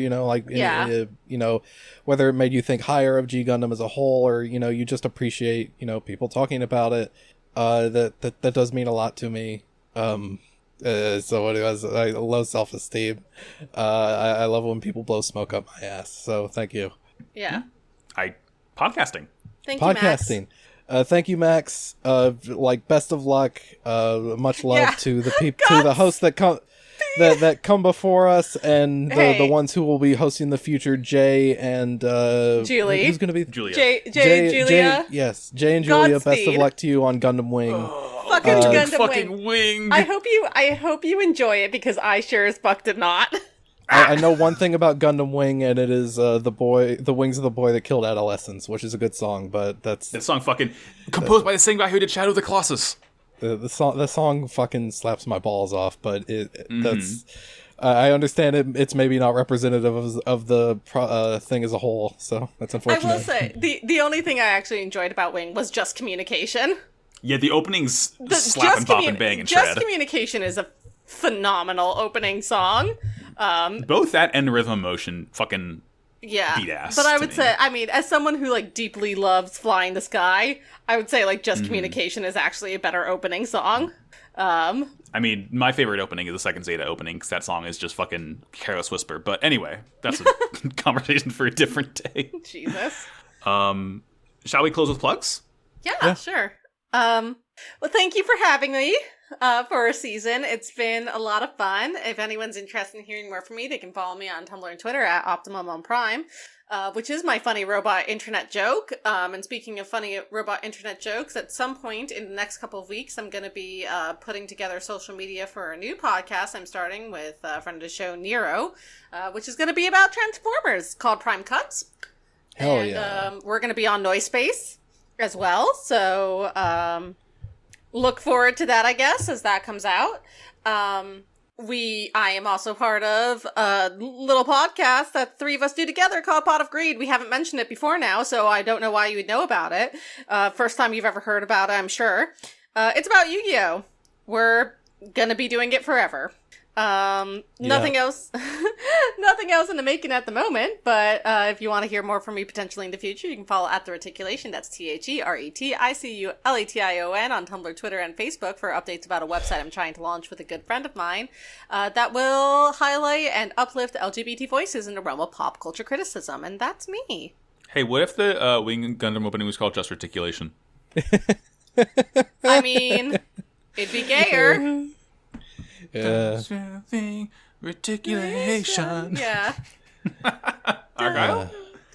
whether it made you think higher of G Gundam as a whole, or, you just appreciate, people talking about it. That does mean a lot to me. So it was low self-esteem. I love when people blow smoke up my ass. So thank you. Yeah. Podcasting. Thank you, Max. Thank you, Max. Best of luck. Much love to the to the host that that come before us, and Hey. the ones who will be hosting the future, Jay and Julie. Who's going to be Julia. Jay and Julia. yes, Jay and Julia. Best of Godspeed. luck to you on Gundam Wing. Fucking Gundam fucking wing. I hope you enjoy it because I sure as fuck did not. I know one thing about Gundam Wing, and it is the wings of the boy that killed adolescence, which is a good song, but that's That song fucking composed by the same guy who did Shadow of the Colossus. the song fucking slaps my balls off, but that's I understand it's maybe not representative of the thing as a whole, so that's I unfortunate. will say the only thing I actually enjoyed about Wing was just communication. Yeah, the opening's slap and bop and bang and Just shred. Communication is a phenomenal opening song. Both that and Rhythm of Motion fucking Yeah, beat ass but I to would me. say, I mean, as someone who like deeply loves Flying the Sky, I would say like Just Communication is actually a better opening song. I mean, my favorite opening is the second Zeta opening, because that song is just fucking Careless Whisper. But anyway, that's a conversation for a different day. Jesus. Shall we close with plugs? Yeah, sure. Well, thank you for having me for a season. It's been a lot of fun. If anyone's interested in hearing more from me, they can follow me on Tumblr and Twitter at Optimum on Prime, which is my funny robot internet joke. And speaking of funny robot internet jokes, at some point in the next couple of weeks, I'm going to be putting together social media for a new podcast I'm starting with a friend of the show, Nero, which is going to be about Transformers, called Prime Cuts. Hell And yeah. we're going to be on Noise Space as well, so look forward to that, I guess, as that comes out. I am also part of a little podcast that three of us do together called Pot of Greed. We haven't mentioned it before now, so I don't know why you would know about it. First time you've ever heard about it, I'm sure. It's about Yu-Gi-Oh! We're gonna be doing it forever. Nothing else in the making at the moment, but if you want to hear more from me potentially in the future, you can follow at The Reticulation. That's TheReticulation on Tumblr, Twitter, and Facebook for updates about a website I'm trying to launch with a good friend of mine that will highlight and uplift LGBT voices in the realm of pop culture criticism, and that's me. Hey, what if the Wing Gundam opening was called Just Reticulation? I mean, it'd be gayer. Yeah. Reticulation. Yeah. Argyle?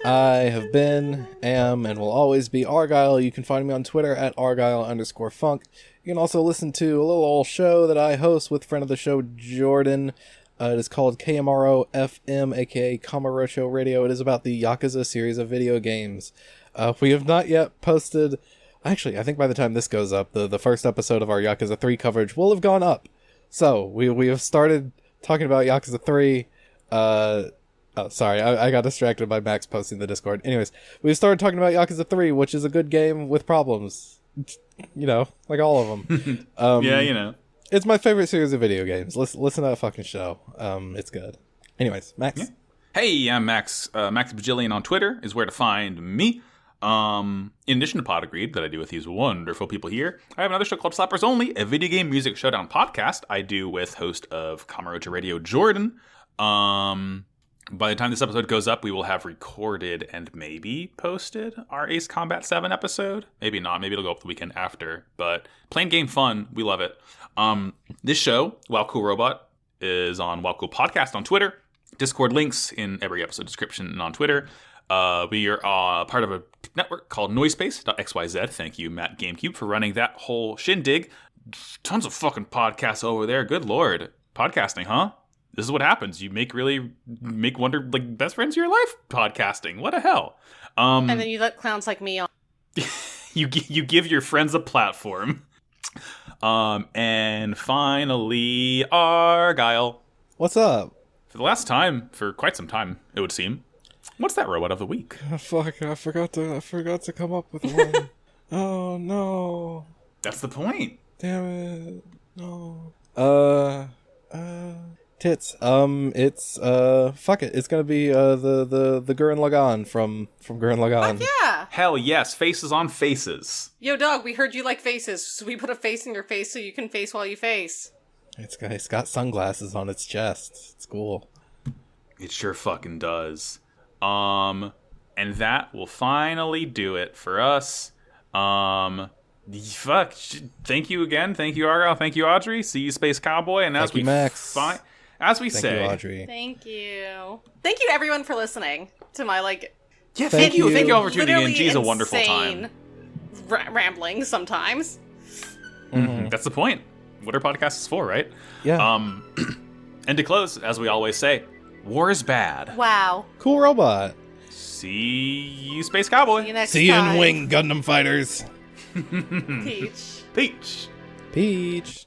I have been, am, and will always be Argyle. You can find me on Twitter at Argyle_funk. You can also listen to a little old show that I host with friend of the show, Jordan. It is called KMRO FM, aka Kamarocho Radio. It is about the Yakuza series of video games. We have not yet posted... Actually, I think by the time this goes up, the first episode of our Yakuza 3 coverage will have gone up. So, we have started talking about Yakuza 3. Oh, sorry, I got distracted by Max posting the Discord. Anyways, we've started talking about Yakuza 3, which is a good game with problems. You know, like all of them. Yeah, you know. It's my favorite series of video games. Listen to that fucking show. It's good. Anyways, Max. Yeah. Hey, I'm Max. Max Bajillion on Twitter is where to find me. In addition to Pod Agreed that I do with these wonderful people here, I have another show called Slappers Only, a video game music showdown podcast I do with host of Kamarocha Radio, Jordan. By the time this episode goes up, we will have recorded and maybe posted our Ace Combat 7 episode. Maybe not. Maybe it'll go up the weekend after. But plain game fun. We love it. This show, Wow Cool Robot, is on Wow Cool Podcast on Twitter. Discord links in every episode description and on Twitter. We are part of a network called Noisepace.xyz. Thank you, Matt GameCube, for running that whole shindig. Tons of fucking podcasts over there. Good lord. Podcasting, huh? This is what happens. You make wonder, like, best friends of your life podcasting. What the hell? And then you let clowns like me on. You give your friends a platform. And finally, Argyle. What's up? For the last time, for quite some time, it would seem. What's that robot of the week? Oh, fuck, I forgot to come up with one. Oh, no. That's the point. Damn it. No. Tits. It's, fuck it. It's gonna be, the Gurren Lagann from Gurren Lagann. Fuck yeah! Hell yes, faces on faces. Yo, dog, we heard you like faces, so we put a face in your face so you can face while you face. It's got sunglasses on its chest. It's cool. It sure fucking does. And that will finally do it for us. Fuck. Thank you again. Thank you, Argyle. Thank you, Audrey. See you, Space Cowboy. And Thank you, Max. as we Thank say, you, Audrey. Thank you. Thank you, everyone, for listening to my, like, yeah, Thank you. thank you all for tuning in. literally Geez, a wonderful insane time. Rambling sometimes. Mhm. That's the point. What our podcast is for, right? Yeah. And to close, as we always say, war is bad. Wow. Cool robot. See you, Space Cowboy. See you next See you time. in Wing, Gundam Fighters. Peach. Peach. Peach.